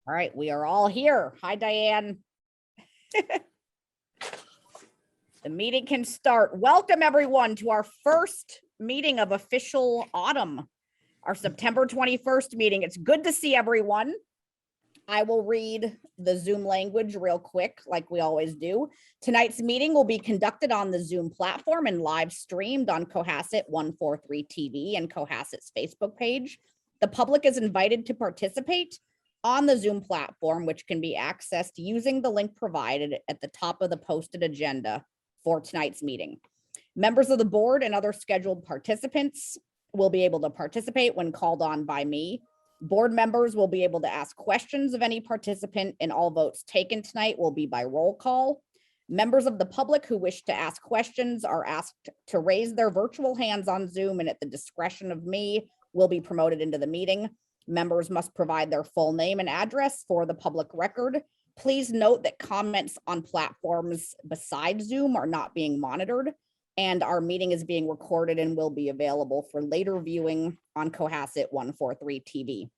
All right, we are all here. Hi, Diane. The meeting can start. Welcome, everyone, to our first meeting of official autumn, our September 21st meeting. It's good to see everyone. I will read the Zoom language real quick, like we always do. Tonight's meeting will be conducted on the Zoom platform and live streamed on Cohasset 143 TV and Cohasset's Facebook page. The public is invited to participate on the Zoom platform, which can be accessed using the link provided at the top of the posted agenda for tonight's meeting. Members of the board and other scheduled participants will be able to participate when called on by me. Board members will be able to ask questions of any participant, and all votes taken tonight will be by roll call. Members of the public who wish to ask questions are asked to raise their virtual hands on Zoom, and at the discretion of me, will be promoted into the meeting. Members must provide their full name and address for the public record. Please note that comments on platforms besides Zoom are not being monitored, and our meeting is being recorded and will be available for later viewing on Cohasset 143 TV.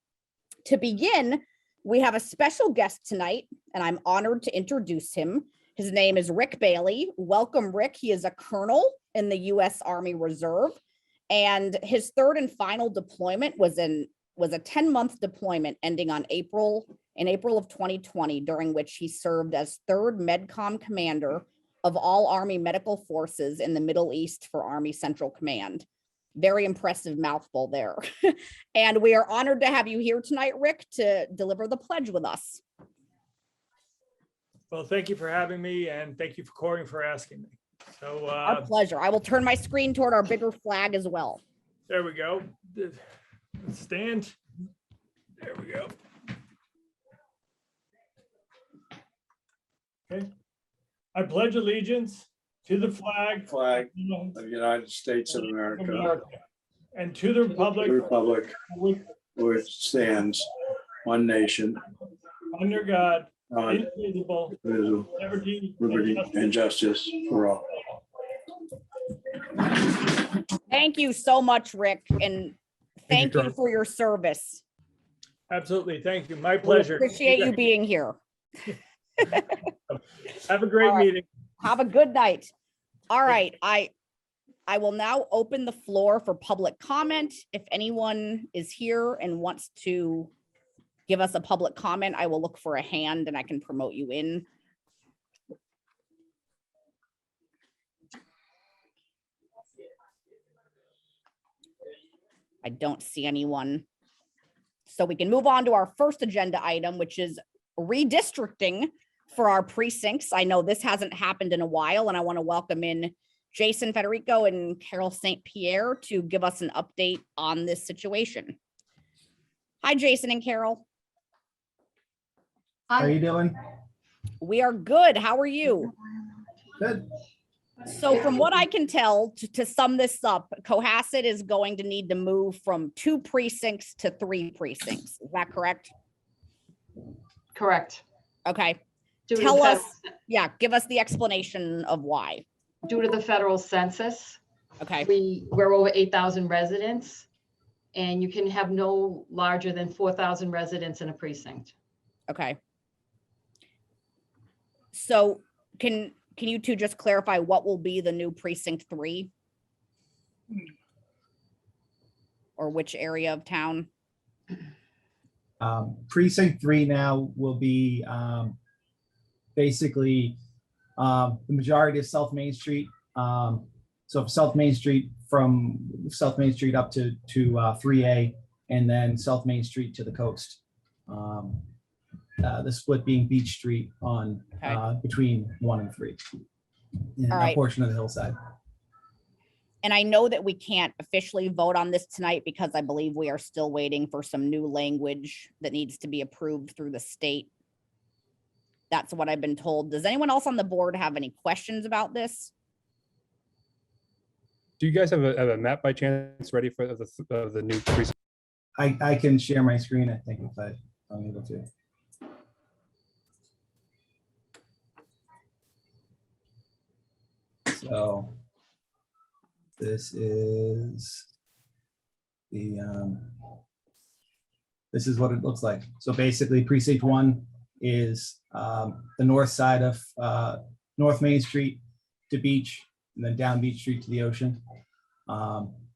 To begin, we have a special guest tonight, and I'm honored to introduce him. His name is Rick Bailey. Welcome, Rick. He is a colonel in the U.S. Army Reserve, and his third and final deployment was a 10-month deployment ending in April of 2020, during which he served as 3rd MedCom commander of all Army medical forces in the Middle East for Army Central Command. Very impressive mouthful there. And we are honored to have you here tonight, Rick, to deliver the pledge with us. Well, thank you for having me, and thank you, Corey, for asking me. So our pleasure. I will turn my screen toward our bigger flag as well. There we go. Stand. There we go. Okay. I pledge allegiance to the flag of the United States of America and to the republic which stands one nation under God, on indivisible, liberty and justice for all. Thank you so much, Rick, and thank you for your service. Absolutely. Thank you. My pleasure. We appreciate you being here. Have a great meeting. Have a good night. All right. I will now open the floor for public comment. If anyone is here and wants to give us a public comment, I will look for a hand and I can promote you in. I don't see anyone. So we can move on to our first agenda item, which is redistricting for our precincts. I know this hasn't happened in a while, and I want to welcome in Jason Federico and Carol St. Pierre to give us an update on this situation. Hi, Jason and Carol. Hi. How are you doing? We are good. How are you? Good. So from what I can tell, to sum this up, Cohasset is going to need to move from 2 precincts to 3 precincts. Is that correct? Correct. Okay. Tell us, give us the explanation of why. Due to the federal census, okay, we're over 8,000 residents, and you can have no larger than 4,000 residents in a precinct. Okay. So can you two just clarify what will be the new precinct 3? Or which area of town? Precinct 3 now will be basically the majority of South Main Street. So South Main Street, from South Main Street up to 3A, and then South Main Street to the coast. The split being Beach Street on between 1 and 3, and a portion of the hillside. And I know that we can't officially vote on this tonight because I believe we are still waiting for some new language that needs to be approved through the state. That's what I've been told. Does anyone else on the board have any questions about this? Do you guys have a map by chance ready for the new precinct? I can share my screen, I think, if I'm able to. So this is the this is what it looks like. So basically precinct 1 is the north side of North Main Street to Beach, and then down Beach Street to the ocean.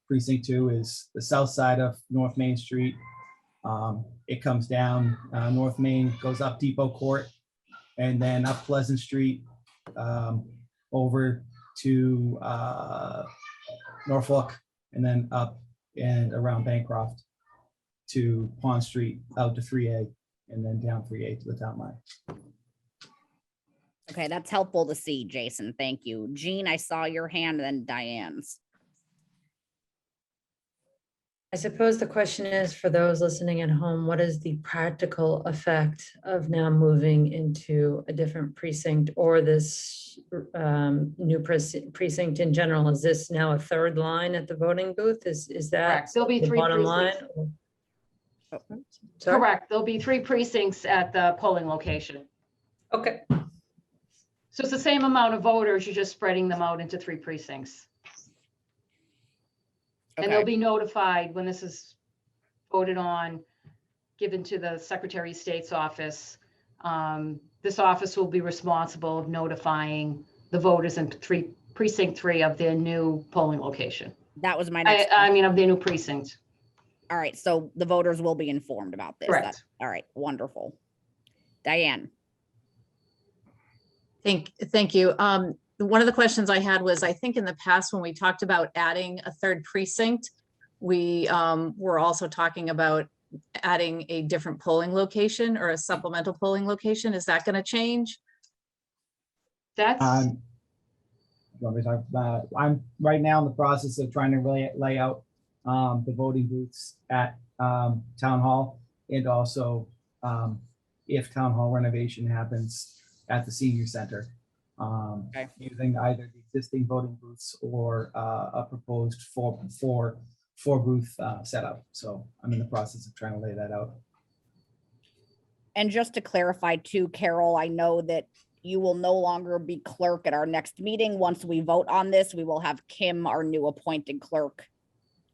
Precinct 2 is the south side of North Main Street. It comes down North Main, goes up Depot Court, and then up Pleasant Street, over to Norfolk, and then up and around Bancroft to Pond Street, out to 3A, and then down 3A to the town line. Okay, that's helpful to see, Jason. Thank you. Jean, I saw your hand, and then Diane's. I suppose the question is for those listening at home, what is the practical effect of now moving into a different precinct or this new precinct in general? Is this now a third line at the voting booth? Is that Correct. There'll be the 3 bottom line? precincts. Sorry? Correct. There'll be 3 precincts at the polling location. Okay. So it's the same amount of voters, you're just spreading them out into 3 precincts. And they'll Okay, be notified when this is voted on, given to the Secretary of State's office. This office will be responsible of notifying the voters in precinct 3 of their new polling location. that was my next. I mean, of their new precinct. All right, so the voters will be informed about this. Correct. That's- All right, wonderful. Diane, Thank you. One of the questions I had was, I think in the past, when we talked about adding a third precinct, we were also talking about adding a different polling location or a supplemental polling location. Is that going to change? That's, You want me to talk about- I'm right now in the process of trying to really lay out the voting booths at Town Hall, and also if Town Hall renovation happens at the senior center. Okay. Using either the existing voting booths or a proposed four booth setup. So I'm in the process of trying to lay that out. and just to clarify too, Carol, I know that you will no longer be clerk at our next meeting. Once we vote on this, we will have Kim, our new appointed clerk,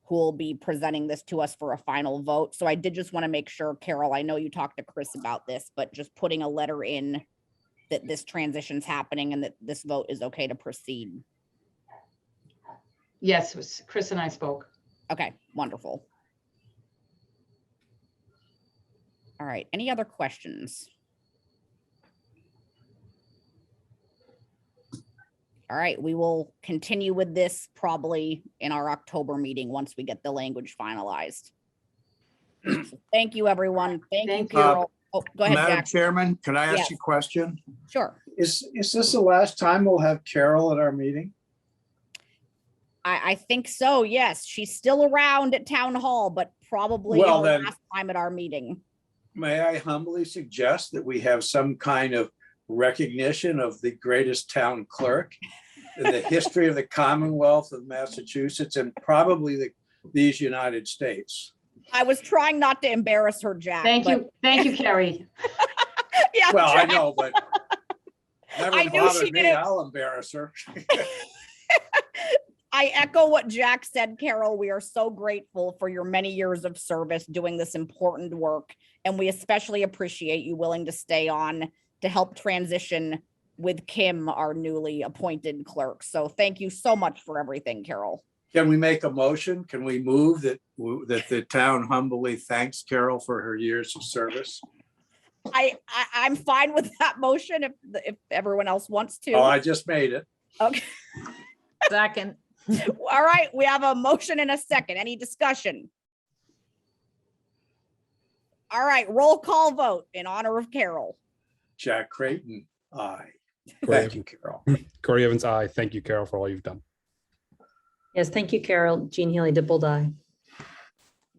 who will be presenting this to us for a final vote. So I did just want to make sure, Carol, I know you talked to Chris about this, but just putting a letter in that this transition's happening and that this vote is okay to proceed. yes, it was Chris and I spoke. Okay, wonderful. All right, any other questions? All right, we will continue with this probably in our October meeting once we get the language finalized. Thank you, everyone. Thank you, Thank you. Carol. Oh, go ahead, Madam Jack. Chairman, can I Yes. ask you a question? Sure. Is this the last time we'll have Carol at our meeting? I think so, yes. She's still around at Town Hall, but probably Well, our then- last time at our meeting. May I humbly suggest that we have some kind of recognition of the greatest town clerk in the history of the Commonwealth of Massachusetts and probably these United States? I was trying not to embarrass her, Jack. Thank but- you, Carrie. Yeah, Well, I Jack. know, but never I knew she bothered me. didn't- I'll embarrass her. I echo what Jack said, Carol. We are so grateful for your many years of service doing this important work. And we especially appreciate you willing to stay on to help transition with Kim, our newly appointed clerk. So thank you so much for everything, Carol. Can we make a motion? Can we move that the town humbly thanks Carol for her years of service? I'm fine with that motion if everyone else wants to. Oh, I just made it. Okay. Second. All right, we have a motion and a second. Any discussion? All right, roll call vote in honor of Carol. Jack Creighton, aye. Thank you, Carol. Corey Evans, aye. Thank you, Carol, for all you've done. Yes, thank you, Carol. Jean Healy Dippled, aye.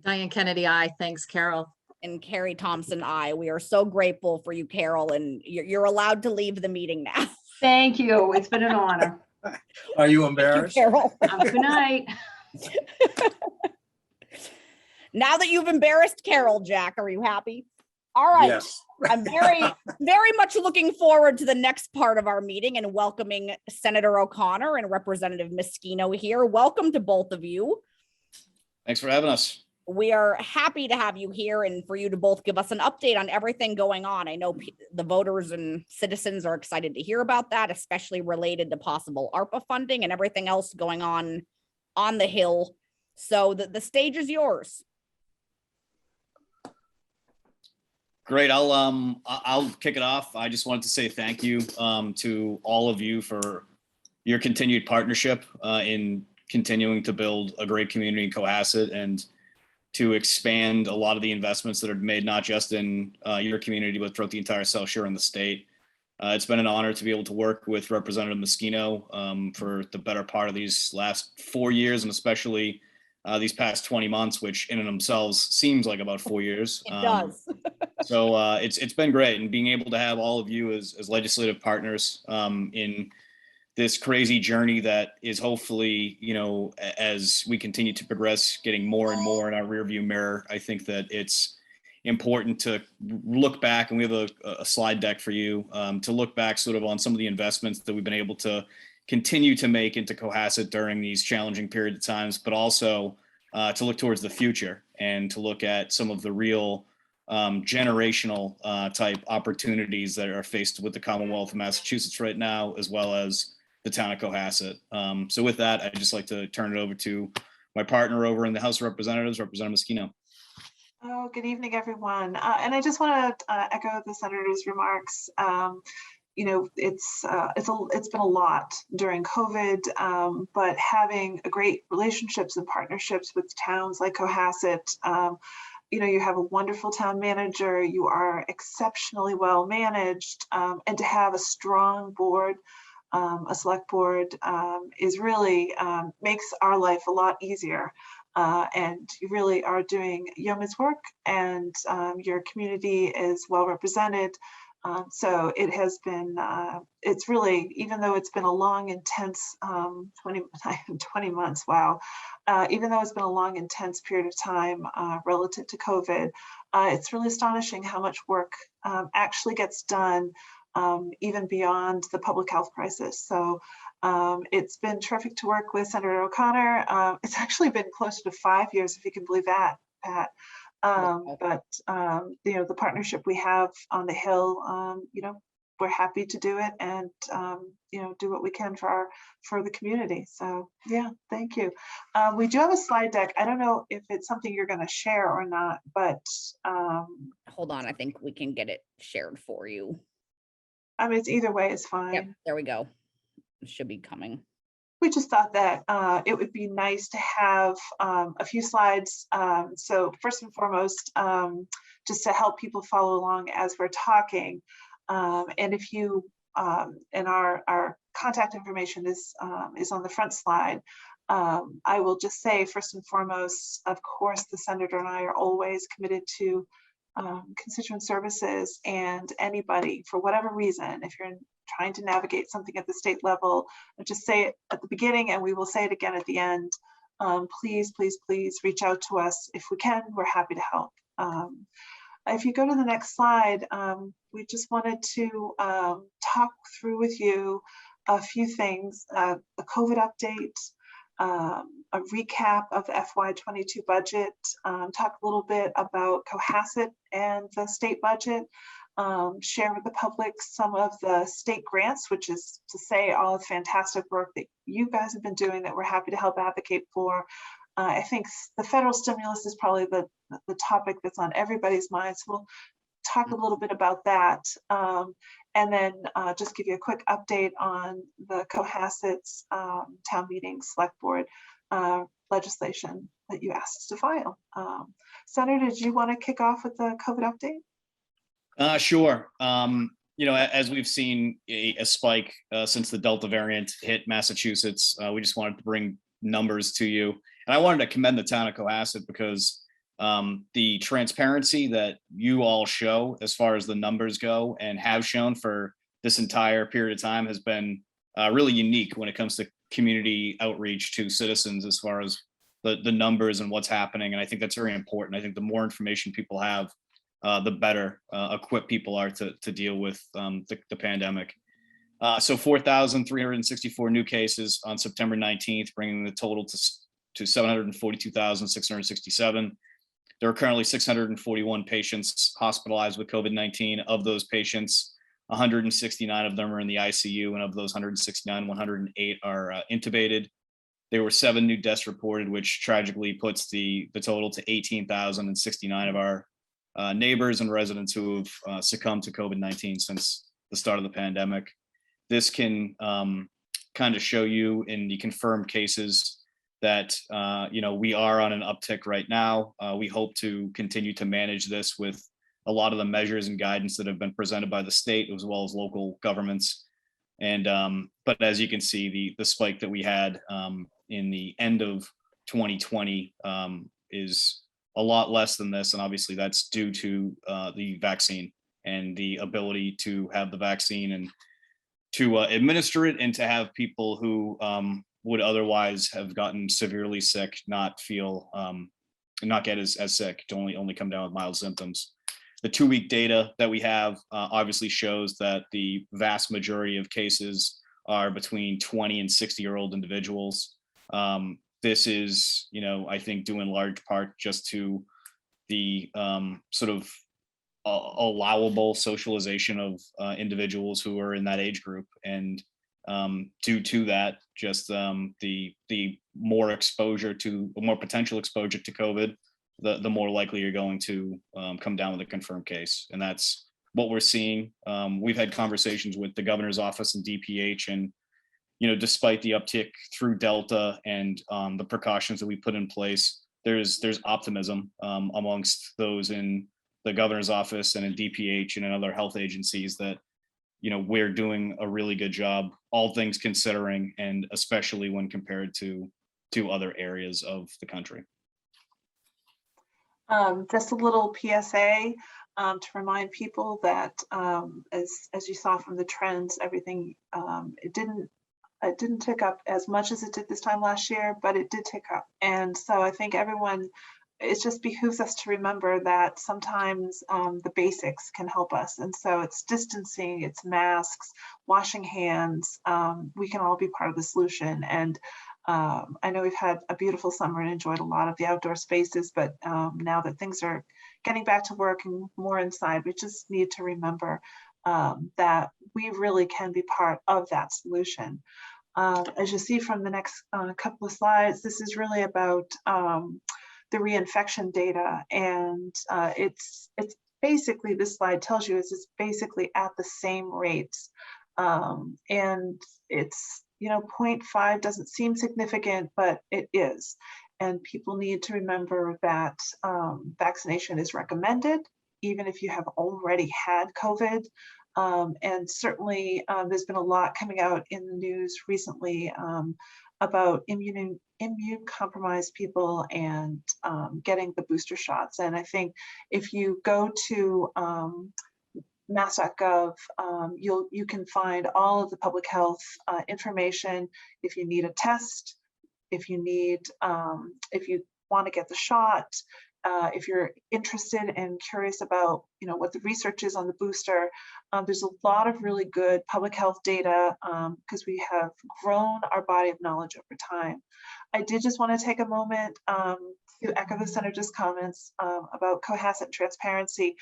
Diane Kennedy, aye. Thanks, Carol. And Carrie Thompson, I. We are so grateful for you, Carol, and you're allowed to leave the meeting now. Thank you. It's been an honor. Are you Thank you, embarrassed? Carol. Good night. Now that you've embarrassed Carol, Jack, are you happy? All right. Yes. I'm very much looking forward to the next part of our meeting and welcoming Senator O'Connor and Representative Moschino here. Welcome to both of you. Thanks for having us. we are happy to have you here and for you to both give us an update on everything going on. I know the voters and citizens are excited to hear about that, especially related to possible ARPA funding and everything else going on the Hill. So the stage is yours. Great. I'll kick it off. I just wanted to say thank you to all of you for your continued partnership in continuing to build a great community in Cohasset and to expand a lot of the investments that are made, not just in your community, but throughout the entire South Shore and the state. It's been an honor to be able to work with Representative Moschino for the better part of these last 4 years, and especially these past 20 months, which in and of themselves seems like about 4 years. It does. So it's been great, and being able to have all of you as legislative partners in this crazy journey that is hopefully, you know, as we continue to progress, getting more and more in our rearview mirror. I think that it's important to look back, and we have a slide deck for you to look back sort of on some of the investments that we've been able to continue to make into Cohasset during these challenging period of times, but also to look towards the future and to look at some of the real generational type opportunities that are faced with the Commonwealth of Massachusetts right now, as well as the town of Cohasset. So with that, I'd just like to turn it over to my partner over in the House of Representatives, Representative Moschino. Oh, good evening, everyone. And I just want to echo the senator's remarks. You know, it's been a lot during COVID, but having great relationships and partnerships with towns like Cohasset. You know, you have a wonderful town manager. You are exceptionally well managed, and to have a strong board. A select board is really makes our life a lot easier, and you really are doing yeoman's work, and your community is well represented. So it has been, it's really, even though it's been a long, intense 20 months, wow. Even though it's been a long, intense period of time relative to COVID, it's really astonishing how much work actually gets done even beyond the public health crisis. So it's been terrific to work with Senator O'Connor. It's actually been closer to 5 years, if you can believe that, Pat. But you know, the partnership we have on the Hill, you know, we're happy to do it and you know, do what we can for the community. So yeah, thank you. We do have a slide deck. I don't know if it's something you're going to share or not, but Hold on, I think we can get it shared for you. I mean, it's either way is fine. Yep, there we go. It should be coming. We just thought that it would be nice to have a few slides. So first and foremost, just to help people follow along as we're talking. And if you, and our contact information is on the front slide. I will just say, first and foremost, of course, the senator and I are always committed to constituent services, and anybody, for whatever reason, if you're trying to navigate something at the state level, just say it at the beginning and we will say it again at the end. Please, please, please reach out to us. If we can, we're happy to help. If you go to the next slide, we just wanted to talk through with you a few things, a COVID update, a recap of the FY22 budget, talk a little bit about Cohasset and the state budget, share with the public some of the state grants, which is to say all the fantastic work that you guys have been doing that we're happy to help advocate for. I think the federal stimulus is probably the topic that's on everybody's mind. So we'll talk a little bit about that. And then just give you a quick update on the Cohasset's town meeting select board legislation that you asked us to file. Senator, did you want to kick off with the COVID update? Sure. You know, as we've seen a spike since the Delta variant hit Massachusetts, we just wanted to bring numbers to you. And I wanted to commend the town of Cohasset because the transparency that you all show as far as the numbers go and have shown for this entire period of time has been really unique when it comes to community outreach to citizens as far as the numbers and what's happening. And I think that's very important. I think the more information people have, the better equipped people are to deal with the pandemic. So 4,364 new cases on September 19th, bringing the total to 742,667. There are currently 641 patients hospitalized with COVID-19. Of those patients, 169 of them are in the ICU, and of those 169, 108 are intubated. There were 7 new deaths reported, which tragically puts the total to 18,069 of our neighbors and residents who have succumbed to COVID-19 since the start of the pandemic. This can kind of show you in the confirmed cases that we are on an uptick right now. We hope to continue to manage this with a lot of the measures and guidance that have been presented by the state as well as local governments. And but as you can see, the spike that we had in the end of 2020 is a lot less than this, and obviously that's due to the vaccine and the ability to have the vaccine and to administer it, and to have people who would otherwise have gotten severely sick not feel not get as sick, to only come down with mild symptoms. The 2-week data that we have obviously shows that the vast majority of cases are between 20 and 60-year-old individuals. This is, I think, due in large part just to the sort of allowable socialization of individuals who are in that age group, and due to that, just the more potential exposure to COVID, the more likely you're going to come down with a confirmed case. And that's what we're seeing. We've had conversations with the governor's office and DPH, and despite the uptick through Delta and the precautions that we put in place, there's optimism amongst those in the governor's office and in DPH and in other health agencies that we're doing a really good job, all things considering, and especially when compared to other areas of the country. Just a little PSA to remind people that as you saw from the trends, everything it didn't tick up as much as it did this time last year, but it did tick up. And so I think everyone, it just behooves us to remember that sometimes the basics can help us. And so it's distancing, it's masks, washing hands. We can all be part of the solution. And I know we've had a beautiful summer and enjoyed a lot of the outdoor spaces, but now that things are getting back to work and more inside, we just need to remember that we really can be part of that solution. As you see from the next couple of slides, this is really about the reinfection data, and it's basically, this slide tells you it's basically at the same rates, and it's 0.5 doesn't seem significant, but it is. And people need to remember that vaccination is recommended, even if you have already had COVID. And certainly there's been a lot coming out in the news recently about immune compromised people and getting the booster shots. And I think if you go to mass.gov, you can find all of the public health information. If you need a test, if you want to get the shot, if you're interested and curious about what the research is on the booster, there's a lot of really good public health data because we have grown our body of knowledge over time. I did just want to take a moment to echo the senator's comments about cohesive transparency.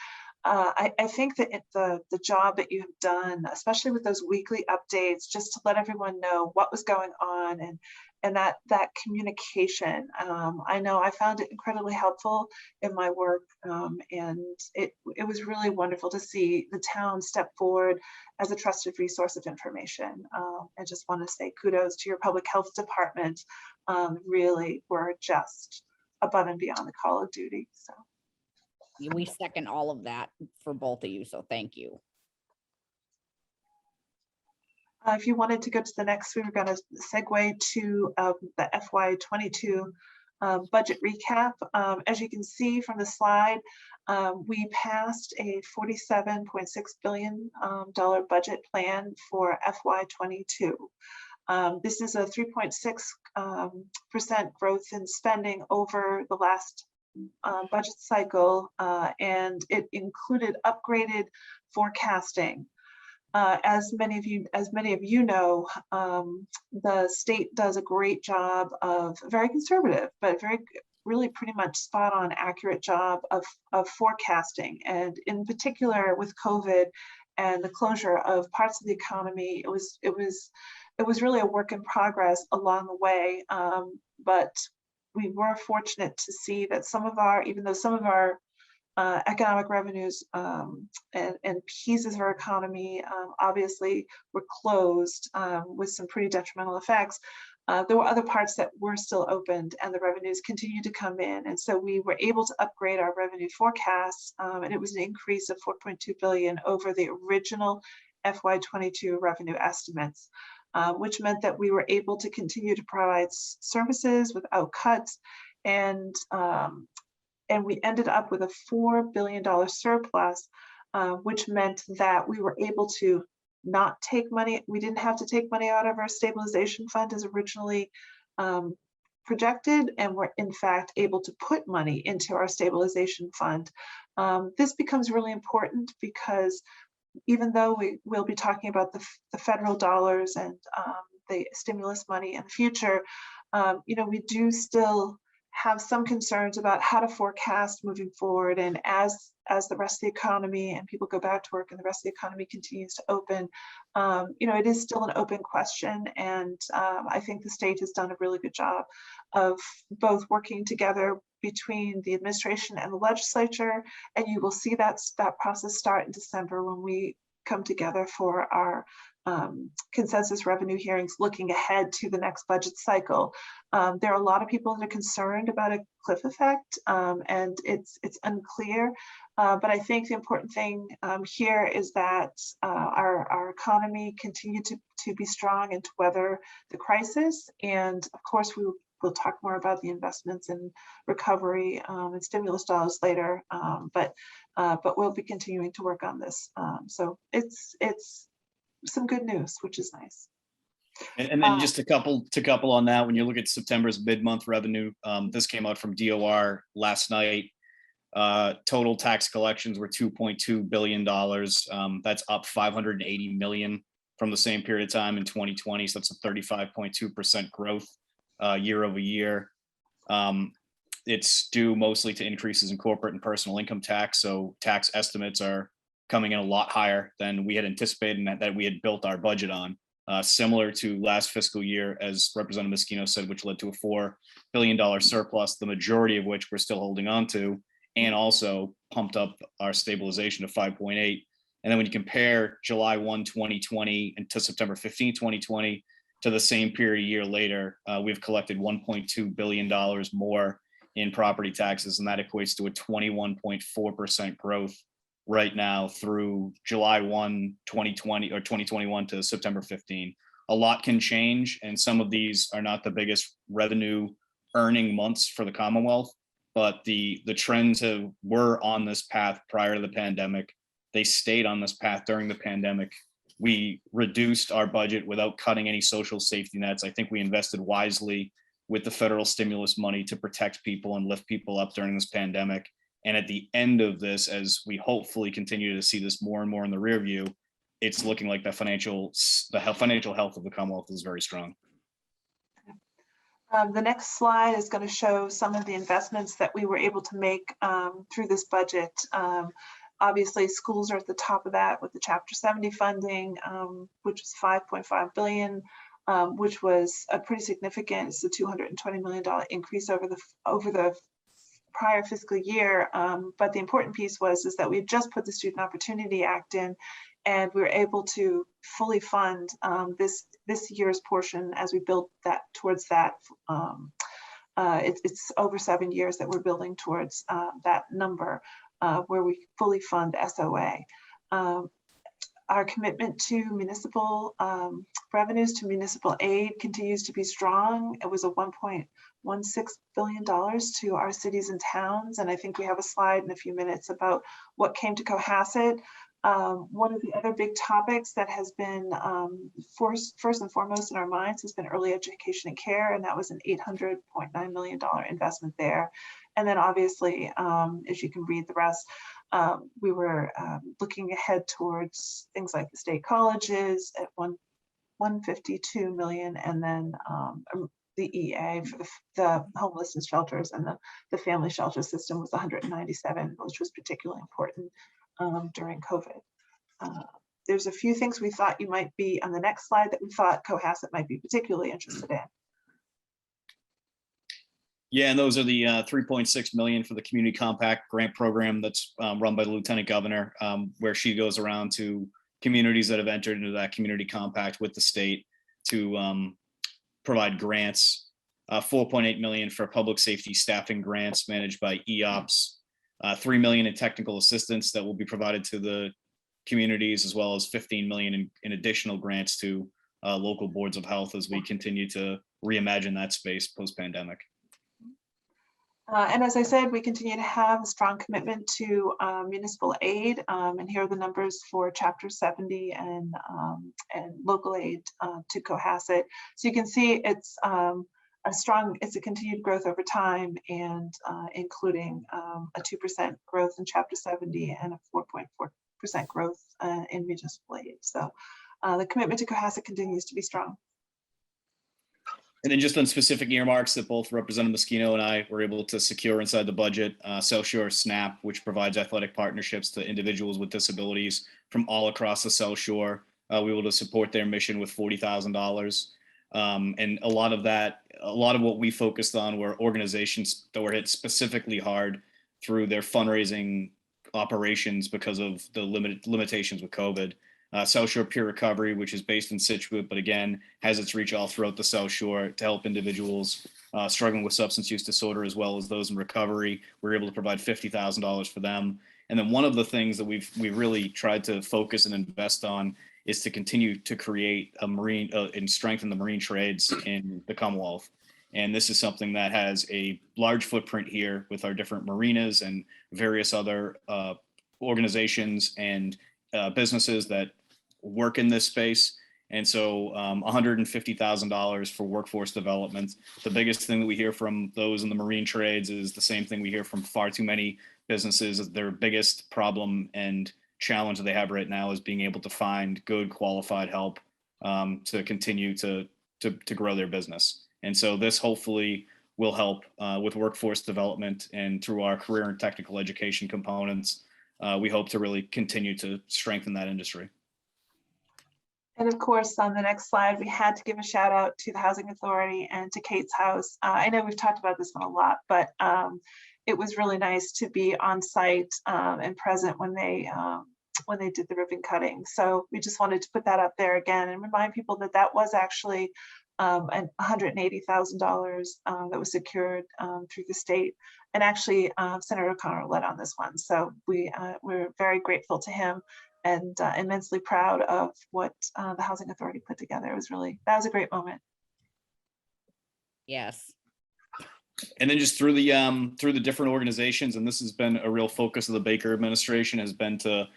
I think that the job that you have done, especially with those weekly updates, just to let everyone know what was going on and that communication, I know I found it incredibly helpful in my work, and it was really wonderful to see the town step forward as a trusted resource of information. I just want to say kudos to your public health department. Really were just above and beyond the call of duty. So. We second all of that for both of you, so thank you. If you wanted to go to the next, we were going to segue to the FY22 budget recap. As you can see from the slide, we passed a $47.6 billion budget plan for FY22. This is a 3.6% growth in spending over the last budget cycle, and it included upgraded forecasting. As many of you know, the state does a great job of very conservative, but very really pretty much spot on accurate job of forecasting. And in particular with COVID and the closure of parts of the economy, it was really a work in progress along the way. But we were fortunate to see that even though some of our economic revenues and pieces of our economy obviously were closed with some pretty detrimental effects, there were other parts that were still opened and the revenues continued to come in. And so we were able to upgrade our revenue forecasts, and it was an increase of 4.2 billion over the original FY22 revenue estimates, which meant that we were able to continue to provide services without cuts. And we ended up with a $4 billion surplus, which meant that we were able to not take money. We didn't have to take money out of our stabilization fund as originally projected, and we're in fact able to put money into our stabilization fund. This becomes really important because even though we will be talking about the federal dollars and the stimulus money in the future, we do still have some concerns about how to forecast moving forward. And as the rest of the economy and people go back to work and the rest of the economy continues to open, it is still an open question. And I think the state has done a really good job of both working together between the administration and the legislature. And you will see that process start in December when we come together for our consensus revenue hearings looking ahead to the next budget cycle. There are a lot of people that are concerned about a cliff effect, and it's unclear. But I think the important thing here is that our economy continued to be strong and to weather the crisis. And of course, we'll talk more about the investments and recovery and stimulus dollars later. But we'll be continuing to work on this. So it's some good news, which is nice. And then just a couple on that. When you look at September's mid-month revenue, this came out from DOR last night. Total tax collections were $2.2 billion. That's up 580 million from the same period of time in 2020. So that's a 35.2% growth year over year. It's due mostly to increases in corporate and personal income tax. So tax estimates are coming in a lot higher than we had anticipated and that we had built our budget on, similar to last fiscal year, as Representative Moschino said, which led to a $4 billion surplus, the majority of which we're still holding on to, and also pumped up our stabilization to 5.8. And then when you compare July 1, 2020 and to September 15, 2020 to the same period a year later, we've collected $1.2 billion more in property taxes, and that equates to a 21.4% growth right now through July 1, 2020 or 2021 to September 15. A lot can change, and some of these are not the biggest revenue earning months for the Commonwealth, but the trends were on this path prior to the pandemic. They stayed on this path during the pandemic. We reduced our budget without cutting any social safety nets. I think we invested wisely with the federal stimulus money to protect people and lift people up during this pandemic. And at the end of this, as we hopefully continue to see this more and more in the rear view, it's looking like the financial health of the Commonwealth is very strong. The next slide is going to show some of the investments that we were able to make through this budget. Obviously, schools are at the top of that with the Chapter 70 funding, which is 5.5 billion, which was a pretty significant. It's a $220 million increase over the prior fiscal year. But the important piece is that we just put the Student Opportunity Act in, and we were able to fully fund this year's portion as we build that towards that. It's over 7 years that we're building towards that number where we fully fund SOA. Our commitment to municipal revenues, to municipal aid, continues to be strong. It was a $1.16 billion to our cities and towns. And I think we have a slide in a few minutes about what came to Cohasset. One of the other big topics that has been first and foremost in our minds has been early education and care, and that was an $800.9 million investment there. And then obviously, as you can read the rest, we were looking ahead towards things like the state colleges at 152 million, and then the EA for the homelessness shelters, and the family shelter system was 197, which was particularly important during COVID. There's a few things we thought you might be on the next slide that we thought Cohasset might be particularly interested in. Yeah, and those are the 3.6 million for the Community Compact Grant Program that's run by the Lieutenant Governor, where she goes around to communities that have entered into that Community Compact with the state to provide grants. 4.8 million for public safety staffing grants managed by EOPS. 3 million in technical assistance that will be provided to the communities, as well as 15 million in additional grants to local boards of health as we continue to reimagine that space post-pandemic. And as I said, we continue to have a strong commitment to municipal aid, and here are the numbers for Chapter 70 and local aid to Cohasset. So you can see it's it's a continued growth over time, and including a 2% growth in Chapter 70 and a 4.4% growth in municipal aid. So the commitment to Cohasset continues to be strong. And then just on specific earmarks that both Representative Moschino and I were able to secure inside the budget, South Shore SNAP, which provides athletic partnerships to individuals with disabilities from all across the South Shore. We were able to support their mission with $40,000. And a lot of what we focused on were organizations that were hit specifically hard through their fundraising operations because of the limitations with COVID. South Shore Peer Recovery, which is based in Scituate, but again, has its reach all throughout the South Shore to help individuals struggling with substance use disorder, as well as those in recovery. We're able to provide $50,000 for them. And then one of the things that we've really tried to focus and invest on is to continue to create a marine and strengthen the marine trades in the Commonwealth. And this is something that has a large footprint here with our different marinas and various other organizations and businesses that work in this space. And so $150,000 for workforce development. The biggest thing that we hear from those in the marine trades is the same thing we hear from far too many businesses. Their biggest problem and challenge that they have right now is being able to find good qualified help to continue to grow their business. And so this hopefully will help with workforce development, and through our career and technical education components, we hope to really continue to strengthen that industry. And of course, on the next slide, we had to give a shout out to the Housing Authority and to Kate's House. I know we've talked about this one a lot, but it was really nice to be on site and present when they did the ribbon cutting. So we just wanted to put that up there again and remind people that that was actually $180,000 that was secured through the state. And actually, Senator O'Connor led on this one. So we're very grateful to him and immensely proud of what the Housing Authority put together. It was that was a great moment. Yes. And then just through the different organizations, and this has been a real focus of the Baker administration, has been to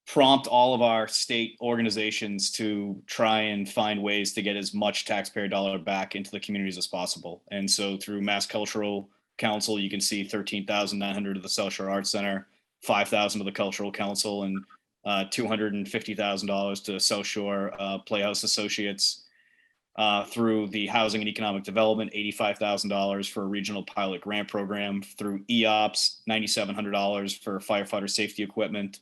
prompt all of our state organizations to try and find ways to get as much taxpayer dollar back into the communities as possible. And so through Mass Cultural Council, you can see $13,900 to the South Shore Arts Center, $5,000 to the Cultural Council, and $250,000 to South Shore Playhouse Associates. Through the Housing and Economic Development, $85,000 for a regional pilot grant program. Through EOPS, $9,700 for firefighter safety equipment.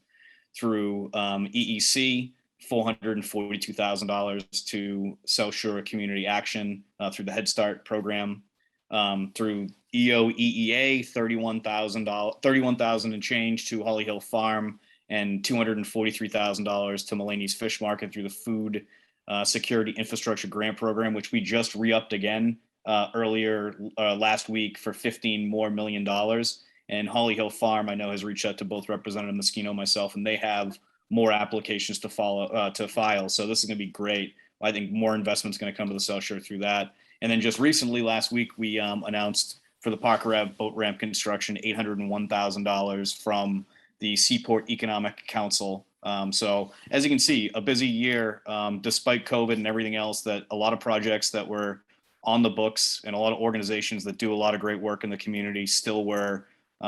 Through EEC, $442,000 to South Shore Community Action through the Head Start program. Through EOEEA, $31,000 and change to Holly Hill Farm, and $243,000 to Mulaney's Fish Market through the Food Security Infrastructure Grant Program, which we just re-upped again earlier last week for $15 million more. And Holly Hill Farm, I know, has reached out to both Representative Moschino and myself, and they have more applications to file. So this is going to be great. I think more investment is going to come to the South Shore through that. And then just recently, last week, we announced for the Parker Ave boat ramp construction, $801,000 from the Seaport Economic Council. So as you can see, a busy year, despite COVID and everything else, that a lot of projects that were on the books and a lot of organizations that do a lot of great work in the community still were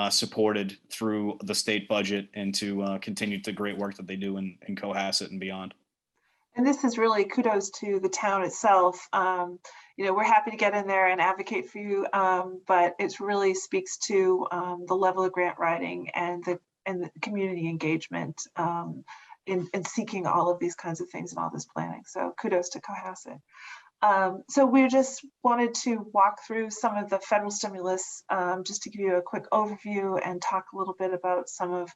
supported through the state budget, and to continue the great work that they do in Cohasset and beyond. And this is really kudos to the town itself. You know, we're happy to get in there and advocate for you, but it really speaks to the level of grant writing and the community engagement in seeking all of these kinds of things and all this planning. So kudos to Cohasset. So we just wanted to walk through some of the federal stimulus, just to give you a quick overview and talk a little bit about some of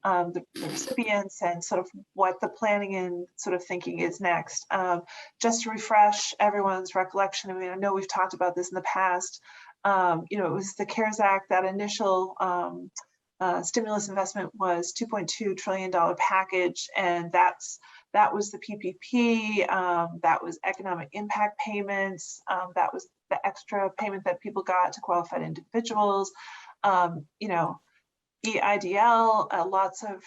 the recipients and sort of what the planning and sort of thinking is next. Just to refresh everyone's recollection, I mean, I know we've talked about this in the past. You know, it was the CARES Act, that initial stimulus investment was $2.2 trillion package, and that was the PPP, that was economic impact payments, that was the extra payment that people got to qualified individuals, you know, EIDL, lots of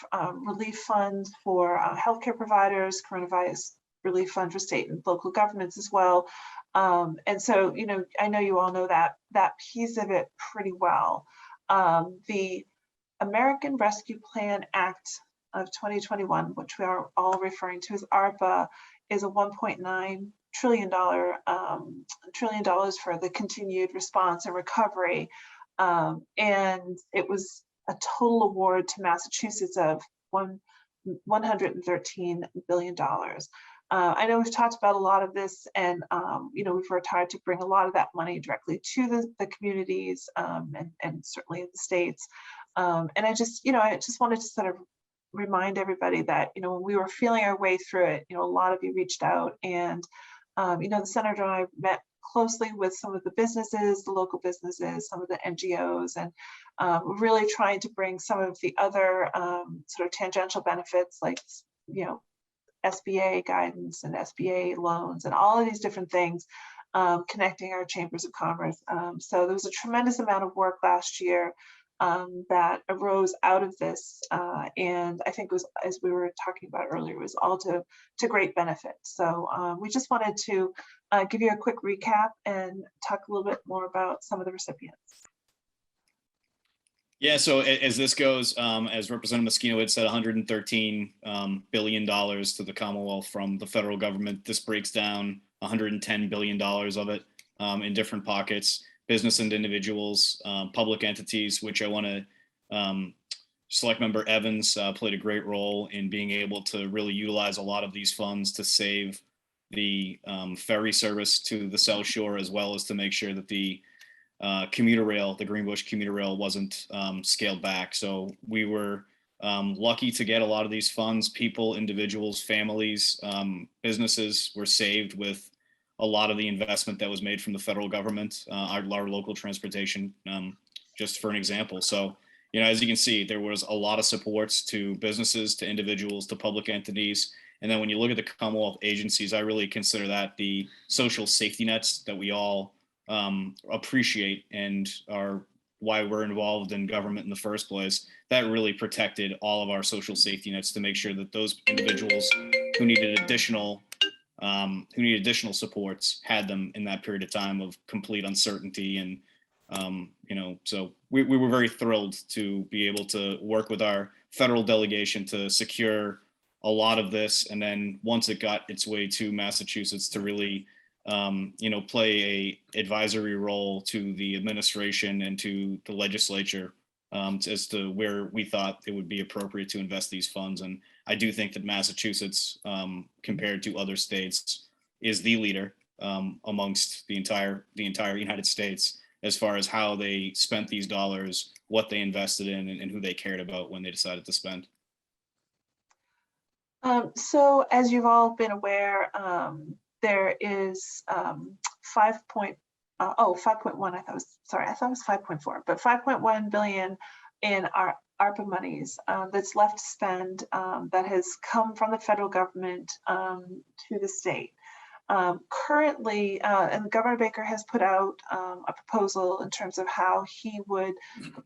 relief funds for healthcare providers, coronavirus relief fund for state and local governments as well. And so, you know, I know you all know that piece of it pretty well. The American Rescue Plan Act of 2021, which we are all referring to as ARPA, is a $1.9 trillion for the continued response and recovery. And it was a total award to Massachusetts of $113 billion. I know we've talked about a lot of this, and you know, we've worked hard to bring a lot of that money directly to the communities, and certainly in the states. And I just wanted to sort of remind everybody that, you know, when we were feeling our way through it, you know, a lot of you reached out, and you know, the senator and I met closely with some of the businesses, the local businesses, some of the NGOs, and really trying to bring some of the other sort of tangential benefits, like, you know, SBA guidance and SBA loans and all of these different things, connecting our chambers of commerce. So there was a tremendous amount of work last year that arose out of this, and I think it was, as we were talking about earlier, was all to great benefit. So we just wanted to give you a quick recap and talk a little bit more about some of the recipients. Yeah, so as this goes, as Representative Moschino had said, $113 billion to the Commonwealth from the federal government. This breaks down $110 billion of it in different pockets. Business and individuals, public entities, which I want to, Select Member Evans played a great role in being able to really utilize a lot of these funds to save the ferry service to the South Shore, as well as to make sure that the commuter rail, the Greenbush commuter rail, wasn't scaled back. So we were lucky to get a lot of these funds. People, individuals, families, businesses were saved with a lot of the investment that was made from the federal government, our local transportation, just for an example. So, you know, as you can see, there was a lot of supports to businesses, to individuals, to public entities. And then when you look at the Commonwealth agencies, I really consider that the social safety nets that we all appreciate and are why we're involved in government in the first place. That really protected all of our social safety nets to make sure that those individuals who needed additional supports had them in that period of time of complete uncertainty. And you know, so we were very thrilled to be able to work with our federal delegation to secure a lot of this, and then once it got its way to Massachusetts, to really you know, play a advisory role to the administration and to the legislature as to where we thought it would be appropriate to invest these funds. And I do think that Massachusetts, compared to other states, is the leader amongst the entire United States as far as how they spent these dollars, what they invested in, and who they cared about when they decided to spend. So as you've all been aware, there is 5.1, I thought it was 5.4, but 5.1 billion in our ARPA monies that's left to spend, that has come from the federal government to the state. Currently, and Governor Baker has put out a proposal in terms of how he would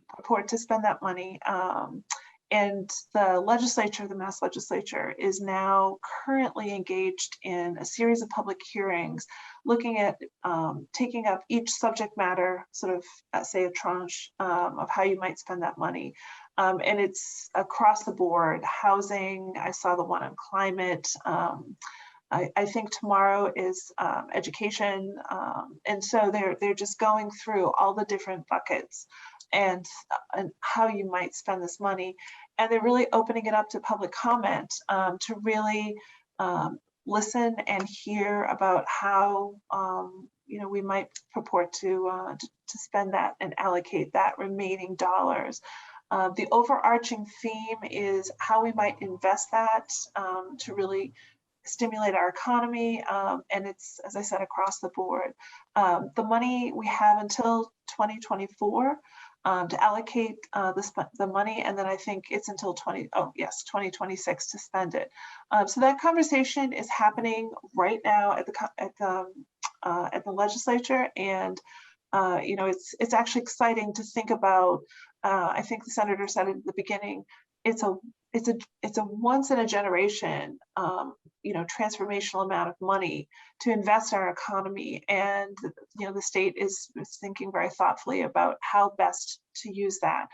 purport to spend that money. And the legislature, the Mass legislature, is now currently engaged in a series of public hearings looking at taking up each subject matter, sort of say a tranche of how you might spend that money. And it's across the board: housing, I saw the one on climate, I think tomorrow is education. And so they're just going through all the different buckets and how you might spend this money. And they're really opening it up to public comment to really listen and hear about how we might purport to spend that and allocate that remaining dollars. The overarching theme is how we might invest that to really stimulate our economy, and it's, as I said, across the board. The money we have until 2024 to allocate the money, and then I think it's until 2026 to spend it. So that conversation is happening right now at the legislature, and it's actually exciting to think about. I think the senator said at the beginning, it's a once in a generation, transformational amount of money to invest in our economy, and the state is thinking very thoughtfully about how best to use that.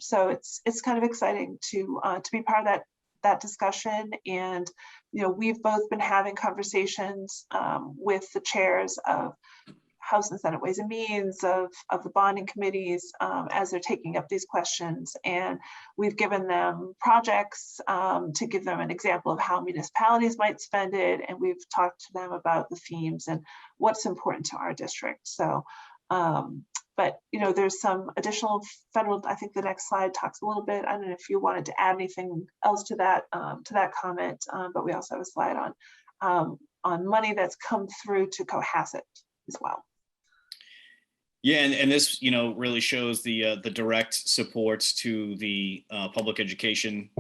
So it's kind of exciting to be part of that discussion, and we've both been having conversations with the chairs of House and Senate Ways and Means, of the bonding committees as they're taking up these questions. And we've given them projects to give them an example of how municipalities might spend it. And we've talked to them about the themes and what's important to our district. So, but there's some additional federal, I think the next slide talks a little bit, I don't know if you wanted to add anything else to that comment, but we also have a slide on money that's come through to Cohasset as well. Yeah, and this, really shows the direct supports to the public education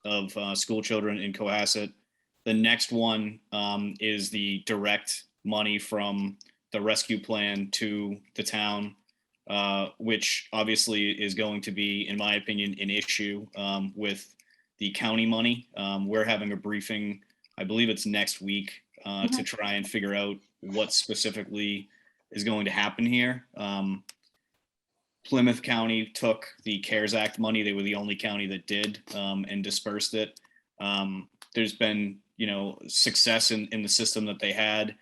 of school children in Cohasset. The next one is the direct money from the rescue plan to the town, which obviously is going to be, in my opinion, an issue with the county money. We're having a briefing, I believe it's next week, to try and figure out what specifically is going to happen here. Plymouth County took the CARES Act money. They were the only county that did, and dispersed it. There's been, success in the system that they had.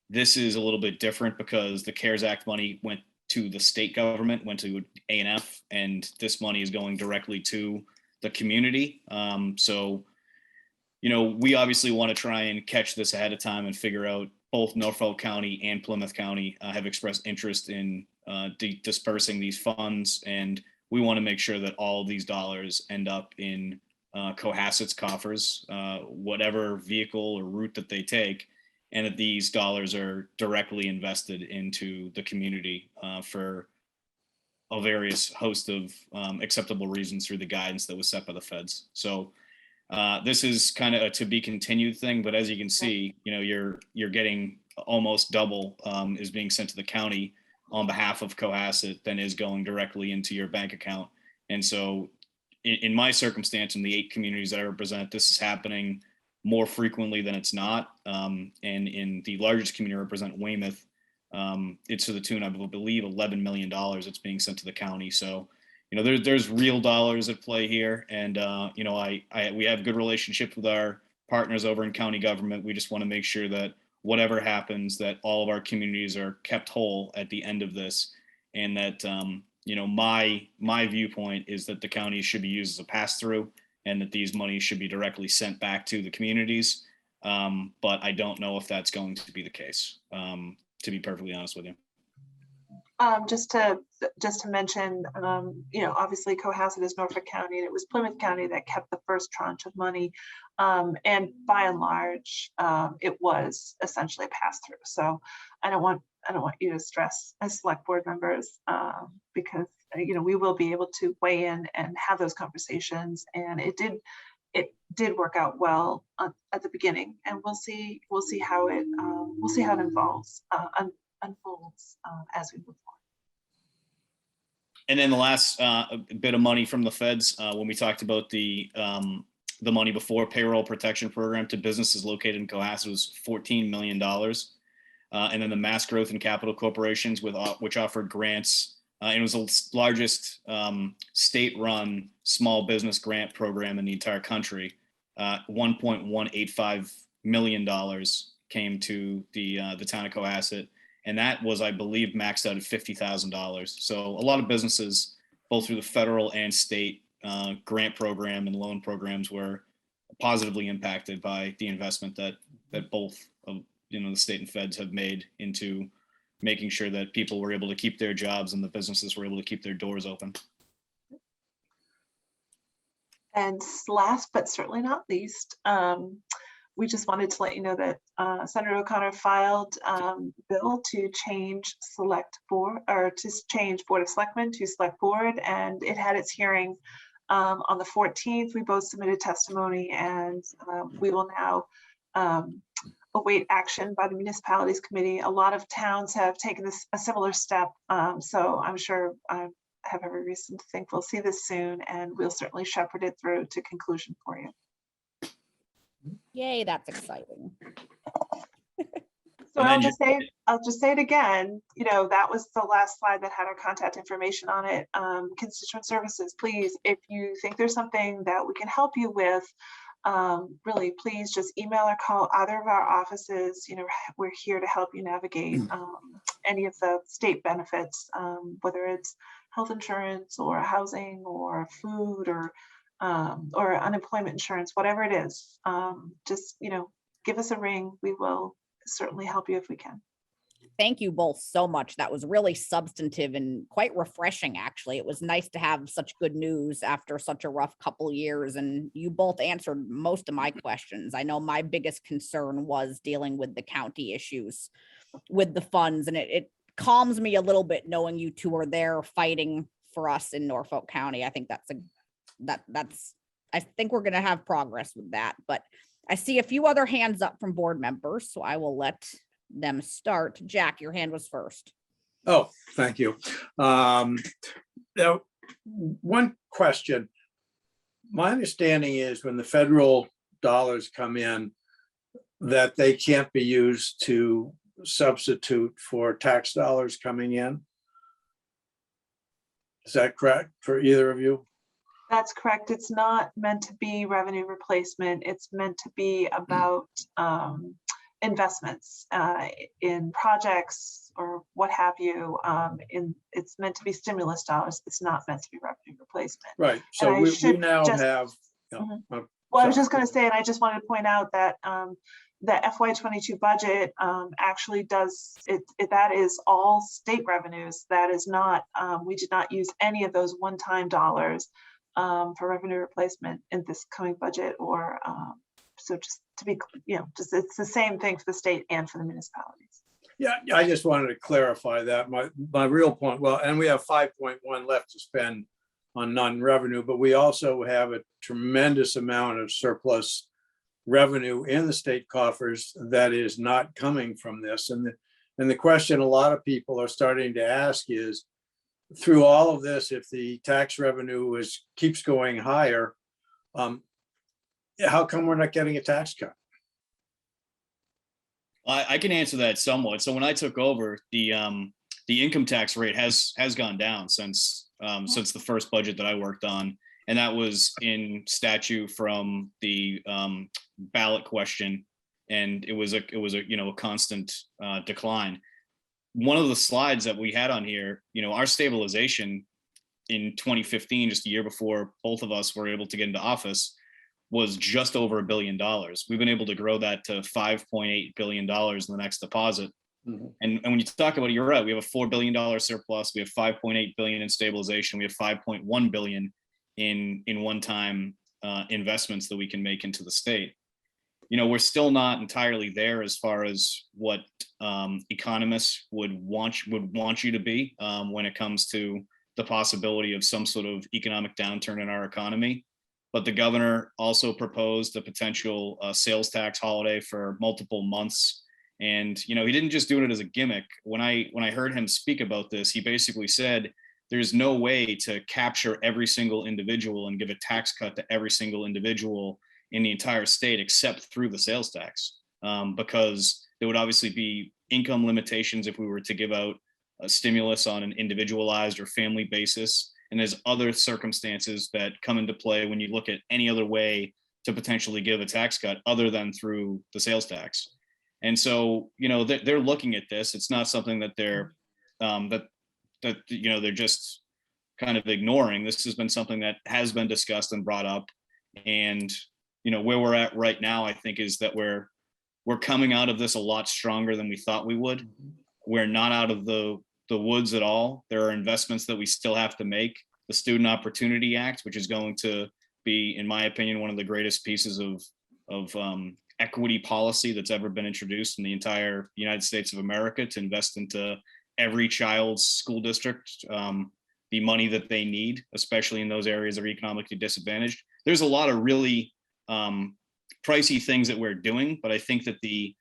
This is a little bit different because the CARES Act money went to the state government, went to A&F, and this money is going directly to the community. So, we obviously want to try and catch this ahead of time and figure out. Both Norfolk County and Plymouth County have expressed interest in dispersing these funds, and we want to make sure that all of these dollars end up in Cohasset's coffers, whatever vehicle or route that they take, and that these dollars are directly invested into the community for a various host of acceptable reasons through the guidance that was set by the feds. So this is kind of a to be continued thing, but as you can see, you're getting almost double is being sent to the county on behalf of Cohasset than is going directly into your bank account. And so in my circumstance, in the 8 communities that I represent, this is happening more frequently than it's not. And in the largest community I represent, Weymouth, it's to the tune, I believe, $11 million that's being sent to the county. So there's real dollars at play here, and we have good relationships with our partners over in county government. We just want to make sure that whatever happens, that all of our communities are kept whole at the end of this, and that my viewpoint is that the county should be used as a pass-through, and that these monies should be directly sent back to the communities. But I don't know if that's going to be the case, to be perfectly honest with you. Just to mention, obviously Cohasset is Norfolk County, and it was Plymouth County that kept the first tranche of money. And by and large, it was essentially a pass through. So I don't want you to stress as select board members, because we will be able to weigh in and have those conversations. And it did work out well at the beginning, and we'll see how it unfolds as we move on. And then the last bit of money from the feds, when we talked about the money before payroll protection program to businesses located in Cohasset, was $14 million. And then the Mass Growth and Capital Corporations, which offered grants, and it was the largest state-run small business grant program in the entire country, $1.185 million came to the town of Cohasset. And that was, I believe, maxed out at $50,000. So a lot of businesses, both through the federal and state grant program and loan programs, were positively impacted by the investment that both of the state and feds have made into making sure that people were able to keep their jobs and the businesses were able to keep their doors open. And last but certainly not least, we just wanted to let you know that Senator O'Connor filed bill to change Board of Selectmen to Select Board, and it had its hearing on the 14th. We both submitted testimony, and we will now await action by the Municipalities Committee. A lot of towns have taken a similar step, so I'm sure I have every reason to think we'll see this soon, and we'll certainly shepherd it through to conclusion for you. Yay, that's exciting. So I'll just say it again, that was the last slide that had our contact information on it. Constituent services, please, if you think there's something that we can help you with, really, please just email or call either of our offices. We're here to help you navigate any of the state benefits, whether it's health insurance or housing or food or unemployment insurance, whatever it is. Just, give us a ring. We will certainly help you if we can. Thank you both so much. That was really substantive and quite refreshing, actually. It was nice to have such good news after such a rough couple years, and you both answered most of my questions. I know my biggest concern was dealing with the county issues with the funds, and it calms me a little bit knowing you two are there fighting for us in Norfolk County. I think I think we're going to have progress with that, but I see a few other hands up from board members, so I will let them start. Jack, your hand was first. Oh, thank you. Now, one question. My understanding is when the federal dollars come in, that they can't be used to substitute for tax dollars coming in. Is that correct for either of you? That's correct. It's not meant to be revenue replacement. It's meant to be about investments in projects or what have you. It's meant to be stimulus dollars. It's not meant to be revenue replacement. Right. So we now have. Well, I was just going to say, and I just wanted to point out that the FY22 budget actually does it. That is all state revenues. That is not. We did not use any of those one-time dollars for revenue replacement in this coming budget, or so just to be, just it's the same thing for the state and for the municipalities. Yeah, I just wanted to clarify that. My real point, well, and we have 5.1 left to spend on non-revenue, but we also have a tremendous amount of surplus revenue in the state coffers that is not coming from this. And the question a lot of people are starting to ask is, through all of this, if the tax revenue keeps going higher, how come we're not getting a tax cut? I can answer that somewhat. So when I took over, the income tax rate has gone down since the first budget that I worked on, and that was in statute from the ballot question, and it was a constant decline. One of the slides that we had on here, our stabilization in 2015, just a year before both of us were able to get into office, was just over $1 billion. We've been able to grow that to $5.8 billion in the next deposit. Mm-hmm. And when you talk about it, you're right. We have a $4 billion surplus. We have $5.8 billion in stabilization. We have $5.1 billion in one-time investments that we can make into the state. We're still not entirely there as far as what economists would want you to be when it comes to the possibility of some sort of economic downturn in our economy. But the governor also proposed a potential sales tax holiday for multiple months. And, he didn't just do it as a gimmick. When I heard him speak about this, he basically said, there's no way to capture every single individual and give a tax cut to every single individual in the entire state except through the sales tax, because there would obviously be income limitations if we were to give out a stimulus on an individualized or family basis. And there's other circumstances that come into play when you look at any other way to potentially give a tax cut other than through the sales tax. And so, you know, they're looking at this. It's not something that they're they're just kind of ignoring. This has been something that has been discussed and brought up. And, you know, where we're at right now, I think, is that we're coming out of this a lot stronger than we thought we would. We're not out of the woods at all. There are investments that we still have to make. The Student Opportunity Act, which is going to be, in my opinion, one of the greatest pieces of equity policy that's ever been introduced in the entire United States of America, to invest into every child's school district the money that they need, especially in those areas that are economically disadvantaged. There's a lot of really pricey things that we're doing, but I think that the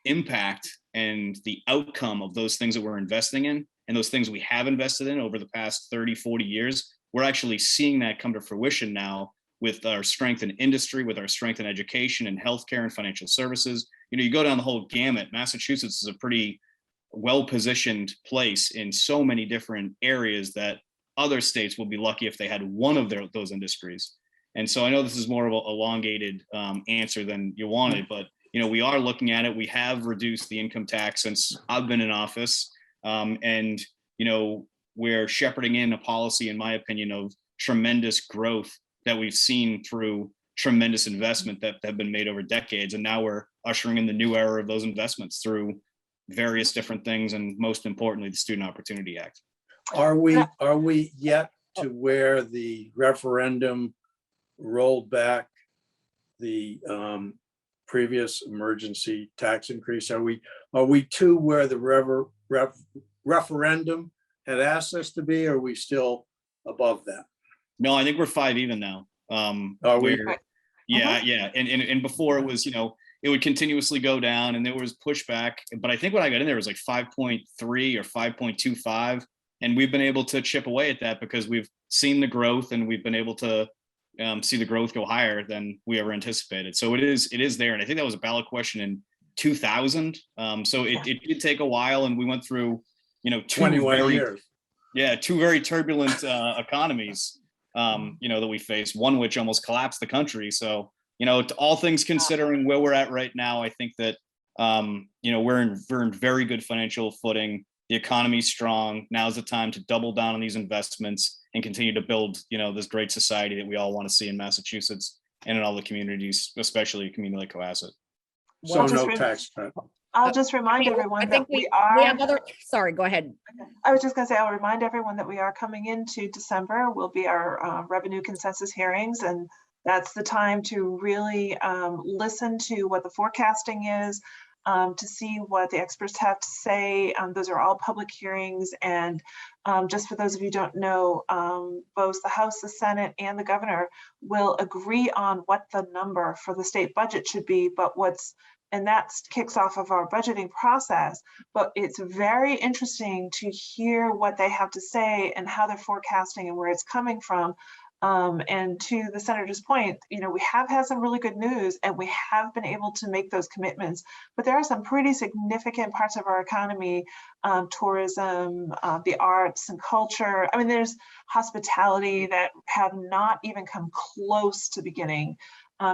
impact and the outcome of those things that we're investing in, and those things we have invested in over the past 30, 40 years, we're actually seeing that come to fruition now with our strength in industry, with our strength in education and healthcare and financial services. You know, you go down the whole gamut. Massachusetts is a pretty well-positioned place in so many different areas that other states will be lucky if they had one of those industries. And so I know this is more of an elongated answer than you wanted, but you know, we are looking at it. We have reduced the income tax since I've been in office, and you know, we're shepherding in a policy, in my opinion, of tremendous growth that we've seen through tremendous investment that have been made over decades, and now we're ushering in the new era of those investments through various different things, and most importantly, the Student Opportunity Act. Are we yet to where the referendum rolled back the previous emergency tax increase? Are we to where the referendum had asked us to be? Or are we still above that? No, I think we're 5 even now. Are we? Yeah. And before it was, you know, it would continuously go down and there was pushback. But I think when I got in there, it was like 5.3 or 5.25. And we've been able to chip away at that because we've seen the growth, and we've been able to see the growth go higher than we ever anticipated. So it is there. And I think that was a ballot question in 2000. So it did take a while, and we went through, you know, 21 years. Yeah, two very turbulent economies, you know, that we faced, one which almost collapsed the country. So, you know, to all things considering where we're at right now, I think that, you know, we're in very good financial footing. The economy's strong. Now's the time to double down on these investments and continue to build, you know, this great society that we all want to see in Massachusetts and in all the communities, especially a community like Cohasset. So no tax cut. I'll just remind everyone I think that we have are. other, sorry, go ahead. I was just going to say, I'll remind everyone that we are coming into December, will be our revenue consensus hearings, and that's the time to really listen to what the forecasting is, to see what the experts have to say. Those are all public hearings, and just for those of you who don't know, both the House, the Senate, and the governor will agree on what the number for the state budget should be, and that kicks off of our budgeting process. But it's very interesting to hear what they have to say and how they're forecasting and where it's coming from. And to the senator's point, you know, we have had some really good news, and we have been able to make those commitments, but there are some pretty significant parts of our economy, tourism, the arts and culture. I mean, there's hospitality that have not even come close to beginning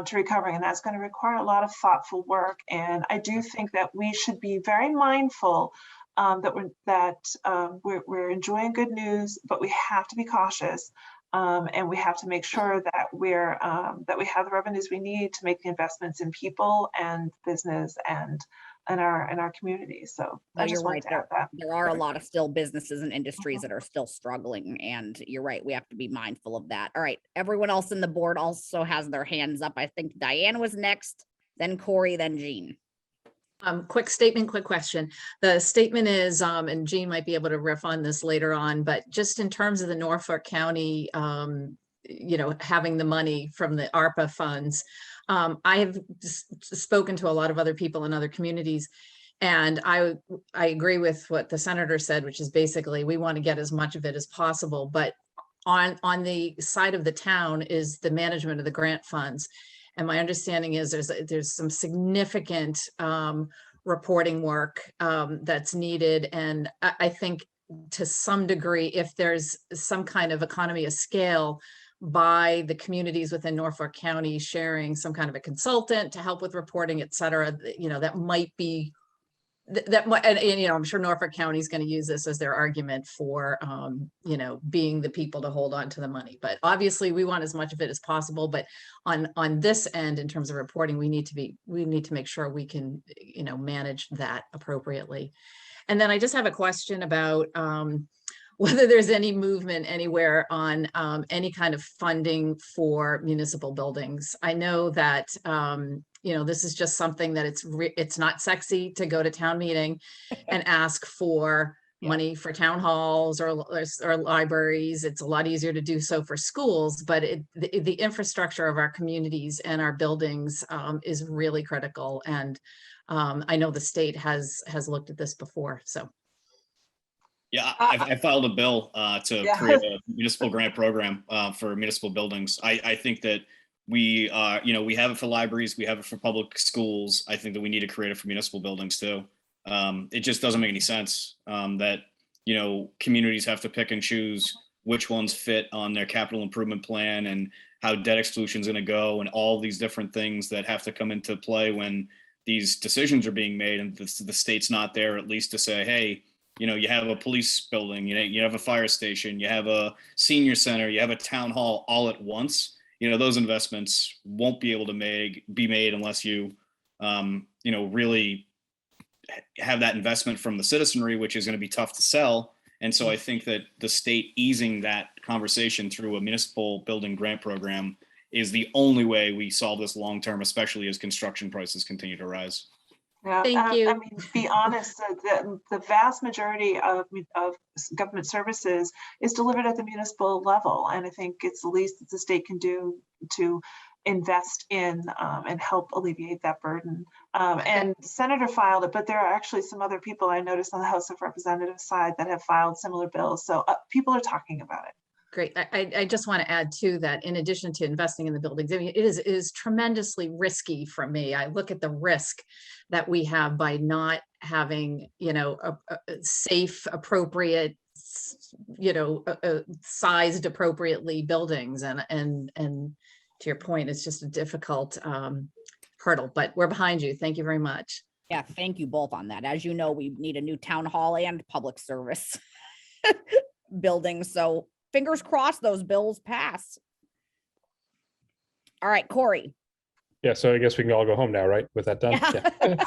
to recovering, and that's going to require a lot of thoughtful work. And I do think that we should be very mindful that we're enjoying good news, but we have to be cautious, and we have to make sure that we have the revenues we need to make the investments in people and business and in our communities. So No, I just you're wanted right. to add that. There are a lot of still businesses and industries that are still struggling, and you're right. We have to be mindful of that. All right. Everyone else in the board also has their hands up. I think Diane was next, then Corey, then Jean. Quick statement, quick question. The statement is, and Jean might be able to riff on this later on, but just in terms of the Norfolk County, you know, having the money from the ARPA funds, I have spoken to a lot of other people in other communities, and I agree with what the senator said, which is basically we want to get as much of it as possible, but on the side of the town is the management of the grant funds. And my understanding is there's some significant reporting work that's needed. And I think to some degree, if there's some kind of economy of scale by the communities within Norfolk County sharing some kind of a consultant to help with reporting, et cetera, that might be, and I'm sure Norfolk County is going to use this as their argument for, being the people to hold on to the money. But obviously we want as much of it as possible. But on this end, in terms of reporting, we need to make sure we can, manage that appropriately. And then I just have a question about whether there's any movement anywhere on any kind of funding for municipal buildings. I know that this is just something that it's not sexy to go to town meeting and ask for money for town halls or libraries. It's a lot easier to do so for schools, but the infrastructure of our communities and our buildings is really critical. And I know the state has looked at this before, so. Yeah, I filed a bill to create a municipal grant program for municipal buildings. I think that we have it for libraries, we have it for public schools. I think that we need to create it for municipal buildings too. It just doesn't make any sense that, communities have to pick and choose which ones fit on their capital improvement plan and how debt exclusion is going to go and all these different things that have to come into play when these decisions are being made, and the state's not there at least to say, hey, you have a police building, you have a fire station, you have a senior center, you have a town hall all at once. Those investments won't be able to be made unless you, really have that investment from the citizenry, which is going to be tough to sell. And so I think that the state easing that conversation through a municipal building grant program is the only way we solve this long term, especially as construction prices continue to rise. Yeah, Thank you. I mean, to be honest, the vast majority of government services is delivered at the municipal level. And I think it's the least that the state can do to invest in and help alleviate that burden. And the senator filed it, but there are actually some other people I noticed on the House of Representatives side that have filed similar bills. So people are talking about it. Great. I just want to add too that in addition to investing in the buildings, I mean, it is tremendously risky for me. I look at the risk that we have by not having, a safe, appropriate, sized appropriately buildings. And to your point, it's just a difficult hurdle, but we're behind you. Thank you very much. Yeah, thank you both on that. As you know, we need a new town hall and public service building. So fingers crossed those bills pass. All right, Corey. Yeah, so I guess we can all go home now, right? With that done. Yeah.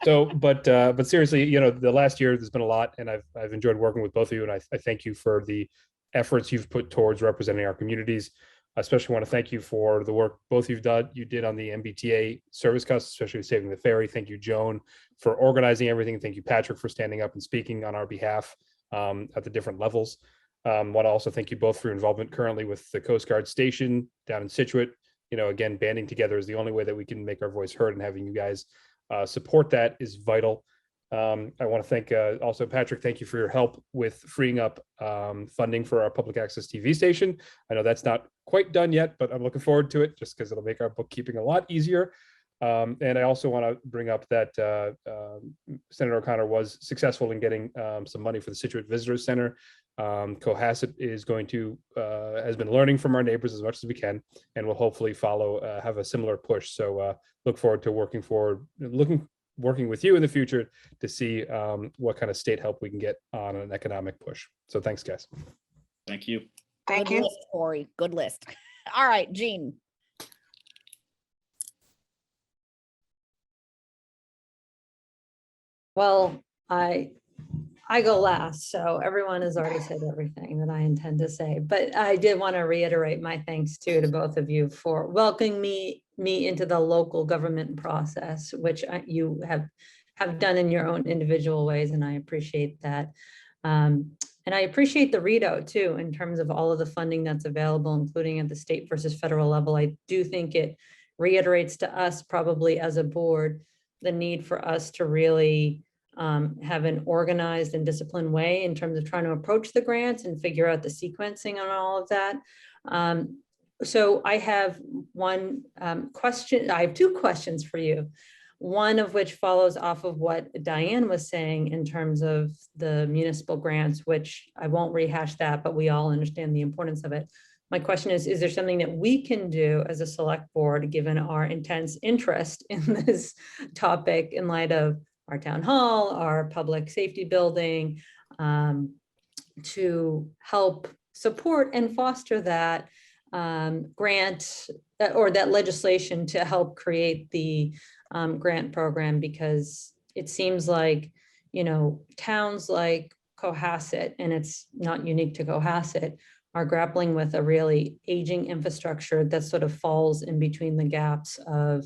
So, but seriously, the last year there's been a lot, and I've enjoyed working with both of you, and I thank you for the efforts you've put towards representing our communities. I especially want to thank you for the work both you did on the MBTA service costs, especially saving the ferry. Thank you, Joan, for organizing everything. Thank you, Patrick, for standing up and speaking on our behalf at the different levels. Want to also thank you both for your involvement currently with the Coast Guard station down in Scituate. Again, banding together is the only way that we can make our voice heard, and having you guys support that is vital. I want to thank also Patrick. Thank you for your help with freeing up funding for our public access TV station. I know that's not quite done yet, but I'm looking forward to it just because it'll make our bookkeeping a lot easier. And I also want to bring up that Senator O'Connor was successful in getting some money for the Scituate Visitors Center. Cohasset is has been learning from our neighbors as much as we can, and will hopefully have a similar push. So look forward to working with you in the future to see what kind of state help we can get on an economic push. So thanks, guys. Thank you. Thank Good you. list, Corey. Good list. All right, Jean. Well, I go last, so everyone has already said everything that I intend to say, but I did want to reiterate my thanks to both of you for welcoming me into the local government process, which you have done in your own individual ways, and I appreciate that. And I appreciate the readout too, in terms of all of the funding that's available, including at the state versus federal level. I do think it reiterates to us, probably as a board, the need for us to really have an organized and disciplined way in terms of trying to approach the grants and figure out the sequencing on all of that. So I have one question. I have two questions for you. One of which follows off of what Diane was saying in terms of the municipal grants, which I won't rehash that, but we all understand the importance of it. my question is there something that we can do as a select board, given our intense interest in this topic in light of our town hall, our public safety building, to help support and foster that grant or that legislation to help create the grant program? Because it seems like, you know, towns like Cohasset, and it's not unique to Cohasset, are grappling with a really aging infrastructure that sort of falls in between the gaps of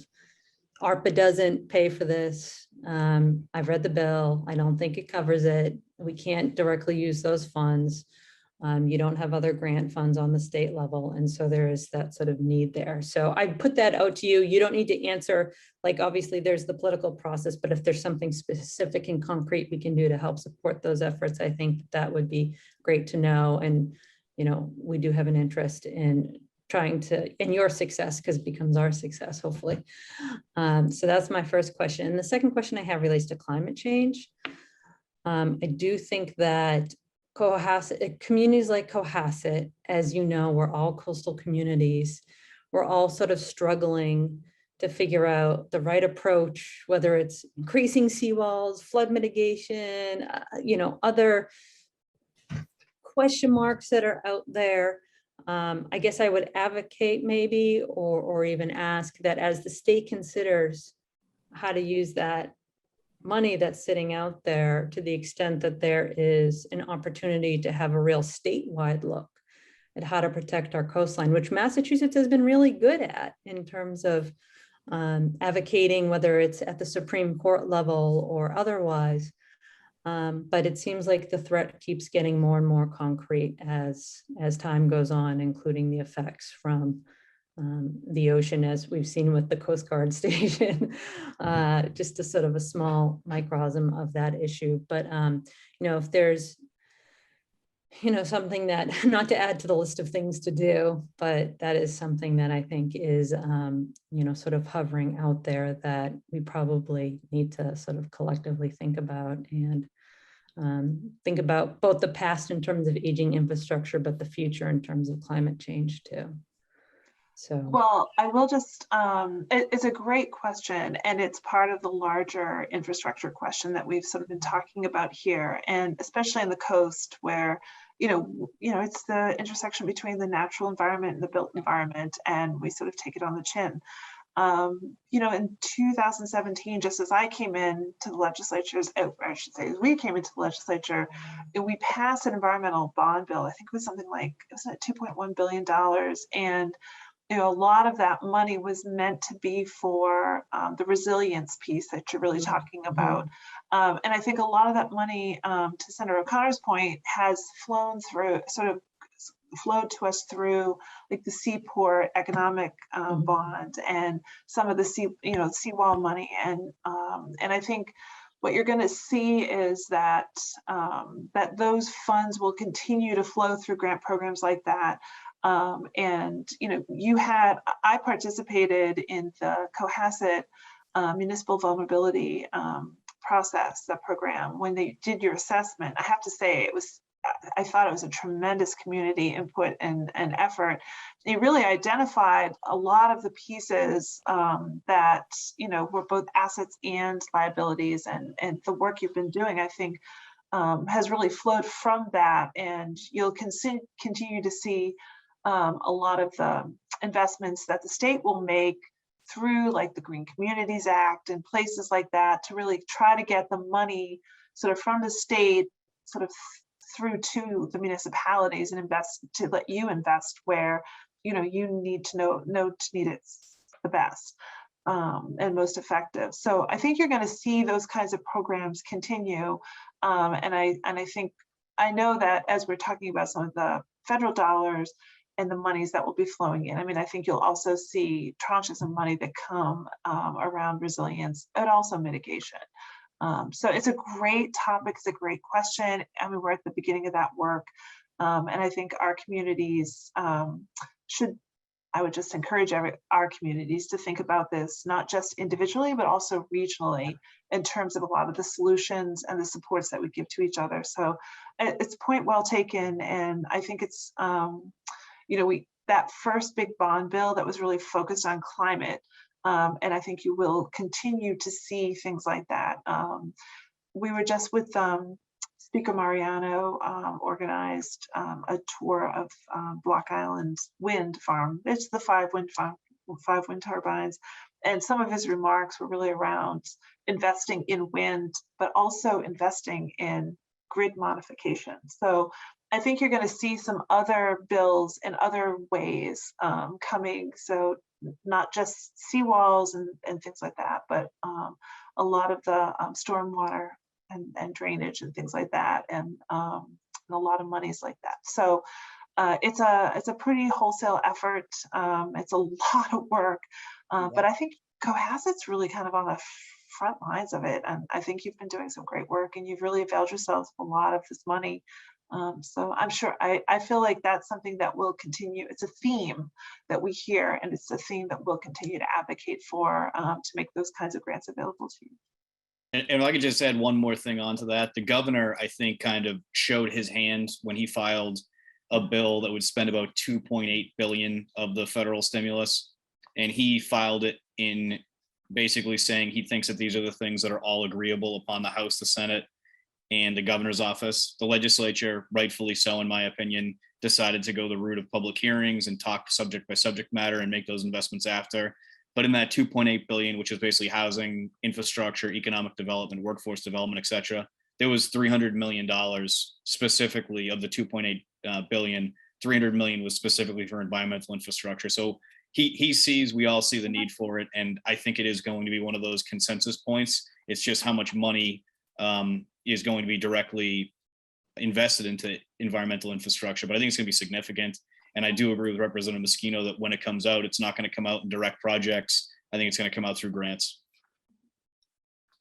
ARPA doesn't pay for this. I've read the bill. I don't think it covers it. We can't directly use those funds. You don't have other grant funds on the state level. And so there is that sort of need there. So I put that out to you. You don't need to answer, like, obviously there's the political process, but if there's something specific and concrete we can do to help support those efforts, I think that would be great to know. And, you know, we do have an interest in trying to, in your success, because it becomes our success, hopefully. So that's my first question. And the second question I have relates to climate change. I do think that Cohasset, communities like Cohasset, as you know, we're all coastal communities. We're all sort of struggling to figure out the right approach, whether it's increasing seawalls, flood mitigation, you know, other question marks that are out there. I guess I would advocate maybe, or even ask that as the state considers how to use that money that's sitting out there, to the extent that there is an opportunity to have a real statewide look at how to protect our coastline, which Massachusetts has been really good at in terms of advocating, whether it's at the Supreme Court level or otherwise. But it seems like the threat keeps getting more and more concrete as time goes on, including the effects from the ocean, as we've seen with the Coast Guard station, just a sort of a small microcosm of that issue. But, you know, if there's, you know, something that, not to add to the list of things to do, but that is something that I think is, you know, sort of hovering out there that we probably need to sort of collectively think about, and think about both the past in terms of aging infrastructure, but the future in terms of climate change too. So, well, I will just, it's a great question, and it's part of the larger infrastructure question that we've sort of been talking about here, and especially in the coast where, you know, it's the intersection between the natural environment and the built environment, and we sort of take it on the chin. You know, in 2017, just as I came in to the legislatures, I should say, as we came into the legislature, we passed an environmental bond bill. I think it was something like, it was $2.1 billion. And you know, a lot of that money was meant to be for the resilience piece that you're really talking about. And I think a lot of that money, to Senator O'Connor's point, has flown through, sort of flowed to us through like the Seaport economic bond and some of the seawall money. And I think what you're going to see is that that those funds will continue to flow through grant programs like that. And, you know, I participated in the Cohasset municipal vulnerability process, the program, when they did your assessment. I have to say, I thought it was a tremendous community input and effort. They really identified a lot of the pieces that, you know, were both assets and liabilities, and the work you've been doing, I think, has really flowed from that. And you'll continue to see a lot of the investments that the state will make through like the Green Communities Act and places like that to really try to get the money sort of from the state sort of through to the municipalities and let you invest where, you know, you need to know it's the best and most effective. So I think you're going to see those kinds of programs continue. And I think, I know that as we're talking about some of the federal dollars and the monies that will be flowing in, I mean, I think you'll also see tranches of money that come around resilience and also mitigation. So it's a great topic, it's a great question. I mean, we're at the beginning of that work. And I think our communities I would just encourage our communities to think about this, not just individually, but also regionally in terms of a lot of the solutions and the supports that we give to each other. So it's a point well taken. And I think it's, you know, that first big bond bill that was really focused on climate. And I think you will continue to see things like that. We were just with Speaker Mariano organized a tour of Block Island wind farm. It's the 5 wind turbines. And some of his remarks were really around investing in wind, but also investing in grid modification. So I think you're going to see some other bills in other ways coming. So not just seawalls and things like that, but a lot of the stormwater and drainage and things like that, and a lot of monies like that. So it's a pretty wholesale effort. It's a lot of work, but I think Cohasset's really kind of on the front lines of it, and I think you've been doing some great work, and you've really availed yourselves of a lot of this money. So I'm sure, I feel like that's something that will continue. It's a theme that we hear, and it's a theme that we'll continue to advocate for to make those kinds of grants available to you. And if I could just add one more thing onto that, the governor, I think, kind of showed his hand when he filed a bill that would spend about 2.8 billion of the federal stimulus. And he filed it in basically saying he thinks that these are the things that are all agreeable upon the House, the Senate, and the governor's office. The legislature, rightfully so, in my opinion, decided to go the route of public hearings and talk subject by subject matter and make those investments after. But in that 2.8 billion, which is basically housing, infrastructure, economic development, workforce development, et cetera, there was $300 million specifically of the 2.8 billion. 300 million was specifically for environmental infrastructure. So he sees, we all see the need for it. And I think it is going to be one of those consensus points. It's just how much money is going to be directly invested into environmental infrastructure. But I think it's going to be significant. And I do agree with Representative Moschino that when it comes out, it's not going to come out in direct projects. I think it's going to come out through grants.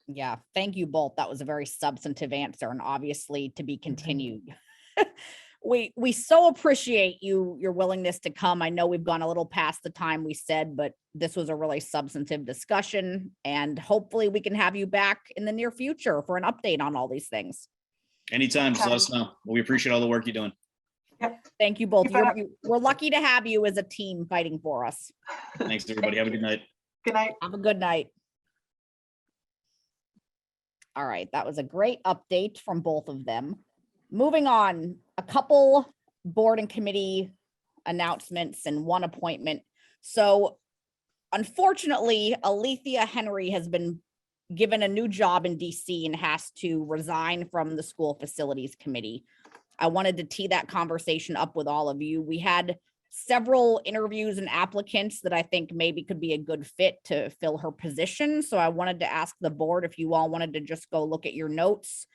Yeah, thank you both. That was a very substantive answer, and obviously to be continued. We so appreciate your willingness to come. I know we've gone a little past the time we said, but this was a really substantive discussion, and hopefully we can have you back in the near future for an update on all these things. Anytime, just let us know. We appreciate all the work you're doing. Yep. Thank you both. You bet. We're lucky to have you as a team fighting for us. Thanks, everybody. Have a good night. Good night. Have a good night. All right, that was a great update from both of them. Moving on, a couple board and committee announcements and one appointment. So unfortunately, Alethea Henry has been given a new job in DC and has to resign from the school facilities committee. I wanted to tee that conversation up with all of you. We had several interviews and applicants that I think maybe could be a good fit to fill her position. So I wanted to ask the board if you all wanted to just go look at your notes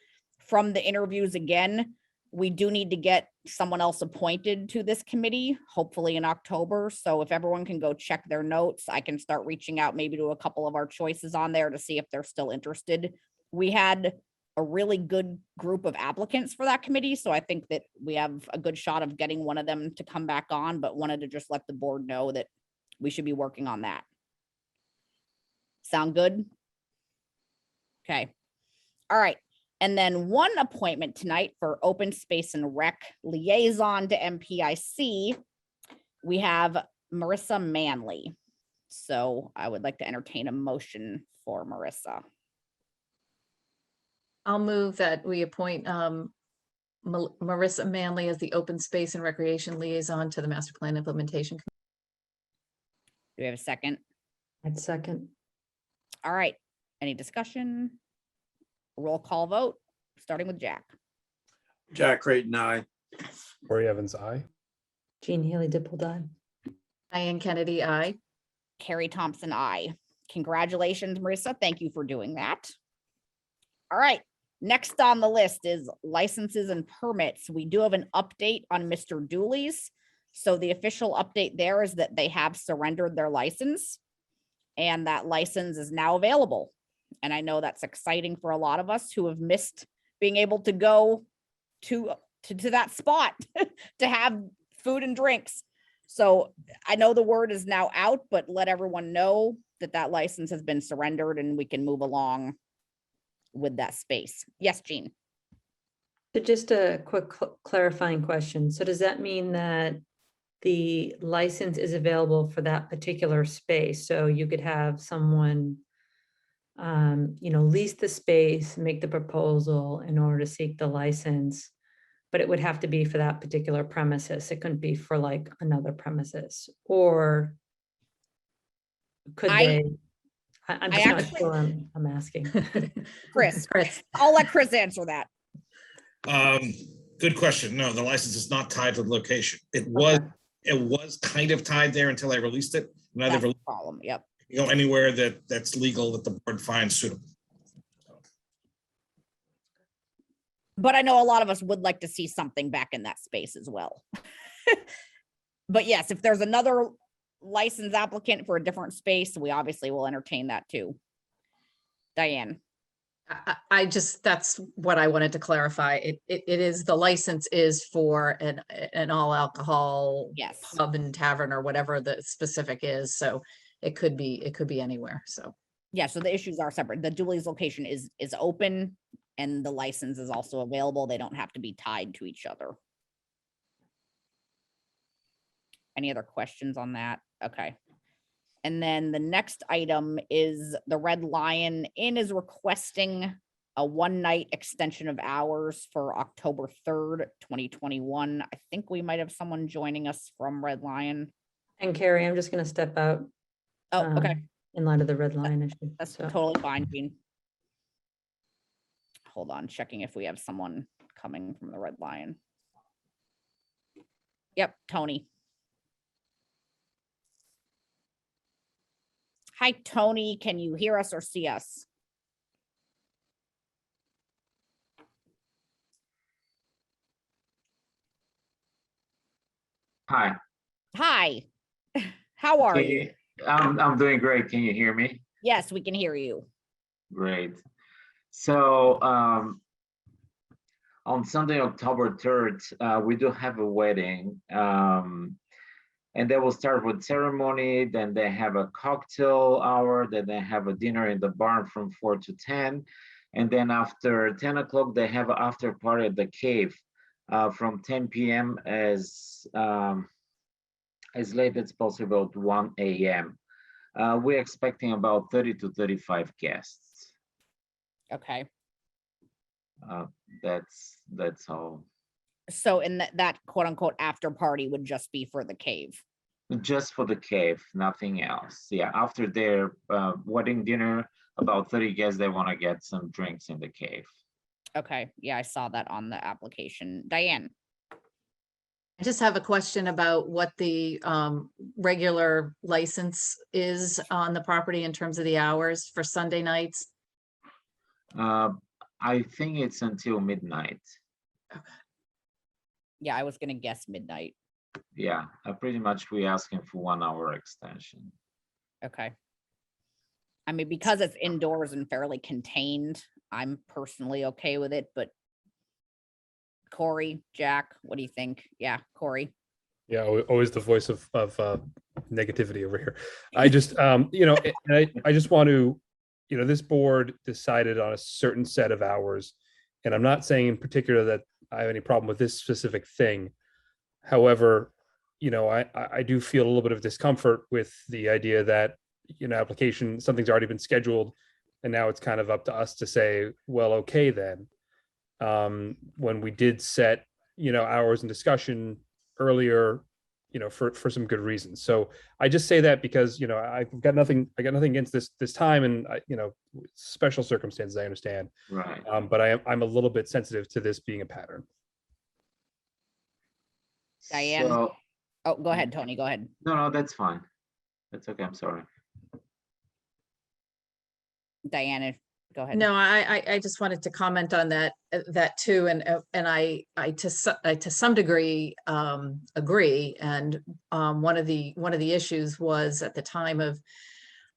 from the interviews again. We do need to get someone else appointed to this committee, hopefully in October. So if everyone can go check their notes, I can start reaching out maybe to a couple of our choices on there to see if they're still interested. We had a really good group of applicants for that committee. So I think that we have a good shot of getting one of them to come back on, but wanted to just let the board know that we should be working on that. Sound good? Okay. All right. And then one appointment tonight for Open Space and Rec Liaison to MPIC. We have Marissa Manley. So I would like to entertain a motion for Marissa. I'll move that we appoint Marissa Manley as the Open Space and Recreation Liaison to the Master Plan Implementation Committee. Do we have a second? I'd second. All right. Any discussion? Roll call vote, starting with Jack. Jack Creighton, aye. Corey Evans, aye. Jean Haley Dippledy. Diane Kennedy, aye. Carrie Thompson, aye. Congratulations, Marissa. Thank you for doing that. All right. Next on the list is licenses and permits. We do have an update on Mr. Dooley's. So the official update there is that they have surrendered their license and that license is now available. And I know that's exciting for a lot of us who have missed being able to go to that spot to have food and drinks. So I know the word is now out, but let everyone know that that license has been surrendered and we can move along with that space. Yes, Jean. So just a quick clarifying question. So does that mean that the license is available for that particular space. So you could have someone, lease the space, make the proposal in order to seek the license, but it would have to be for that particular premises. It couldn't be for like another premises, or could I- they? I'm I just not actually- sure. I'm asking. Chris, Chris, I'll let Chris answer that. Good question. No, the license is not tied to the location. It was kind of tied there until I released it. Now That's they've the problem. Yep. go anywhere that's legal that the board finds suitable. But I know a lot of us would like to see something back in that space as well. But yes, if there's another license applicant for a different space, we obviously will entertain that too. Diane. I just, that's what I wanted to clarify. It is, the license is for an all alcohol Yes. pub and tavern or whatever the specific is. So it could be anywhere. So. Yeah, so the issues are separate. The Dooley's location is open and the license is also available. They don't have to be tied to each other. Any other questions on that? Okay. And then the next item is the Red Lion Inn is requesting a one-night extension of hours for October 3rd, 2021. I think we might have someone joining us from Red Lion. And Carrie, I'm just going to step out. Oh, okay. In light of the red line issue. That's So, totally fine, Jean. Hold on, checking if we have someone coming from the Red Lion. Yep, Tony. Hi, Tony. Can you hear us or see us? Hi. Hi. How are Can you? I'm doing great. Can you hear me? Yes, we can hear you. Great. So on Sunday, October 3rd, we do have a wedding. And they will start with ceremony, then they have a cocktail hour, then they have a dinner in the barn from 4 to 10. And then after 10 o'clock, they have an after party at the cave from 10 p.m. as late as possible to 1 a.m. We're expecting about 30 to 35 guests. Okay. That's all. So in that quote unquote after party would just be for the cave. Just for the cave, nothing else. Yeah, after their wedding dinner, about 30 guests, they want to get some drinks in the cave. Okay. Yeah, I saw that on the application. Diane. I just have a question about what the regular license is on the property in terms of the hours for Sunday nights. I think it's until midnight. Yeah, I was gonna guess midnight. Yeah, pretty much we asking for 1 hour extension. Okay. I mean, because it's indoors and fairly contained, I'm personally okay with it, but Corey, Jack, what do you think? Yeah, Corey. Yeah, always the voice of negativity over here. I just, and I just want to, this board decided on a certain set of hours, and I'm not saying in particular that I have any problem with this specific thing. However, I do feel a little bit of discomfort with the idea that, application, something's already been scheduled, and now it's kind of up to us to say, well, okay, then. When we did set, hours in discussion earlier, for some good reasons. So I just say that because, I got nothing against this time, and special circumstances, I understand. Right. But I'm a little bit sensitive to this being a pattern. Diane? So, Oh, go ahead, Tony. Go ahead. no, that's fine. That's okay. I'm sorry. Diana, go ahead. No, I just wanted to comment on that too, and I to some degree agree. And one of the issues was at the time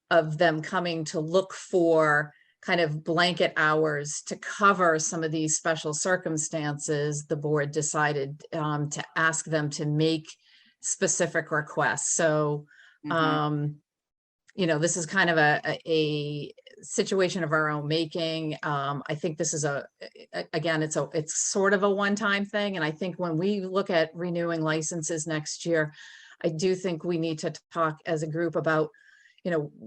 of them coming to look for kind of blanket hours to cover some of these special circumstances, the board decided to ask them to make specific requests. So, Mhm. this is kind of a situation of our own making. I think this is again, it's sort of a one-time thing. And I think when we look at renewing licenses next year, I do think we need to talk as a group about,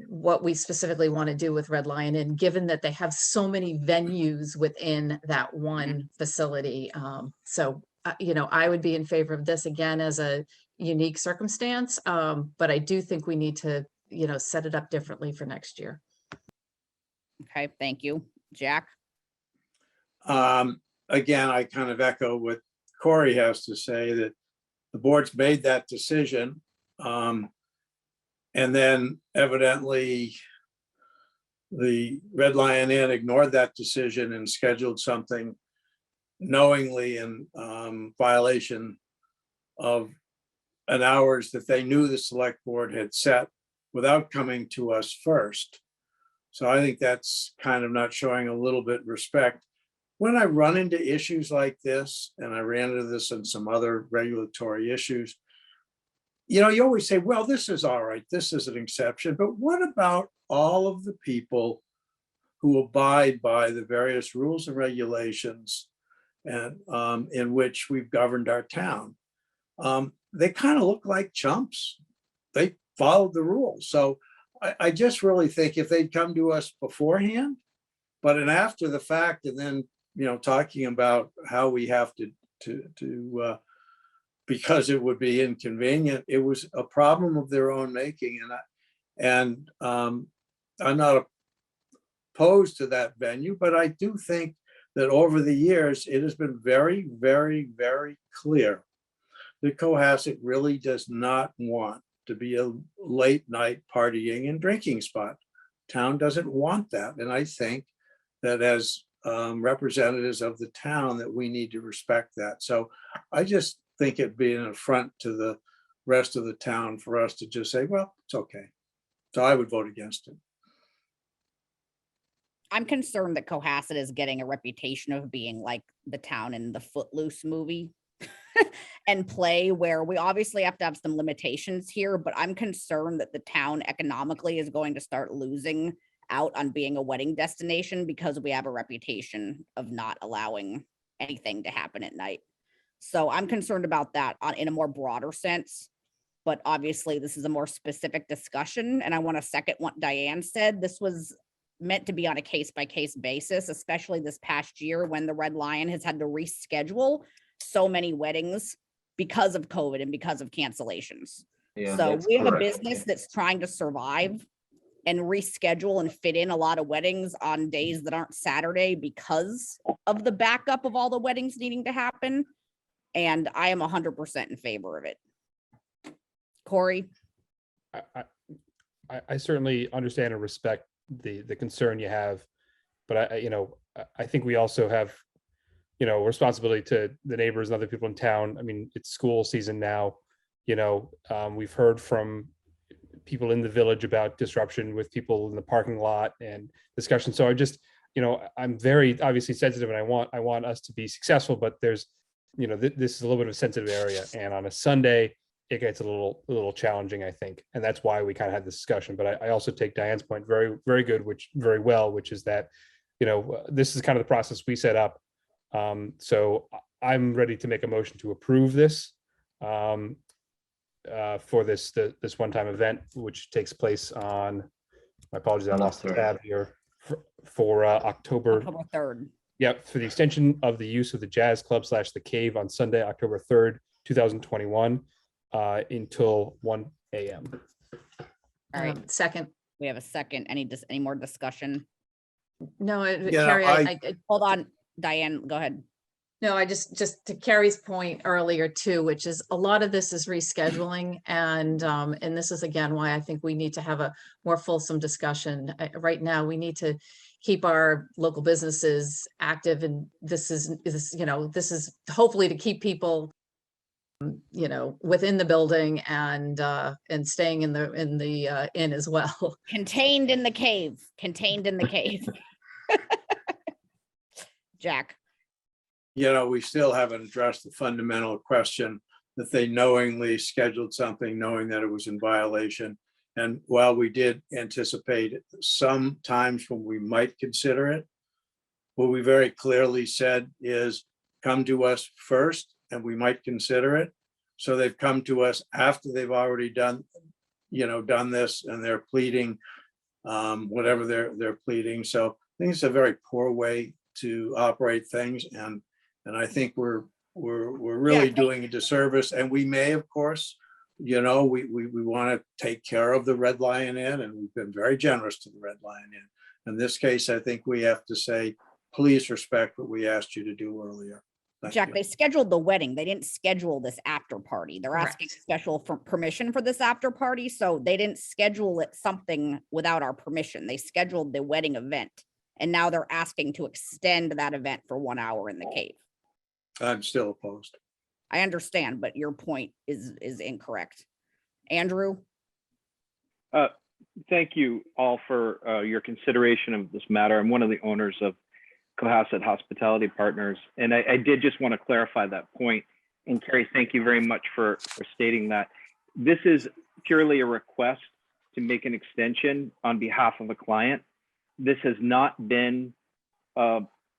what we specifically want to do with Red Lion Inn, given that they have so many venues within that one facility. I would be in favor of this again as a unique circumstance. But I do think we need to, set it up differently for next year. Okay, thank you. Jack? Again, I kind of echo what Corey has to say, that the board's made that decision. And then evidently the Red Lion Inn ignored that decision and scheduled something knowingly in violation of an hours that they knew the select board had set without coming to us first. So I think that's kind of not showing a little bit respect. When I run into issues like this, and I ran into this in some other regulatory issues, you always say, well, this is all right, this is an exception, but what about all of the people who abide by the various rules and regulations and in which we've governed our town? They kind of look like chumps. They followed the rules. So I just really think if they'd come to us beforehand, but and after the fact, and then, talking about how we have to because it would be inconvenient, it was a problem of their own making. And I'm not opposed to that venue, but I do think that over the years, it has been very, very, very clear that Cohasset really does not want to be a late night partying and drinking spot. Town doesn't want that. And I think that as representatives of the town, that we need to respect that. So I just think it'd be an affront to the rest of the town for us to just say, well, it's okay. So I would vote against it. I'm concerned that Cohasset is getting a reputation of being like the town in the Footloose movie and Play, where we obviously have to have some limitations here, but I'm concerned that the town economically is going to start losing out on being a wedding destination because we have a reputation of not allowing anything to happen at night. So I'm concerned about that in a more broader sense, but obviously this is a more specific discussion. And I want to second what Diane said. This was meant to be on a case-by-case basis, especially this past year when the Red Lion has had to reschedule so many weddings because of COVID and because of cancellations. Yeah, So that's we have a correct. business that's trying to survive and reschedule and fit in a lot of weddings on days that aren't Saturday because of the backup of all the weddings needing to happen. And I am 100% in favor of it. Corey? I certainly understand and respect the concern you have, but I think we also have, responsibility to the neighbors and other people in town. I mean, it's school season now. We've heard from people in the village about disruption with people in the parking lot and discussion. So I just, I'm very obviously sensitive, and I want us to be successful, but there's, this is a little bit of a sensitive area, and on a Sunday it gets a little challenging, I think, and that's why we kind of had this discussion. But I also take Diane's point very, very good, which is that, this is kind of the process we set up. So I'm ready to make a motion to approve this for this one-time event, which takes place on, my apologies, I lost the tab here, for October 3rd. Yep, for the extension of the use of the Jazz Club / the Cave on Sunday, October 3rd, 2021, until 1 a.m. All right, Second. we have a second. Any more discussion? No, Yeah, Carrie, I Hold on, Diane, go ahead. No, I just to Carrie's point earlier too, which is a lot of this is rescheduling, and this is again why I think we need to have a more fulsome discussion. Right now, we need to keep our local businesses active, and this is hopefully to keep people within the building and staying in the inn as well. Contained in the cave. Jack? We still haven't addressed the fundamental question that they knowingly scheduled something, knowing that it was in violation. And while we did anticipate some times when we might consider it, what we very clearly said is come to us first and we might consider it. So they've come to us after they've already done this and they're pleading whatever they're pleading. So I think it's a very poor way to operate things. And I think we're really doing a disservice. And we may, of course, we want to take care of the Red Lion Inn, and we've been very generous to the Red Lion Inn. In this case, I think we have to say, please respect what we asked you to do earlier. Thank Jack, you. they scheduled the wedding. They didn't schedule this after party. They're asking Correct. special for permission for this after party. So they didn't schedule it something without our permission. They scheduled the wedding event. And now they're asking to extend that event for 1 hour in the cave. I'm still opposed. I understand, but your point is incorrect. Andrew? Thank you all for your consideration of this matter. I'm one of the owners of Cohasset Hospitality Partners, and I did just want to clarify that point. And Carrie, thank you very much for stating that. This is purely a request to make an extension on behalf of a client. This has not been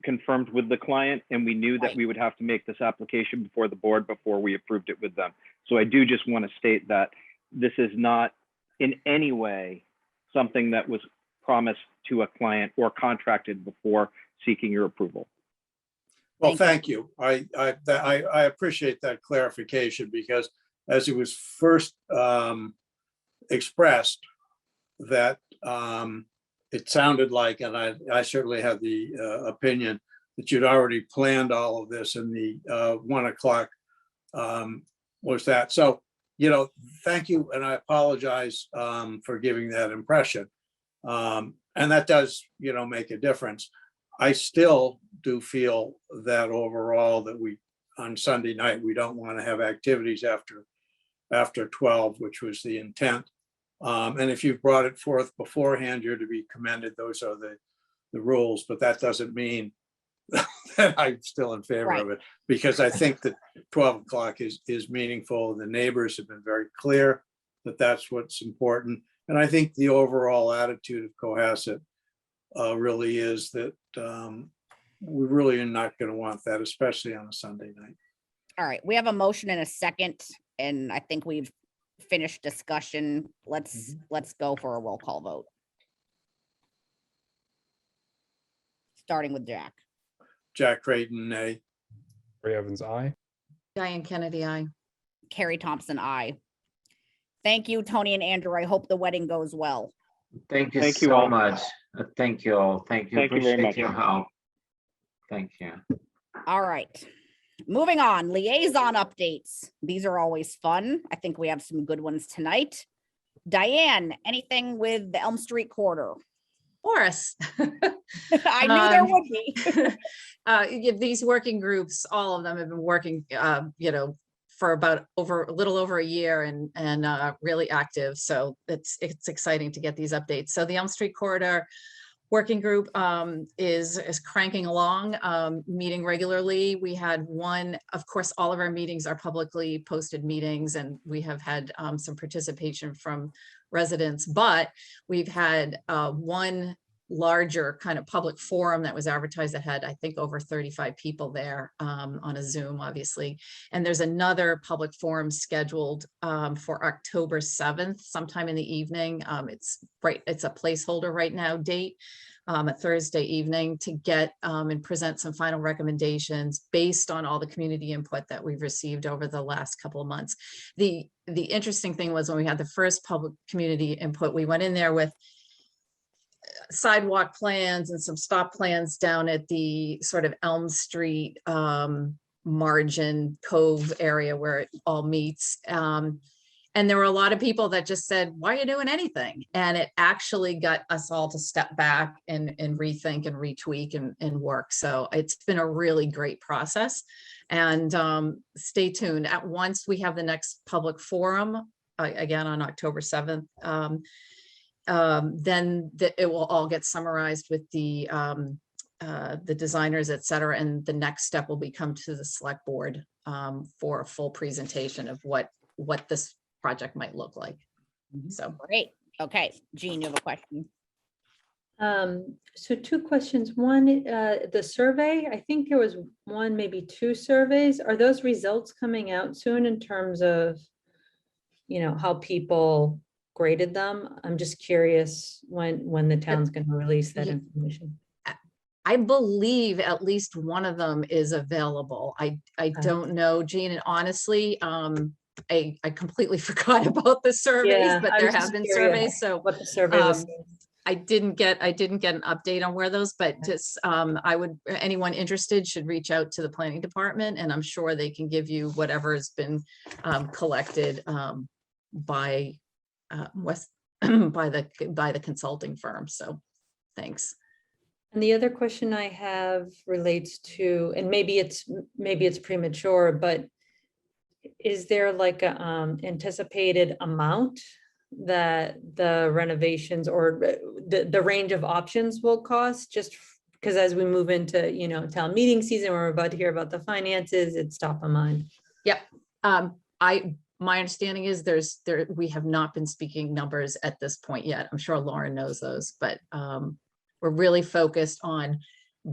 confirmed with the client, and we knew that we would have to make this application before the board before we approved it with them. So I do just want to state that this is not in any way something that was promised to a client or contracted before seeking your approval. Well, thank you. I appreciate that clarification, because as it was first expressed, that it sounded like, and I certainly have the opinion that you'd already planned all of this, and the 1 o'clock was that. So, thank you, and I apologize for giving that impression. And that does, make a difference. I still do feel that overall that on Sunday night, we don't want to have activities after 12, which was the intent. And if you've brought it forth beforehand, you're to be commended. Those are the rules, but that doesn't mean that I'm still in favor of it, because I think that 12 o'clock is meaningful. The neighbors have been very clear that that's what's important. And I think the overall attitude of Cohasset really is that we really are not going to want that, especially on a Sunday night. All right, we have a motion and a second, and I think we've finished discussion. Let's go for a roll call vote. Starting with Jack. Jack Creighton, nay. Ray Evans, aye. Diane Kennedy, aye. Carrie Thompson, aye. Thank you, Tony and Andrew. I hope the wedding goes well. Thank you Thank you so all. much. Thank you all. Thank you. Thank you very Appreciate much. your help. Thank you. All right. Moving on, liaison updates. These are always fun. I think we have some good ones tonight. Diane, anything with the Elm Street corridor? Horace. I knew there would be. These working groups, all of them have been working, for about a little over a year and really active. So it's exciting to get these updates. So the Elm Street corridor working group is cranking along, meeting regularly. We had one, of course, all of our meetings are publicly posted meetings, and we have had some participation from residents, but we've had one larger kind of public forum that was advertised that had, I think, over 35 people there on a Zoom, obviously. And there's another public forum scheduled for October 7th, sometime in the evening. It's a placeholder right now date, a Thursday evening, to get and present some final recommendations based on all the community input that we've received over the last couple of months. The interesting thing was when we had the first public community input, we went in there with sidewalk plans and some stop plans down at the sort of Elm Street margin cove area where it all meets. And there were a lot of people that just said, why are you doing anything? And it actually got us all to step back and rethink and retweak and work. So it's been a really great process. And stay tuned. At once we have the next public forum, again on October 7th, then it will all get summarized with the designers, et cetera. And the next step will be come to the select board for a full presentation of what this project might look like. So Great. Okay, Jean, you have a question? So two questions. One, the survey, I think there was one, maybe two surveys. Are those results coming out soon in terms of, how people graded them? I'm just curious when the town's going to release that Ye- information. I believe at least one of them is available. I don't know, Jean, and honestly, I completely forgot about the surveys, Yeah, but I there was have just been curious surveys, so what the survey was. I didn't get an update on where those, but just anyone interested should reach out to the planning department, and I'm sure they can give you whatever has been collected by West by the consulting firm. So thanks. And the other question I have relates to, and maybe it's premature, but is there like a anticipated amount that the renovations or the range of options will cost? Just because as we move into, town meeting season, we're about to hear about the finances, it's top of mind. Yep. My understanding is we have not been speaking numbers at this point yet. I'm sure Lauren knows those, but we're really focused on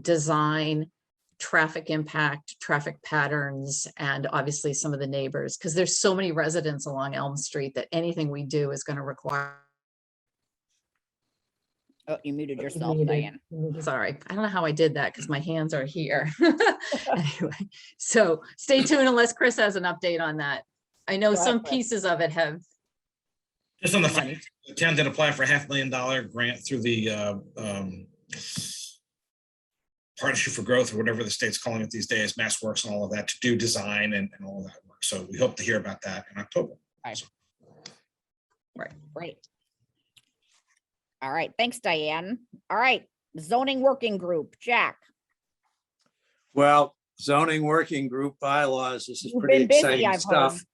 design, traffic impact, traffic patterns, and obviously some of the neighbors, because there's so many residents along Elm Street that anything we do is going to require. Oh, you muted yourself, Muted. Diane. Sorry, I don't know how I did that because my hands are here. Anyway, so stay tuned unless Chris has an update on that. I know Go ahead, some Chris. pieces of it have. Just on the money. the town did apply for a $500,000 grant through the Partnership for Growth, or whatever the state's calling it these days, Mass Works and all of that, to do design and all of that work. So we hope to hear about that in October. Right. Great. All right, thanks, Diane. All right, zoning working group, Jack. Well, zoning working group bylaws, this is You've pretty been busy, exciting I've stuff.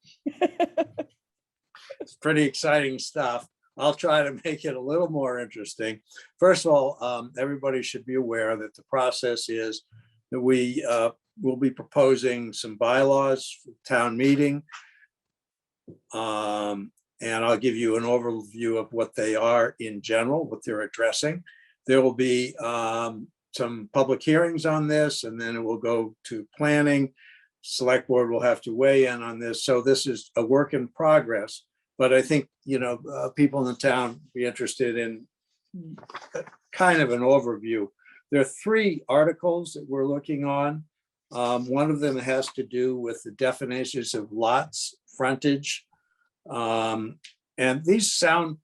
It's pretty exciting stuff. I'll try to make it a little more interesting. First of all, everybody should be aware that the process is that we will be proposing some bylaws for town meeting. And I'll give you an overview of what they are in general, what they're addressing. There will be some public hearings on this, and then it will go to planning. Select board will have to weigh in on this. So this is a work in progress. But I think, people in the town be interested in kind of an overview. There are 3 articles that we're looking on. One of them has to do with the definitions of lots, frontage. And these sound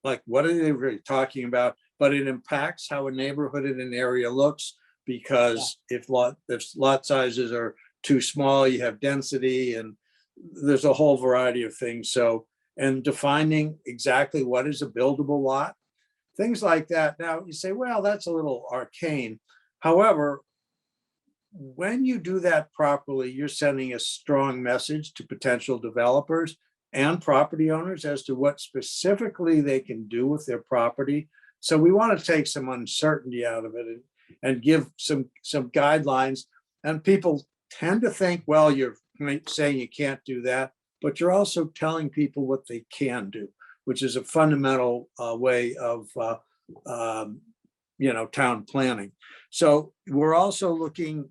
like, what are they really talking about? But it impacts how a neighborhood in an area looks, because if lot sizes are too small, you have density, and there's a whole variety of things. So, and defining exactly what is a buildable lot, things like that. Now you say, well, that's a little arcane. However, when you do that properly, you're sending a strong message to potential developers and property owners as to what specifically they can do with their property. So we want to take some uncertainty out of it and give some guidelines. And people tend to think, well, you're saying you can't do that, but you're also telling people what they can do, which is a fundamental way of town planning. So we're also looking,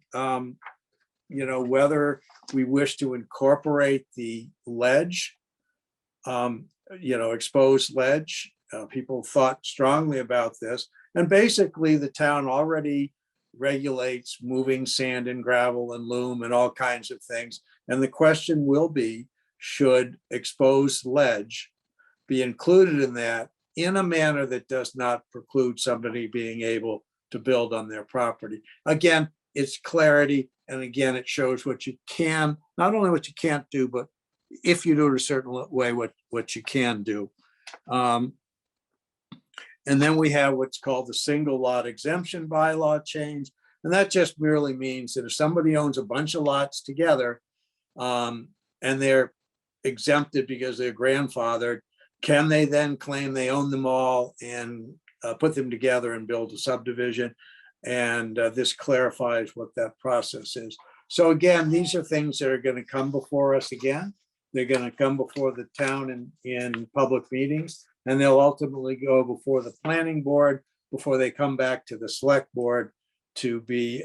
whether we wish to incorporate the ledge, exposed ledge. People thought strongly about this. And basically the town already regulates moving sand and gravel and loam and all kinds of things. And the question will be, should exposed ledge be included in that in a manner that does not preclude somebody being able to build on their property? Again, it's clarity. And again, it shows what you can, not only what you can't do, but if you do it a certain way, what you can do. And then we have what's called the single lot exemption bylaw change. And that just merely means that if somebody owns a bunch of lots together and they're exempted because they're grandfathered, can they then claim they own them all and put them together and build a subdivision? And this clarifies what that process is. So again, these are things that are going to come before us again. They're going to come before the town in public meetings. and they'll ultimately go before the planning board, before they come back to the select board to be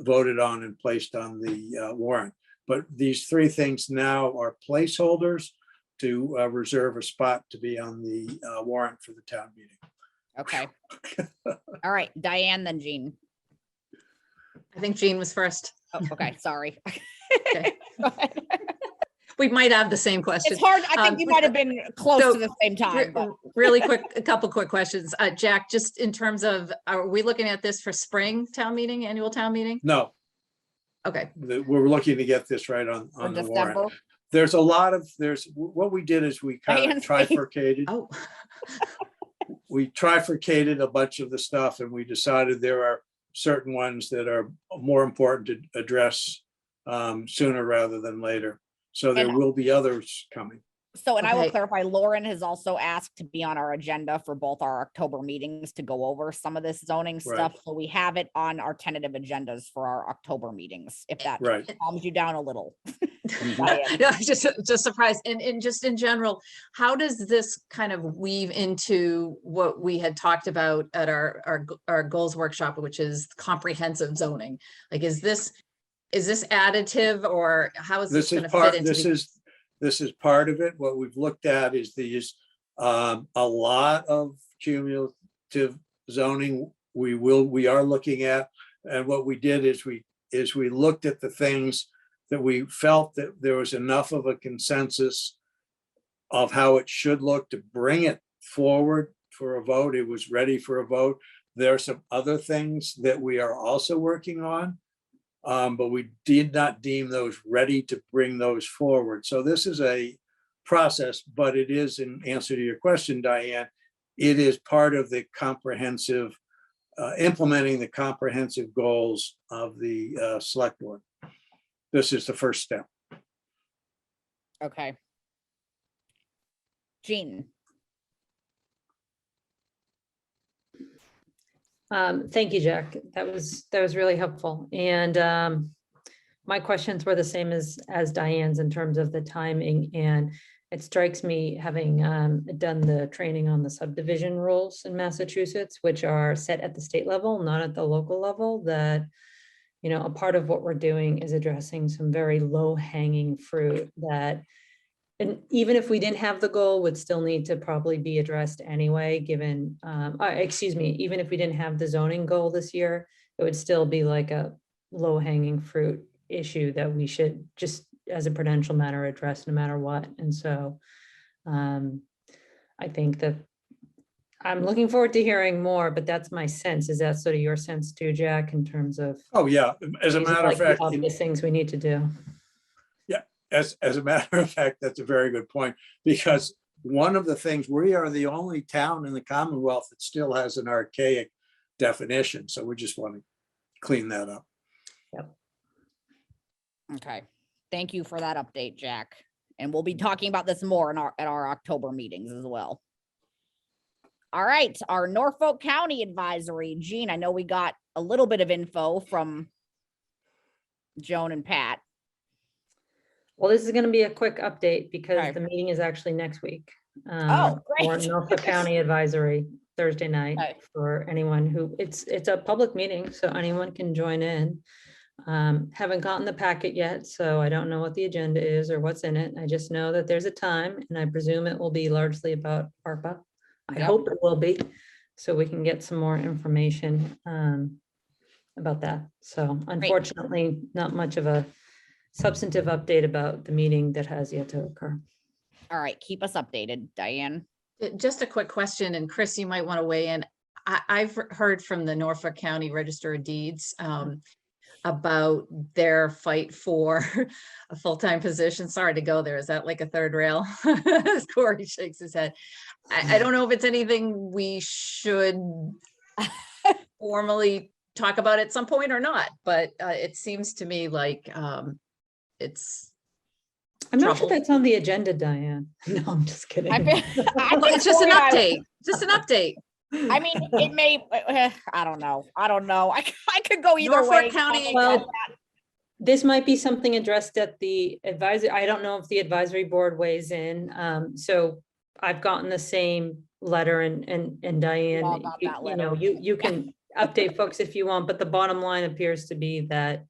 voted on and placed on the warrant. But these three things now are placeholders to reserve a spot to be on the warrant for the town meeting. Okay. All right, Diane, then Jean. I think Jean was first. Oh, okay, sorry. Okay. We might have the same question. It's hard. I think you might have been close so to the same time. But. Really quick, a couple quick questions. Jack, just in terms of, are we looking at this for spring town meeting, annual town meeting? No, Okay, we're looking to get this right on For the December. warrant. There's a lot of, what we did is we kind of Diane's trifurcated. oh, We trifurcated a bunch of the stuff and we decided there are certain ones that are more important to address sooner rather than later. So there And- will be others coming. So, and I will Okay. clarify, Lauren has also asked to be on our agenda for both our October meetings to go over some of this zoning stuff. So we have it on our tentative agendas for our October meetings, if that Right. calms you down a little. yeah, just surprised. And just in general, how does this kind of weave into what we had talked about at our goals workshop, which is comprehensive zoning? Like, is this additive, or how is this This is going to part, fit into? this is part of it. What we've looked at is these, a lot of cumulative zoning we are looking at. And what we did is we looked at the things that we felt that there was enough of a consensus of how it should look to bring it forward for a vote. It was ready for a vote. There are some other things that we are also working on. But we did not deem those ready to bring those forward. So this is a process, but it is, in answer to your question, Diane, it is part of the comprehensive, implementing the comprehensive goals of the select board. This is the first step. Okay. Jean. Thank you, Jack. That was really helpful. And my questions were the same as Diane's in terms of the timing. And it strikes me, having done the training on the subdivision rules in Massachusetts, which are set at the state level, not at the local level, that, you know, a part of what we're doing is addressing some very low hanging fruit that, and even if we didn't have the goal, would still need to probably be addressed anyway, given, excuse me, even if we didn't have the zoning goal this year, it would still be like a low hanging fruit issue that we should just, as a prudential matter, address no matter what. And so I think that I'm looking forward to hearing more, but that's my sense. Is that sort of your sense too, Jack, in terms of? Oh, yeah. As a these are matter of like the fact, obvious things we need to do. as a matter of fact, that's a very good point, because one of the things, we are the only town in the Commonwealth that still has an archaic definition. So we just want to clean that up. Okay. Thank you for that update, Jack. And we'll be talking about this more in at our October meetings as well. All right, our Norfolk County Advisory. Jean, I know we got a little bit of info from Joan and Pat. Well, this is going to be a quick update because Okay. the meeting is actually next week. Oh, For great. Norfolk County Advisory, Thursday night, Okay. for anyone who, it's a public meeting, so anyone can join in. Haven't gotten the packet yet, so I don't know what the agenda is or what's in it. I just know that there's a time, and I presume it will be largely about ARPA. I Yep. hope it will be, so we can get some more information about that. So unfortunately, not much of a substantive update about the meeting that has yet to occur. All right, keep us updated, Diane. Just a quick question, and Chris, you might want to weigh in. I've heard from the Norfolk County Register of Deeds about their fight for a full-time position. Sorry to go there. Is that like a third rail? As Corey shakes his head. I don't know if it's anything we should formally talk about at some point or not, but it seems to me like it's I'm not sure trouble. that's on the agenda, Diane. No, I'm just kidding. It's just an update. Just an update. I mean, it may, I don't know. I could go either Norfolk way. County- Well, this might be something addressed at the advisory. I don't know if the advisory board weighs in. So I've gotten the same letter and Diane, all got that you know, letter. you can update folks if you want, but the bottom line appears to be that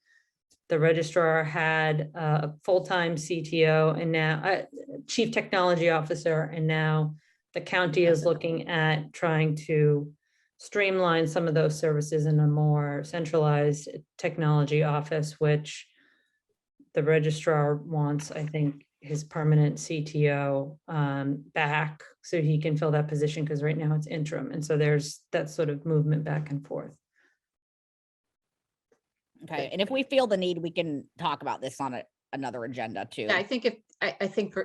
the registrar had a full-time CTO and now chief technology officer, and now the county is looking at trying to streamline some of those services in a more centralized technology office, which the registrar wants, I think, his permanent CTO back so he can fill that position, because right now it's interim. And so there's that sort of movement back and forth. Okay, and if we feel the need, we can talk about this on another agenda too. Yeah, I think I think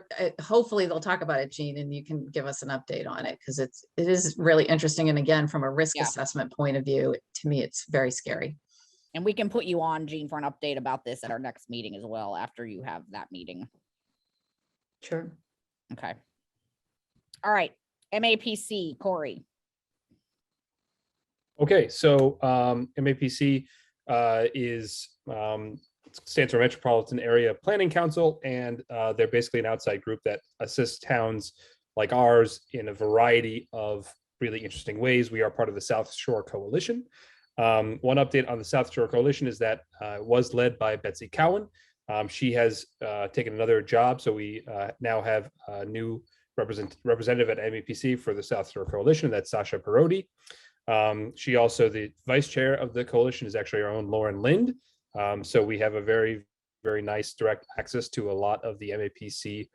hopefully they'll talk about it, Jean, and you can give us an update on it, because it is really interesting. And again, from a risk assessment point of view, to me, it's very scary. And we can put you on, Jean, for an update about this at our next meeting as well, after you have that meeting. Sure. Okay. All right, MAPC, Corey. Okay, so MAPC stands for Metropolitan Area Planning Council, and they're basically an outside group that assists towns like ours in a variety of really interesting ways. We are part of the South Shore Coalition. One update on the South Shore Coalition is that it was led by Betsy Cowan. She has taken another job, so we now have a new representative at MAPC for the South Shore Coalition. That's Sasha Parodi. She also, the vice chair of the coalition, is actually our own Lauren Lind. So we have a very, very nice direct access to a lot of the MAPC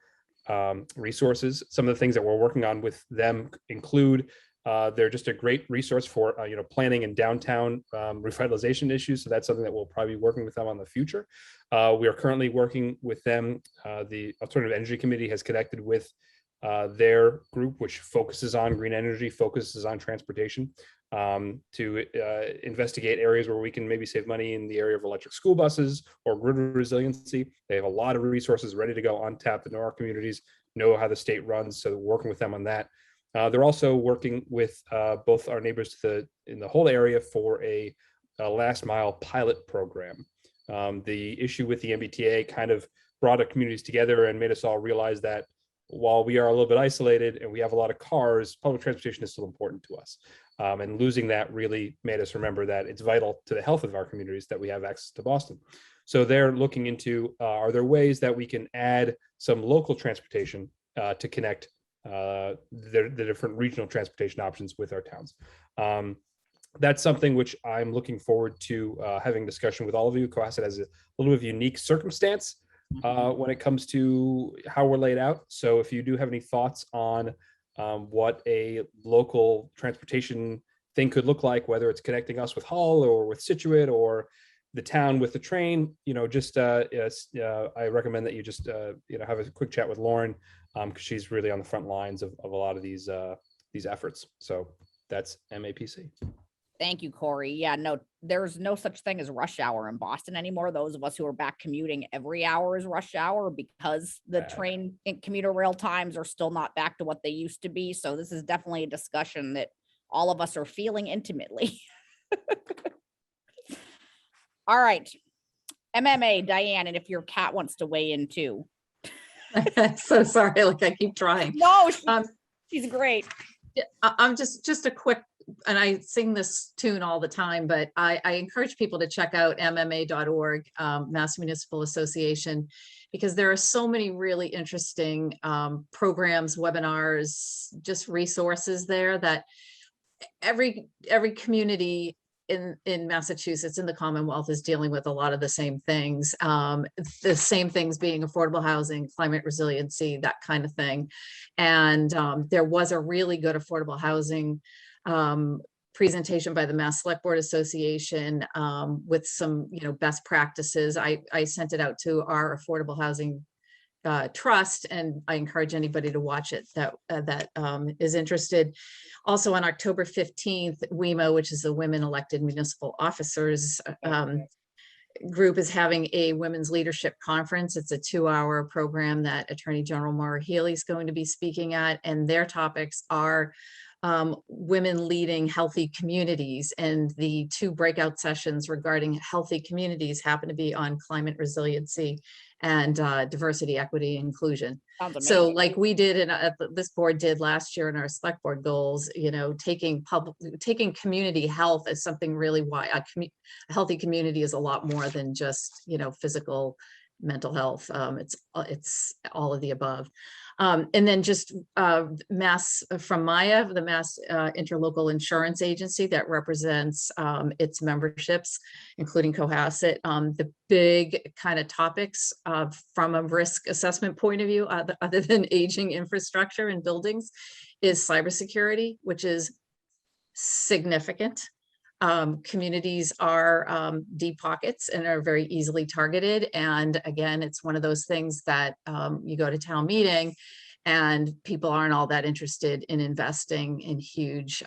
resources. Some of the things that we're working on with them include they're just a great resource for planning and downtown revitalization issues. So that's something that we'll probably be working with them on the future. We are currently working with them. The Alternative Energy Committee has connected with their group, which focuses on green energy, focuses on transportation, to investigate areas where we can maybe save money in the area of electric school buses or grid resiliency. They have a lot of resources ready to go on tap that know our communities, know how the state runs. So working with them on that. They're also working with both our neighbors in the whole area for a last mile pilot program. The issue with the MBTA kind of brought our communities together and made us all realize that while we are a little bit isolated and we have a lot of cars, public transportation is still important to us. And losing that really made us remember that it's vital to the health of our communities that we have access to Boston. So they're looking into, are there ways that we can add some local transportation to connect the different regional transportation options with our towns? That's something which I'm looking forward to having discussion with all of you. Cohasset has a little bit of unique circumstance when it comes to how we're laid out. So if you do have any thoughts on what a local transportation thing could look like, whether it's connecting us with Hull or with Situate or the town with the train, I recommend that you just have a quick chat with Lauren, because she's really on the front lines of a lot of these efforts. So that's MAPC. Thank you, Corey. Yeah, no, there's no such thing as rush hour in Boston anymore. Those of us who are back commuting, every hour is rush hour because the train and commuter rail times are still not back to what they used to be. So this is definitely a discussion that all of us are feeling intimately. All right. MMA, Diane, and if your cat wants to weigh in too. I'm so sorry, like I keep trying. No, she's great. I'm just a quick, and I sing this tune all the time, but I encourage people to check out MMA.org, Mass Municipal Association, because there are so many really interesting programs, webinars, just resources there that every community in Massachusetts, in the Commonwealth, is dealing with a lot of the same things. The same things being affordable housing, climate resiliency, that kind of thing. And there was a really good affordable housing presentation by the Mass Select Board Association with some, best practices. I sent it out to our affordable housing trust, and I encourage anybody to watch it that is interested. Also on October 15th, WEMO, which is the Women Elected Municipal Officers group, is having a women's leadership conference. It's a 2-hour program that Attorney General Maura Healey is going to be speaking at, and their topics are women leading healthy communities, and the 2 breakout sessions regarding healthy communities happen to be on climate resiliency and diversity, equity, inclusion. Sounds So amazing. like we did in this board did last year in our select board goals, you know, taking community health as something really wide. A healthy community is a lot more than just, you know, physical, mental health. It's all of the above. And then just Mass from Maya, the Mass Interlocal Insurance Agency that represents its memberships, including Cohasset. The big kind of topics from a risk assessment point of view, other than aging infrastructure and buildings, is cybersecurity, which is significant. Communities are deep pockets and are very easily targeted. And again, it's one of those things that you go to town meeting and people aren't all that interested in investing in huge,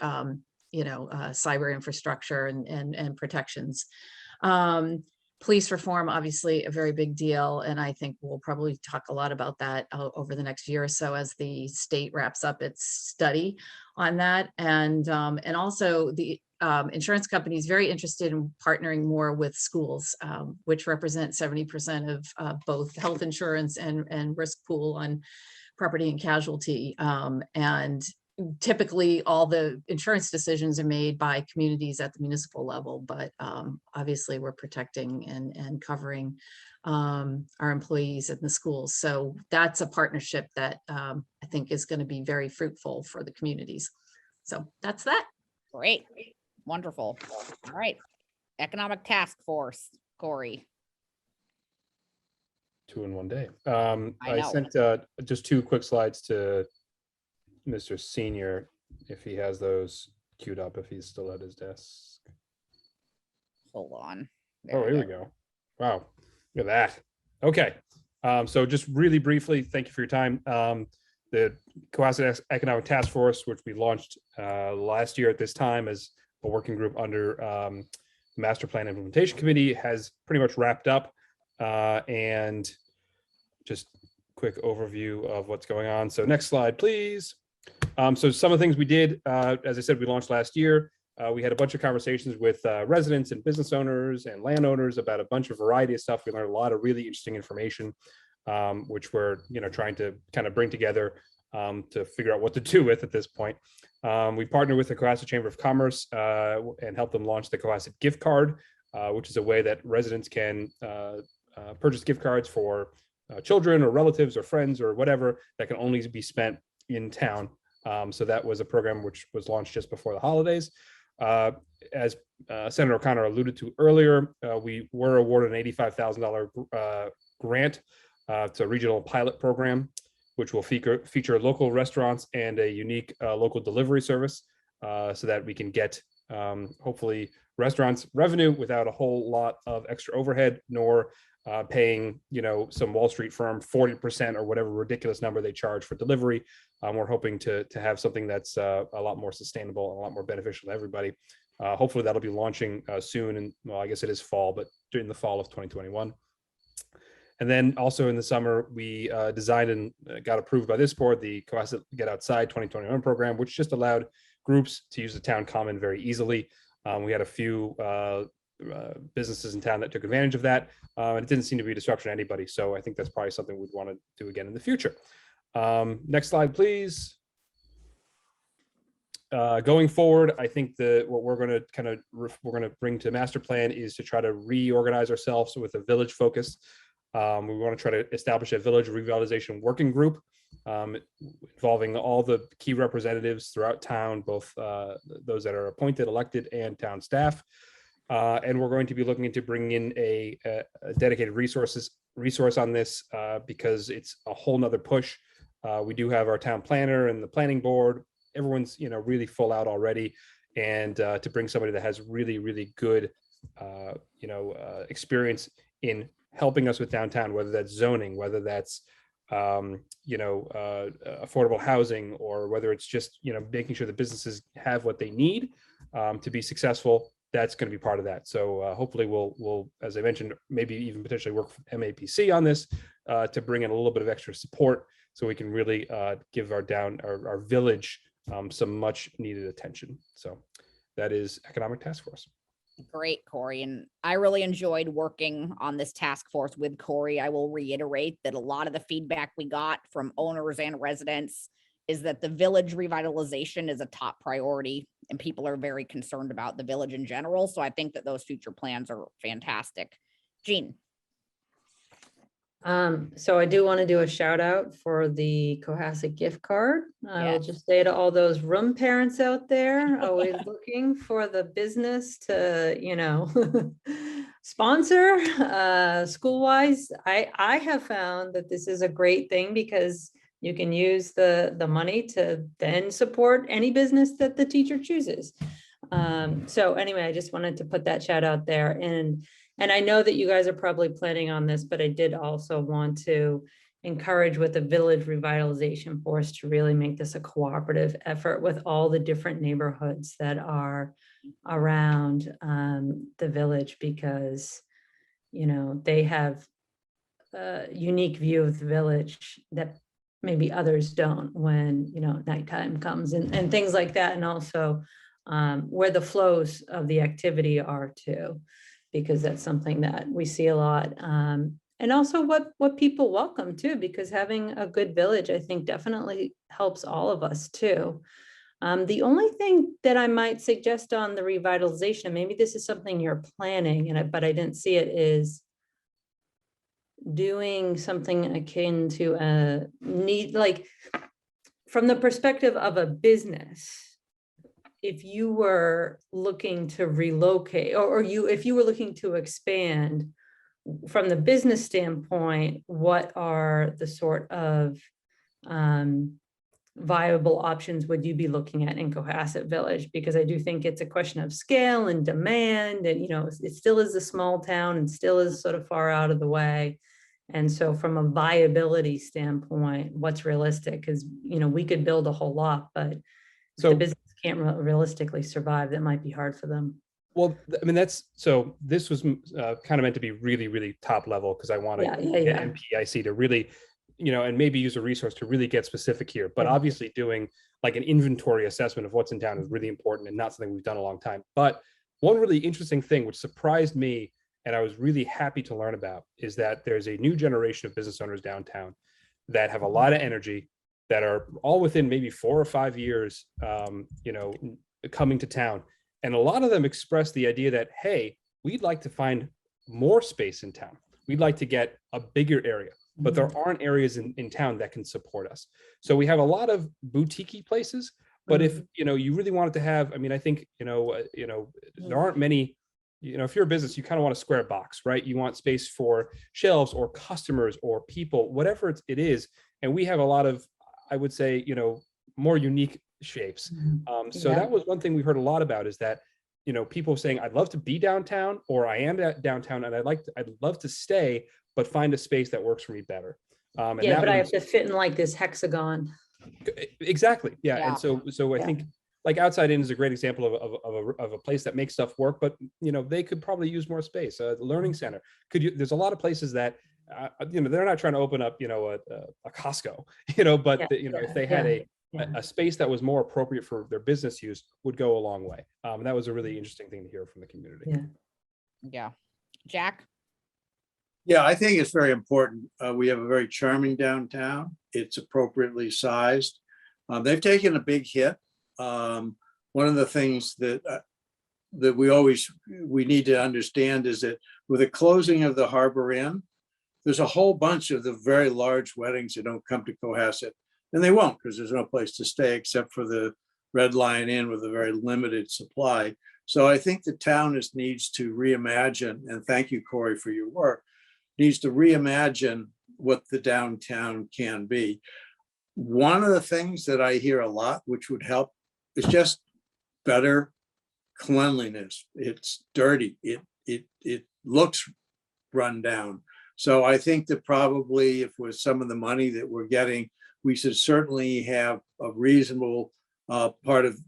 you know, cyber infrastructure and protections. Police reform, obviously a very big deal. And I think we'll probably talk a lot about that over the next year or so as the state wraps up its study on that. And also the insurance company is very interested in partnering more with schools, which represent 70% of both health insurance and risk pool on property and casualty. And typically all the insurance decisions are made by communities at the municipal level, but obviously we're protecting and covering our employees in the schools. So that's a partnership that I think is going to be very fruitful for the communities. So that's that. Great. Wonderful. All right. Economic Task Force, Corey. 2 in 1 day. I I know. sent just 2 quick slides to Mr. Senior, if he has those queued up, if he's still at his desk. Hold on. Oh, here we go. Wow, look at that. Okay, so just really briefly, thank you for your time. The Cohasset Economic Task Force, which we launched last year at this time as a working group under the Master Plan Implementation Committee, has pretty much wrapped up. And just quick overview of what's going on. So next slide, please. So some of the things we did, as I said, we launched last year. We had a bunch of conversations with residents and business owners and landowners about a bunch of variety of stuff. We learned a lot of really interesting information, which we're trying to kind of bring together to figure out what to do with at this point. We partnered with the Cohasset Chamber of Commerce and helped them launch the Cohasset gift card, which is a way that residents can purchase gift cards for children or relatives or friends or whatever that can only be spent in town. So that was a program which was launched just before the holidays. As Senator O'Connor alluded to earlier, we were awarded an $85,000 grant. It's a regional pilot program, which will feature local restaurants and a unique local delivery service so that we can get hopefully restaurants revenue without a whole lot of extra overhead, nor paying some Wall Street firm 40% or whatever ridiculous number they charge for delivery. We're hoping to have something that's a lot more sustainable and a lot more beneficial to everybody. Hopefully that'll be launching soon, and well, I guess it is fall, but during the fall of 2021. And then also in the summer, we designed and got approved by this board the Cohasset Get Outside 2021 program, which just allowed groups to use the town common very easily. We had a few businesses in town that took advantage of that, and it didn't seem to be a disruption to anybody. So I think that's probably something we'd want to do again in the future. Next slide, please. Going forward, I think what we're going to bring to the master plan is to try to reorganize ourselves with a village focus. We want to try to establish a village revitalization working group involving all the key representatives throughout town, both those that are appointed, elected, and town staff. And we're going to be looking into bringing in a dedicated resource on this because it's a whole nother push. We do have our town planner and the planning board. Everyone's really full out already, and to bring somebody that has really, really good experience in helping us with downtown, whether that's zoning, whether that's affordable housing, or whether it's just making sure the businesses have what they need to be successful. That's going to be part of that. So hopefully we'll, as I mentioned, maybe even potentially work with MAPC on this to bring in a little bit of extra support so we can really give our village some much needed attention. So that is Economic Task Force. Great, Corey. And I really enjoyed working on this task force with Corey. I will reiterate that a lot of the feedback we got from owners and residents is that the village revitalization is a top priority and people are very concerned about the village in general. So I think that those future plans are fantastic. Jean. So I do want to do a shout out for the Cohasset gift card. I will Yes. just say to all those room parents out there, always looking for the business to, sponsor school-wise. I have found that this is a great thing because you can use the money to then support any business that the teacher chooses. So anyway, I just wanted to put that shout out there. And I know that you guys are probably planning on this, but I did also want to encourage with the village revitalization force to really make this a cooperative effort with all the different neighborhoods that are around the village, because, they have a unique view of the village that maybe others don't when, nighttime comes and things like that. And also where the flows of the activity are too, because that's something that we see a lot. And also what people welcome too, because having a good village, I think definitely helps all of us too. The only thing that I might suggest on the revitalization, maybe this is something you're planning, but I didn't see it, is doing something akin to a need, like from the perspective of a business. If you were looking to relocate if you were looking to expand from the business standpoint, what are the sort of viable options would you be looking at in Cohasset Village? Because I do think it's a question of scale and demand, and it still is a small town and still is sort of far out of the way. And so from a viability standpoint, what's realistic? Because we could build a whole lot, but if the business can't realistically survive, that might be hard for them. Well, I mean, this was kind of meant to be really, really top level, because I want to get MPIC to really, and maybe use a resource to really get specific here. But obviously doing like an inventory assessment of what's in town is really important and not something we've done a long time. But one really interesting thing which surprised me and I was really happy to learn about is that there's a new generation of business owners downtown that have a lot of energy, that are all within maybe 4 or 5 years, coming to town. And a lot of them express the idea that, hey, we'd like to find more space in town. We'd like to get a bigger area, but there aren't areas in town that can support us. So we have a lot of boutique places, but if, you really wanted to have, I mean, I think, there aren't many, if you're a business, you kind of want a square box, right? You want space for shelves or customers or people, whatever it is. And we have a lot of, I would say, more unique shapes. So that was one thing we heard a lot about, is that, people saying, I'd love to be downtown, or I am downtown and I'd love to stay, but find a space that works for me better. But I have to fit in like this hexagon. Exactly. Yeah. And so I think like Outside In is a great example of a place that makes stuff work, but they could probably use more space. The learning center there's a lot of places that they're not trying to open up a Costco, but if they had a space that was more appropriate for their business use, would go a long way. And that was a really interesting thing to hear from the community. Yeah. Jack? Yeah, I think it's very important. We have a very charming downtown. It's appropriately sized. They've taken a big hit. One of the things that we need to understand is that with the closing of the Harbor Inn, there's a whole bunch of the very large weddings that don't come to Cohasset, and they won't, because there's no place to stay except for the Red Lion Inn with a very limited supply. So I think the town needs to reimagine, and thank you, Corey, for your work, needs to reimagine what the downtown can be. One of the things that I hear a lot, which would help, is just better cleanliness. It's dirty. It looks run down. So I think that probably if with some of the money that we're getting, we should certainly have a reasonable part of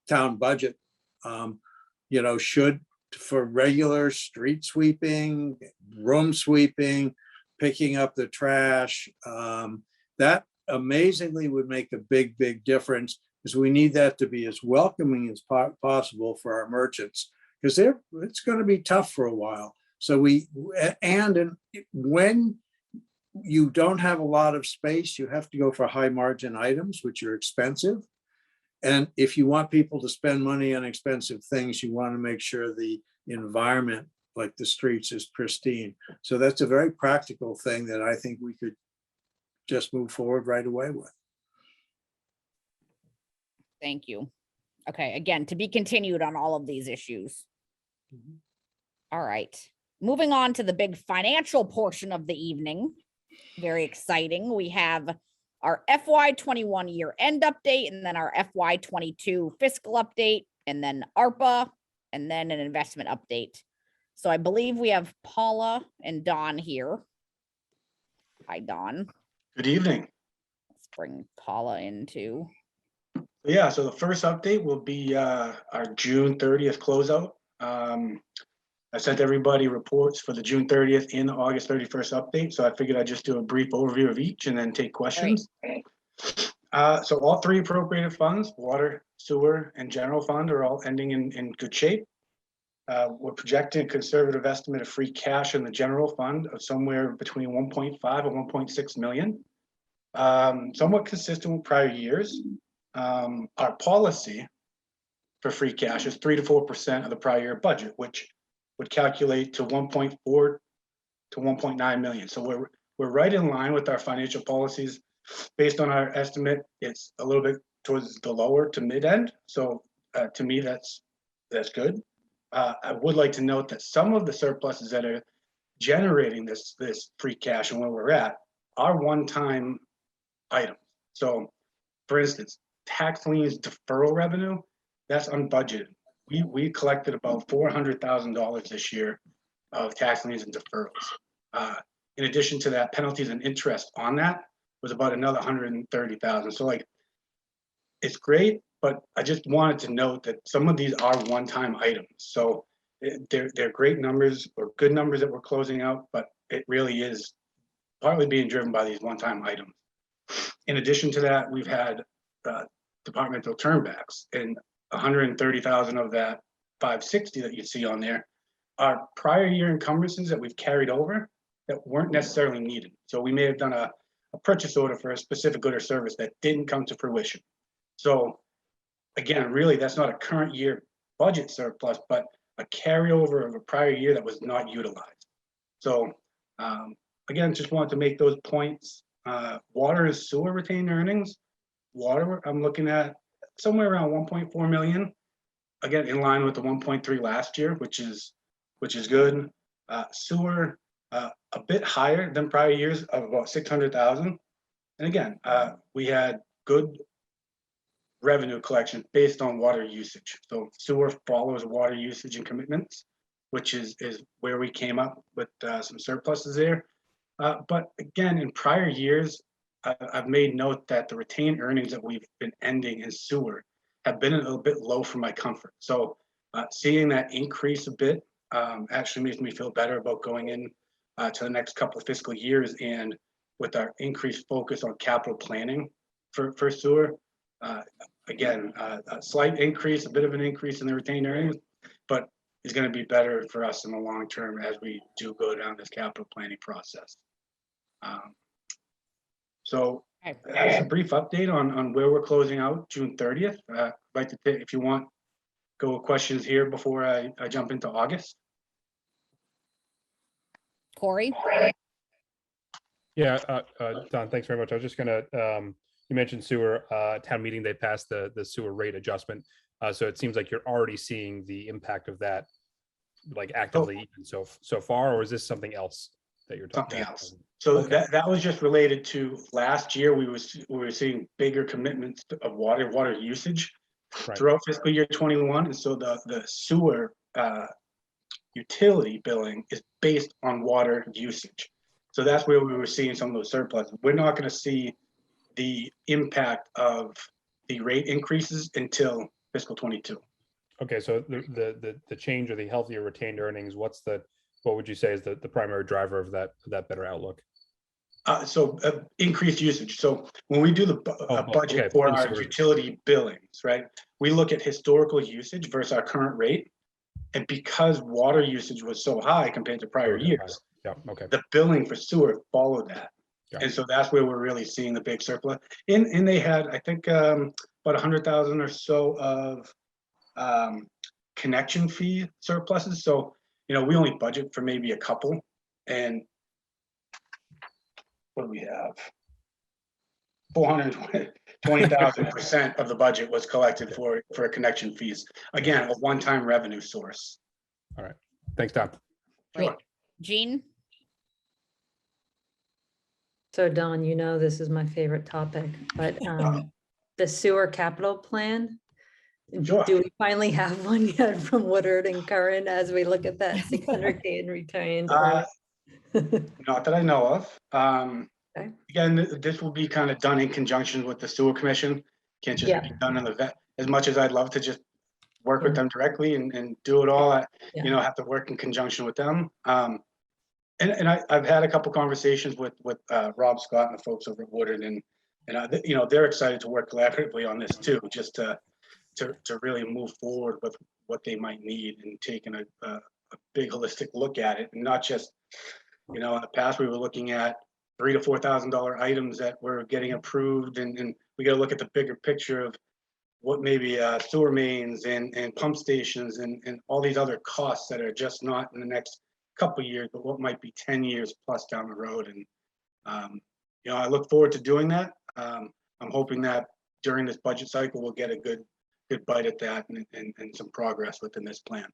town budget, should for regular street sweeping, room sweeping, picking up the trash. That amazingly would make a big difference, because we need that to be as welcoming as possible for our merchants. because it's going to be tough for a while. So when you don't have a lot of space, you have to go for high margin items, which are expensive. And if you want people to spend money on expensive things, you want to make sure the environment, like the streets, is pristine. So that's a very practical thing that I think we could just move forward right away with. Thank you. Okay, again, to be continued on all of these issues. All right, moving on to the big financial portion of the evening. Very exciting. We have our FY21 year end update, and then our FY22 fiscal update, and then ARPA, and then an investment update. So I believe we have Paula and Don here. Hi, Don. Good evening. Let's bring Paula in too. Yeah, so the first update will be our June 30th closeout. I sent everybody reports for the June 30th and the August 31st update, so I figured I'd just do a brief overview of each and then take questions. So all three appropriated funds, water, sewer, and general fund, are all ending in good shape. We're projecting a conservative estimate of free cash in the general fund of somewhere between 1.5 and 1.6 million. Somewhat consistent with prior years. Our policy for free cash is 3 to 4% of the prior year budget, which would calculate to 1.4 to 1.9 million. So we're right in line with our financial policies. Based on our estimate, it's a little bit towards the lower to mid end. So to me, that's good. I would like to note that some of the surpluses that are generating this free cash and where we're at are one-time items. So for instance, tax liens deferral revenue, that's unbudgeted. We collected about $400,000 this year of tax liens and deferrals. In addition to that, penalties and interest on that was about another 130,000. So like, it's great, but I just wanted to note that some of these are one-time items. So they're great numbers or good numbers that we're closing out, but it really is partly being driven by these one-time items. In addition to that, we've had departmental turnbacks, and 130,000 of that 560 that you see on there are prior year encumbrances that we've carried over that weren't necessarily needed. So we may have done a purchase order for a specific good or service that didn't come to fruition. So again, really, that's not a current year budget surplus, but a carryover of a prior year that was not utilized. So again, just wanted to make those points. Water and sewer retained earnings. Water, I'm looking at somewhere around 1.4 million. Again, in line with the 1.3 last year, which is good. Sewer, a bit higher than prior years of about 600,000. And again, we had good revenue collection based on water usage. So sewer follows water usage and commitments, which is where we came up with some surpluses there. But again, in prior years, I've made note that the retained earnings that we've been ending in sewer have been a little bit low for my comfort. So seeing that increase a bit actually makes me feel better about going in to the next couple of fiscal years, and with our increased focus on capital planning for sewer. Again, a slight increase, a bit of an increase in the retained earnings, but is going to be better for us in the long term as we do go down this capital planning process. So that's a brief update on where we're closing out June 30th. I'd like to take, if you want, go with questions here before I jump into August. Corey? Yeah, Don, thanks very much. I was just gonna, you mentioned sewer, town meeting, they passed the sewer rate adjustment. So it seems like you're already seeing the impact of that, like actively so far, or is this something else that you're talking about? Something else. So okay. that was just related to last year. We were seeing bigger commitments of water usage throughout fiscal year 21, and so the sewer utility billing is based on water usage. So that's where we were seeing some of those surpluses. We're not going to see the impact of the rate increases until fiscal 22. Okay, so the change or the healthier retained earnings, what would you say is the primary driver of that better outlook? So increased usage. So when we do the budget for our utility billings, right, we look at historical usage versus our current rate. And because water usage was so high compared to prior years, Yeah, okay. the billing for sewer followed that. Yeah. And so that's where we're really seeing the big surplus. And they had, I think, about 100,000 or so of connection fee surpluses. So, you know, we only budget for maybe a couple. And what do we have? 420,000% of the budget was collected for connection fees. Again, a one-time revenue source. All right. Thanks, Tom. Great. Jean? So Don, you know, this is my favorite topic, but the sewer capital plan, Sure. do we finally have one yet from Woodard and Curran as we look at that 600K in retained? Not that I know of. Okay. Again, this will be kind of done in conjunction with the sewer commission. Can't just be done in the vet. As much as I'd love to just work with them directly and do it all, you know, have to work in conjunction with them. And I've had a couple conversations with Rob Scott and the folks over at Woodard, and you know, they're excited to work collaboratively on this too, just to really move forward with what they might need and taking a big holistic look at it, and not just, you know, in the past we were looking at $3,000 to $4,000 items that were getting approved, and we got to look at the bigger picture of what maybe sewer mains and pump stations and all these other costs that are just not in the next couple of years, but what might be 10 years plus down the road. And you know, I look forward to doing that. I'm hoping that during this budget cycle we'll get a good bite at that and some progress within this plan.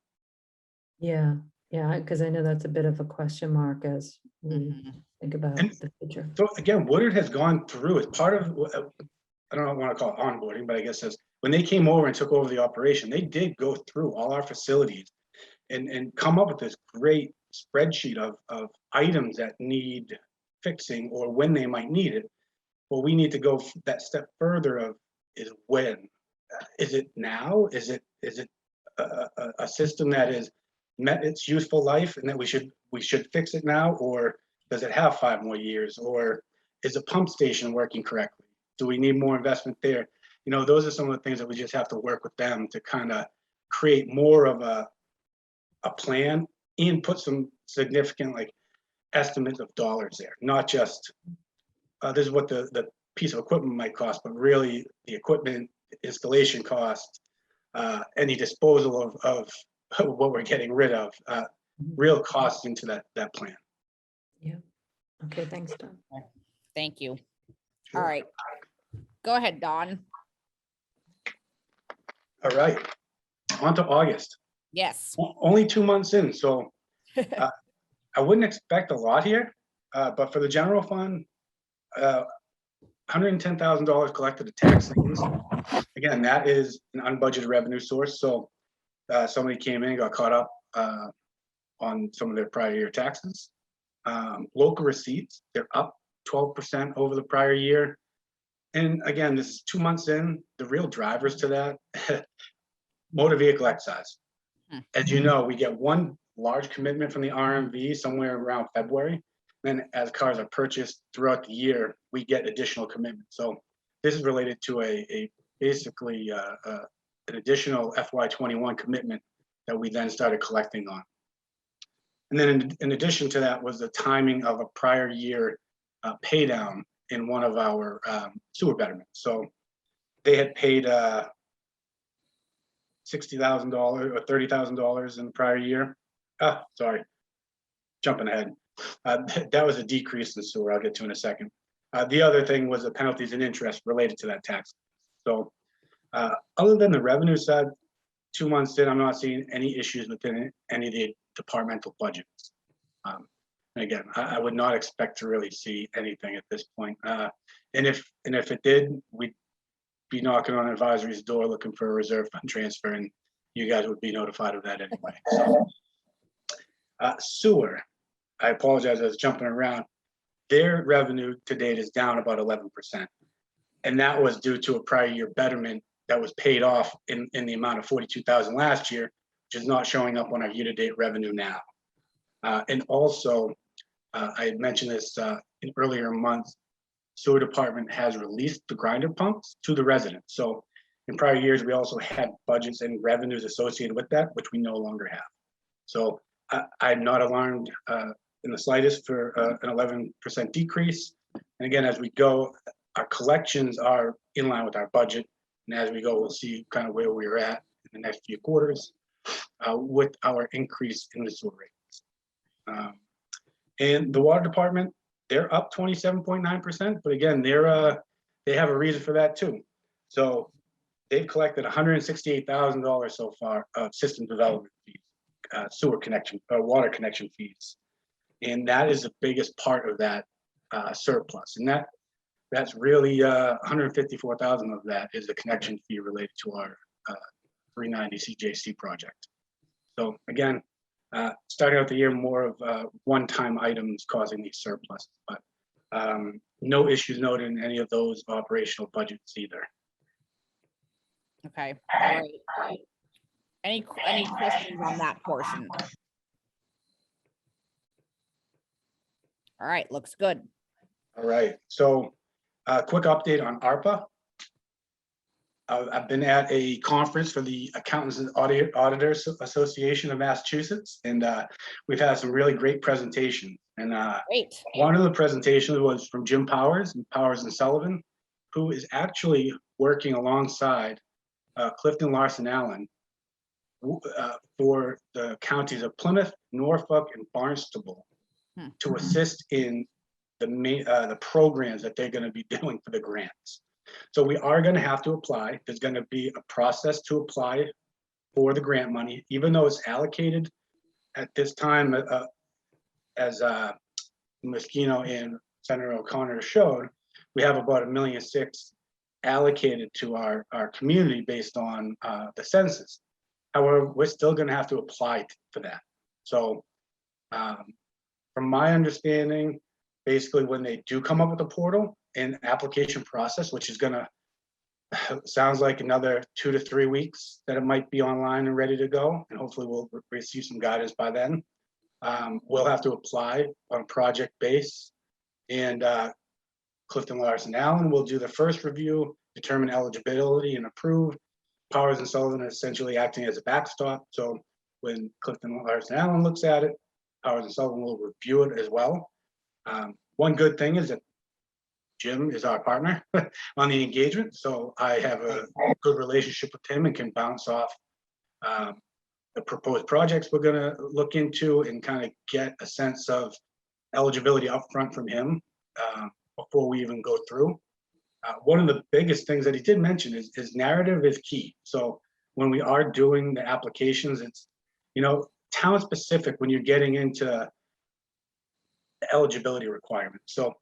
Yeah, because I know that's a bit of a question mark as we think about the future. So again, Woodard has gone through as part of, I don't want to call it onboarding, but I guess as when they came over and took over the operation, they did go through all our facilities and come up with this great spreadsheet of items that need fixing or when they might need it. Well, we need to go that step further of is when. Is it now? Is it a system that is met its useful life and that we should fix it now, or does it have 5 more years, or is a pump station working correctly? Do we need more investment there? You know, those are some of the things that we just have to work with them to kind of create more of a plan and put some significant like estimates of dollars there, not just this is what the piece of equipment might cost, but really the equipment installation cost, any disposal of what we're getting rid of, real costs into that plan. Yeah. Okay, thanks, Don. Thank you. Sure. All right. Go ahead, Don. All right. On to August. Yes. Only 2 months in, so I wouldn't expect a lot here, but for the general fund, $110,000 collected to tax liens. Again, that is an unbudgeted revenue source. So somebody came in and got caught up on some of their prior year taxes. Local receipts, they're up 12% over the prior year. And again, this is 2 months in. The real drivers to that, motor vehicle excise. As you know, we get one large commitment from the RMV somewhere around February. Then as cars are purchased throughout the year, we get additional commitments. So this is related to a basically an additional FY21 commitment that we then started collecting on. And then in addition to that was the timing of a prior year pay down in one of our sewer betterments. So they had paid $60,000 or $30,000 in the prior year. Sorry, jumping ahead. That was a decrease in sewer. I'll get to in a second. The other thing was the penalties and interest related to that tax. So other than the revenue side, 2 months in, I'm not seeing any issues within any of the departmental budgets. And again, I would not expect to really see anything at this point. And if it did, we'd be knocking on advisory's door looking for a reserve fund transfer, and you guys would be notified of that anyway. So, sewer, I apologize, I was jumping around. Their revenue to date is down about 11%. And that was due to a prior year betterment that was paid off in the amount of $42,000 last year, which is not showing up on our year-to-date revenue now. And also, I had mentioned this in earlier months, sewer department has released the grinder pumps to the residents. So in prior years, we also had budgets and revenues associated with that, which we no longer have. So I'm not alarmed in the slightest for an 11% decrease. And again, as we go, our collections are in line with our budget. And as we go, we'll see kind of where we're at in the next few quarters with our increase in the sewer rates. And the water department, they're up 27.9%, but again, they have a reason for that too. So they've collected $168,000 so far of system development fees, sewer connection, water connection fees. And that is the biggest part of that surplus. And that's really $154,000 of that is the connection fee related to our 390 CJC project. So again, starting out the year more of one-time items causing these surpluses, but no issues noted in any of those operational budgets either. Okay, great. Any questions on that portion? All right, looks good. All right, so quick update on ARPA. I've been at a conference for the Accountants and Auditors Association of Massachusetts, and we've had some really great presentations. And Great. One of the presentations was from Jim Powers and Sullivan, who is actually working alongside Clifton Larson Allen for the counties of Plymouth, Norfolk, and Barnstable to assist in the programs that they're going to be doing for the grants. So we are going to have to apply. There's going to be a process to apply for the grant money, even though it's allocated at this time, as Moschino and Senator O'Connor showed, we have about $1.6 million allocated to our community based on the census. However, we're still going to have to apply for that. So from my understanding, basically when they do come up with a portal and application process, which is going to, sounds like another 2 to 3 weeks that it might be online and ready to go. And hopefully we'll receive some guidance by then. We'll have to apply on a project base, and Clifton Larson Allen will do the first review, determine eligibility and approve. Powers and Sullivan are essentially acting as a backstop. So when Clifton Larson Allen looks at it, Powers and Sullivan will review it as well. One good thing is that Jim is our partner on the engagement. So I have a good relationship with him and can bounce off the proposed projects we're going to look into and kind of get a sense of eligibility upfront from him before we even go through. One of the biggest things that he did mention is narrative is key. So when we are doing the applications, it's, town specific when you're getting into the eligibility requirements. So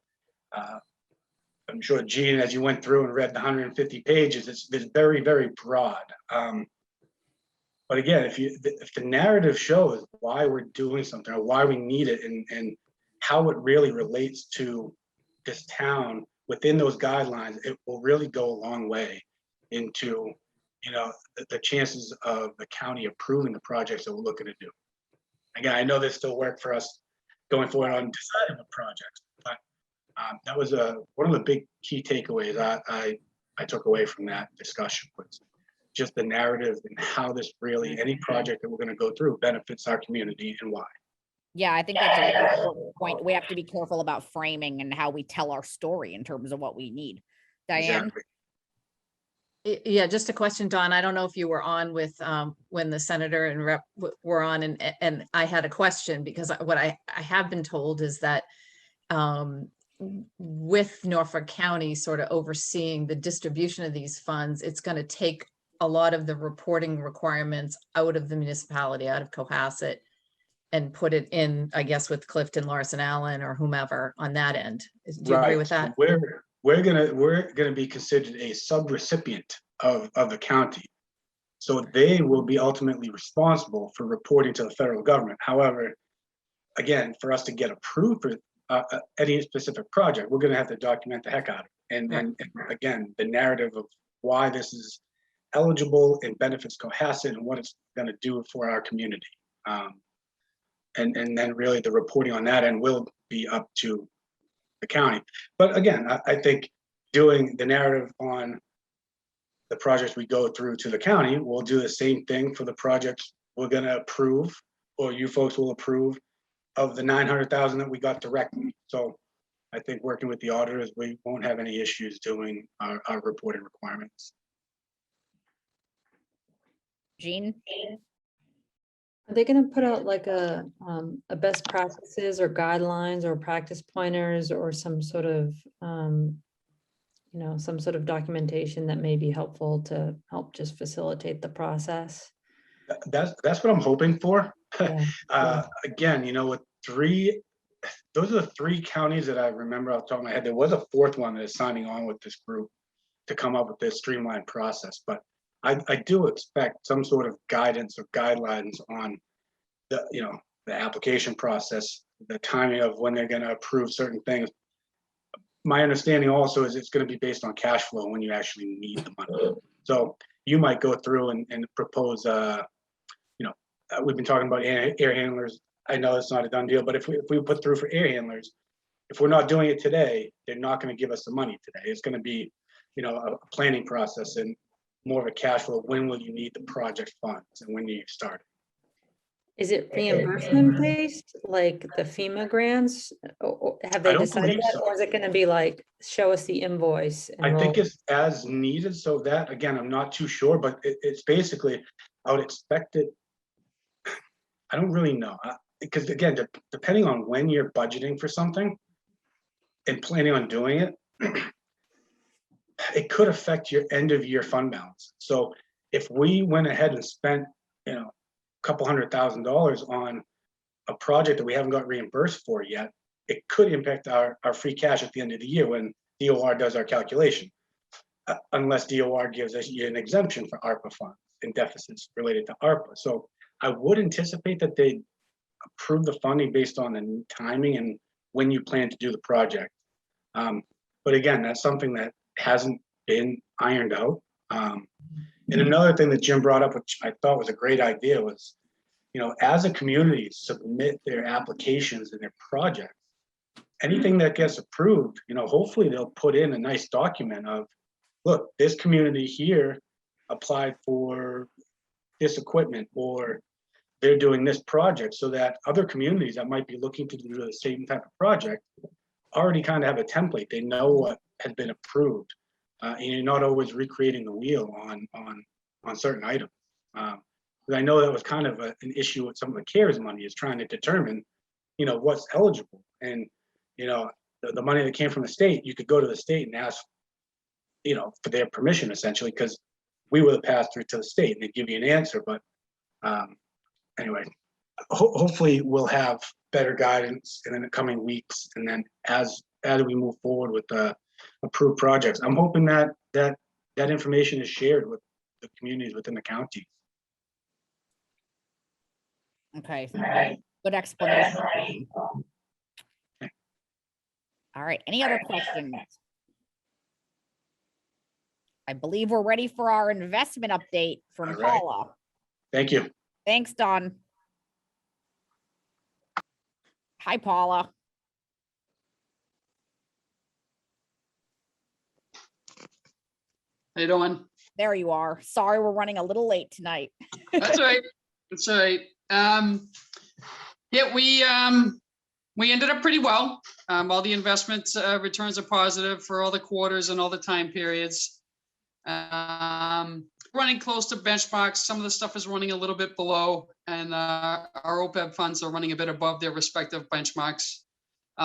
I'm sure Gene, as you went through and read the 150 pages, it's very, very broad. But again, if the narrative shows why we're doing something or why we need it and how it really relates to this town within those guidelines, it will really go a long way into, the chances of the county approving the projects that we're looking to do. Again, I know there's still work for us going forward on deciding the projects, but that was one of the big key takeaways I took away from that discussion was just the narrative and how this really, any project that we're going to go through benefits our community and why. Yeah, I think that's a really important point. We have to be careful about framing and how we tell our story in terms of what we need. Diane? Exactly. Yeah, just a question, Don. I don't know if you were on with when the senator and rep were on, and I had a question because what I have been told is that with Norfolk County sort of overseeing the distribution of these funds, it's going to take a lot of the reporting requirements out of the municipality, out of Cohasset, and put it in, I guess, with Clifton Larson Allen or whomever on that end. Do you agree with that? We're gonna be considered a subrecipient of the county, so they will be ultimately responsible for reporting to the federal government. However, again, for us to get approved for any specific project, we're gonna have to document the heck out of it. And again, the narrative of why this is eligible and benefits Cohasset and what it's gonna do for our community. And then really the reporting on that end will be up to the county. But again, I think doing the narrative on the projects we go through to the county, we'll do the same thing for the projects we're gonna approve, or you folks will approve of the 900,000 that we got directly. So I think working with the auditors, we won't have any issues doing our reporting requirements. Jean? Are they gonna put out like a best practices or guidelines or practice pointers or some sort of, you know, some sort of documentation that may be helpful to help just facilitate the process? That's what I'm hoping for. Yeah. Again, you know, with those are the 3 counties that I remember off the top of my head. There was a 4th one that is signing on with this group to come up with this streamlined process, but I do expect some sort of guidance or guidelines on the, you know, the application process, the timing of when they're going to approve certain things. My understanding also is it's going to be based on cash flow when you actually need the money. So you might go through and propose, you know, we've been talking about air handlers. I know it's not a done deal, but if we put through for air handlers, if we're not doing it today, they're not going to give us the money today. It's going to be, you know, a planning process and more of a cash flow. When will you need the project funds and when do you start? Is it reimbursement based, like the FEMA grants? Have they I don't decided believe that, so. or is it gonna be like, show us the invoice? and I think we'll- it's as needed. So that, again, I'm not too sure, but it's basically, I would expect it. I don't really know. Because again, depending on when you're budgeting for something and planning on doing it, it could affect your end of year fund balance. So if we went ahead and spent, you know, a couple $100,000 on a project that we haven't got reimbursed for yet, it could impact our free cash at the end of the year when DOR does our calculation. Unless DOR gives us an exemption for ARPA funds and deficits related to ARPA. So I would anticipate that they approve the funding based on the timing and when you plan to do the project. But again, that's something that hasn't been ironed out. And another thing that Jim brought up, which I thought was a great idea, was, you know, as a community submit their applications and their projects, anything that gets approved, you know, hopefully they'll put in a nice document of, look, this community here applied for this equipment, or they're doing this project, so that other communities that might be looking to do the same type of project already kind of have a template. They know what has been approved, and you're not always recreating the wheel on certain items. But I know that was kind of an issue with some of the CARES money, is trying to determine, you know, what's eligible. And, you know, the money that came from the state, you could go to the state and ask, you know, for their permission, essentially, because we were the pass-through to the state and they give you an answer. But anyway, hopefully we'll have better guidance in the coming weeks. And then as we move forward with the approved projects, I'm hoping that information is shared with the communities within the county. Okay, good explanation. All right, any other questions? I believe we're ready for our investment update from All right. Paula. Thank you. Thanks, Don. Hi, Paula. How you doing? There you are. Sorry, we're running a little late tonight. That's all right. That's all right. Yeah, we ended up pretty well. All the investments returns are positive for all the quarters and all the time periods. Running close to benchmarks. Some of the stuff is running a little bit below, and our OPEB funds are running a bit above their respective benchmarks.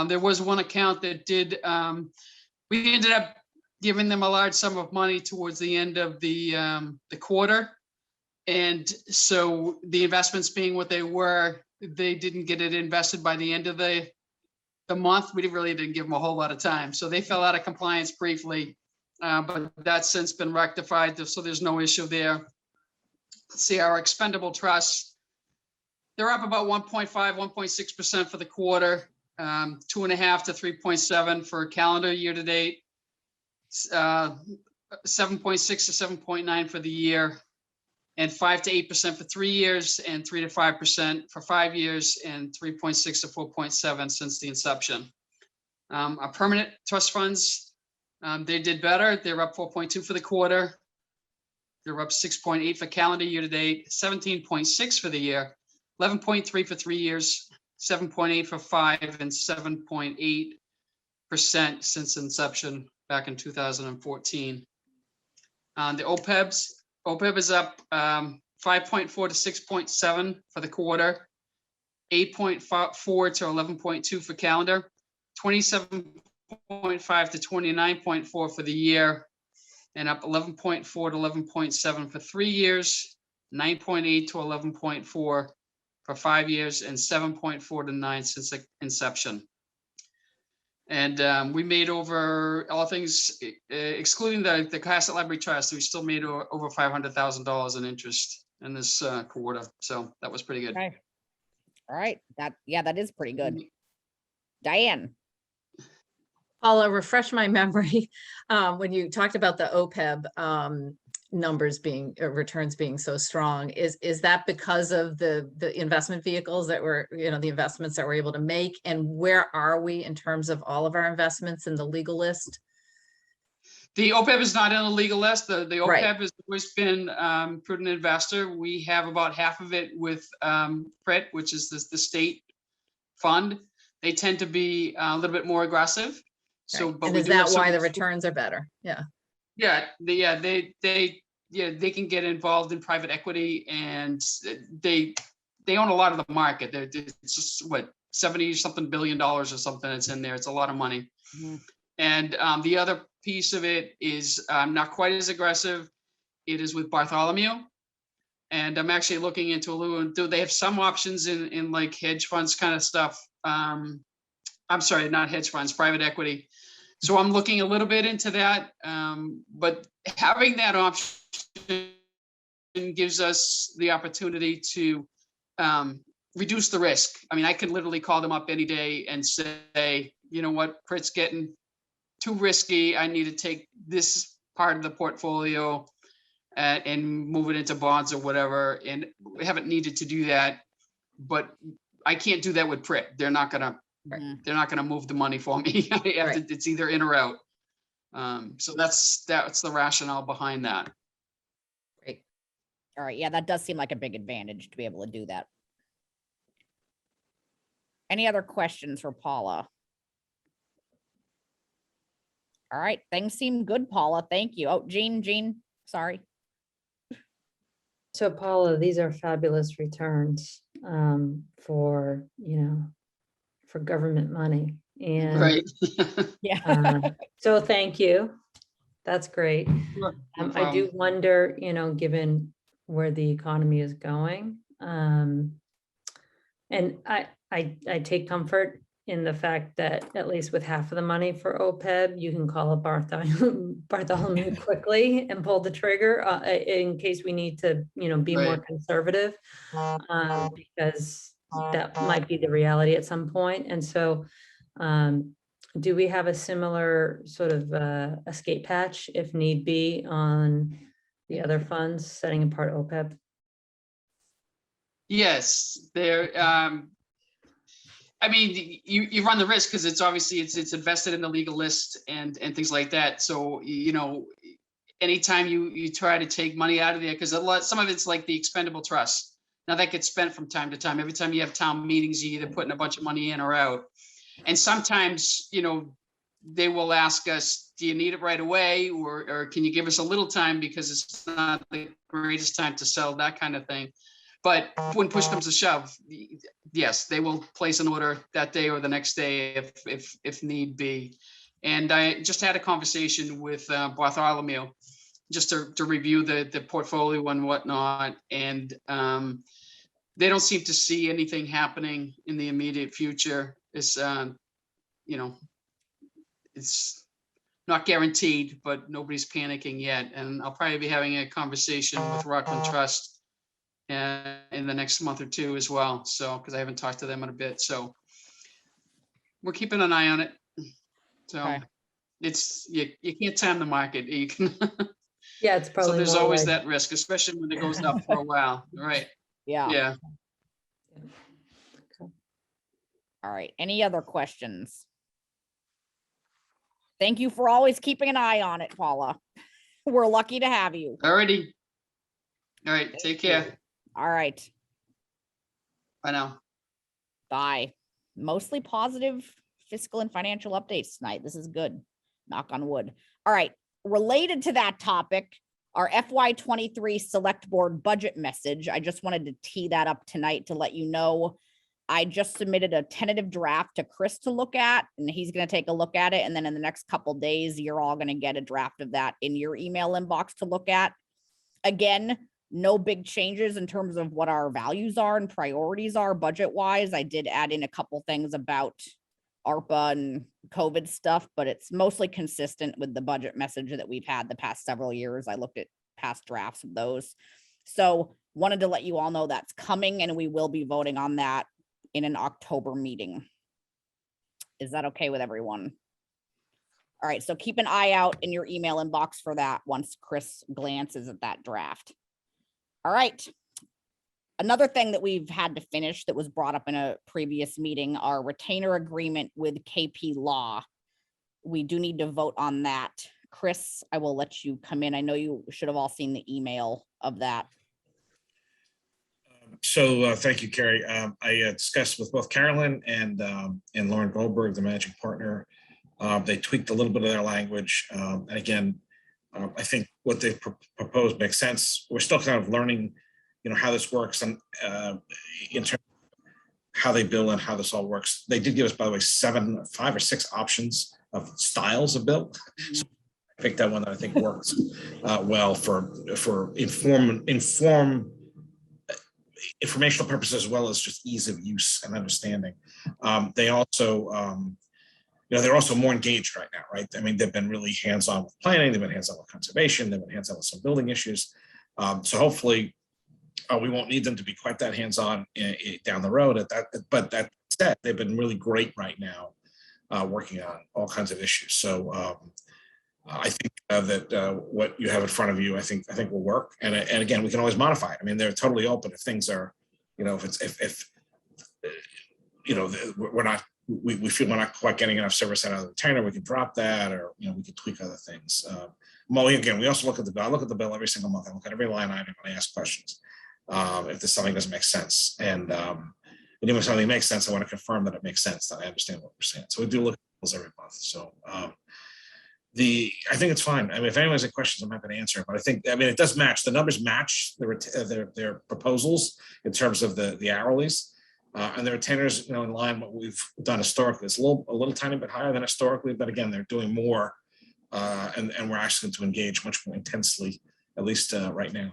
There was one account that did, we ended up giving them a large sum of money towards the end of the quarter. And so the investments being what they were, they didn't get it invested by the end of the month. We really didn't give them a whole lot of time. So they fell out of compliance briefly, but that's since been rectified. So there's no issue there. Let's see, our expendable trusts, they're up about 1.5, 1.6% for the quarter, 2.5 to 3.7 for calendar year to date, 7.6 to 7.9 for the year, and 5 to 8% for 3 years, and 3 to 5% for 5 years, and 3.6 to 4.7 since the inception. Our permanent trust funds, they did better. They're up 4.2 for the quarter, They're up 6.8 for calendar year to date, 17.6 for the year, 11.3 for 3 years, 7.8 for 5, and 7.8% since inception back in 2014. The OPEB is up 5.4 to 6.7 for the quarter, 8.4 to 11.2 for calendar, 27.5 to 29.4 for the year, and up 11.4 to 11.7 for 3 years, 9.8 to 11.4 for 5 years, and 7.4 to 9 since the inception. And we made over, all things excluding the Cohasset Library Trust, we still made over $500,000 in interest in this quarter. So that was pretty good. Okay. All right. That is pretty good. Diane. Paula, refresh my memory. When you talked about the OPEB numbers being returns being so strong, is that because of the investment vehicles that were, the investments that we're able to make? And where are we in terms of all of our investments in the legal list? The OPEB is not in the legal list. The OPEB Right. has always been prudent investor. We have about half of it with PRIT, which is the state fund. They tend to be a little bit more aggressive. So, Right. but And we is do have that some- why the returns are better? Yeah. They can get involved in private equity, and they own a lot of the market. It's just what, 70 something billion dollars or something that's in there. It's a lot of money. Mhm. And the other piece of it is not quite as aggressive. It is with Bartholomew. And I'm actually looking into a little, do they have some options in like hedge funds kind of stuff? I'm sorry, not hedge funds, private equity. So I'm looking a little bit into that, but having that option gives us the opportunity to reduce the risk. I mean, I can literally call them up any day and say, you know what, Prit's getting too risky. I need to take this part of the portfolio and move it into bonds or whatever. And we haven't needed to do that, but I can't do that with Prit. They're not gonna move the money for me. I have to, it's either in or out. So that's the rationale behind that. Great. All right. Yeah, that does seem like a big advantage to be able to do that. Any other questions for Paula? All right. Things seem good, Paula. Thank you. Oh, Jean, sorry. So Paula, these are fabulous returns for, for government money. And Right. Yeah. so thank you. That's great. No I do problem. wonder, given where the economy is going, and I take comfort in the fact that at least with half of the money for OPEB, you can call up Bartholomew quickly and pull the trigger in case we need to, be more Right. conservative, because that might be the reality at some point. And so, do we have a similar sort of escape hatch if need be on the other funds, setting apart OPEB? Yes, there. I mean, you run the risk because it's obviously it's invested in the legal list and things like that. So anytime you try to take money out of there, because some of it's like the expendable trust. Now that gets spent from time to time. Every time you have town meetings, you either putting a bunch of money in or out. And sometimes they will ask us, do you need it right away, or can you give us a little time because it's not the greatest time to sell, that kind of thing. But when push comes to shove, yes, they will place an order that day or the next day if need be. And I just had a conversation with Bartholomew just to review the portfolio and whatnot. And they don't seem to see anything happening in the immediate future. It's it's not guaranteed, but nobody's panicking yet. And I'll probably be having a conversation with Rockland Trust in the next month or two as well. So, because I haven't talked to them in a bit. So we're keeping an eye on it. So Okay. it's, you can't time the market. You can. Yeah, it's probably So there's more always like- that risk, especially when it goes up for a while. Right. Yeah. Yeah. All right. Any other questions? Thank you for always keeping an eye on it, Paula. We're lucky to have you. Alrighty. All right, take care. All right. Bye now. Bye. Mostly positive fiscal and financial updates tonight. This is good. Knock on wood. All right. Related to that topic, our FY23 select board budget message. I just wanted to tee that up tonight to let you know. I just submitted a tentative draft to Chris to look at, and he's going to take a look at it. And then in the next couple days, you're all going to get a draft of that in your email inbox to look at. Again, no big changes in terms of what our values are and priorities are budget wise. I did add in a couple things about ARPA and COVID stuff, but it's mostly consistent with the budget message that we've had the past several years. I looked at past drafts of those. So wanted to let you all know that's coming, and we will be voting on that in an October meeting. Is that okay with everyone? All right, so keep an eye out in your email inbox for that once Chris glances at that draft. All right. Another thing that we've had to finish that was brought up in a previous meeting, our retainer agreement with KP Law. We do need to vote on that. Chris, I will let you come in. I know you should have all seen the email of that. So thank you, Carrie. I discussed with both Carolyn and Lauren Goldberg, the managing partner. They tweaked a little bit of their language. And again, I think what they proposed makes sense. We're still kind of learning, how this works and in terms of how they bill and how this all works. They did give us, by the way, 5 or 6 options of styles of bill. So I picked that one that I think works well for informational purposes as well as just ease of use and understanding. They also, they're also more engaged right now, right? I mean, they've been really hands-on with planning, they've been hands-on with conservation, they've been hands-on with some building issues. So hopefully we won't need them to be quite that hands-on down the road at that. But that said, they've been really great right now working on all kinds of issues. So I think that what you have in front of you, I think will work. And again, we can always modify it. I mean, they're totally open if things are, if we're not, we feel we're not quite getting enough service out of the retainer, we can drop that, or we can tweak other things. Well, again, we also look at the bill. I look at the bill every single month. I look at every line item and I ask questions if there's something doesn't make sense. And if something makes sense, I want to confirm that it makes sense, that I understand what we're saying. So we do look at bills every month. So I think it's fine. I mean, if anyone has any questions, I'm happy to answer. But it does match. The numbers match their proposals in terms of the hourlies. And the retainers, in line what we've done historically. It's a little tiny bit higher than historically, but again, they're doing more, and we're asking them to engage much more intensely, at least right now.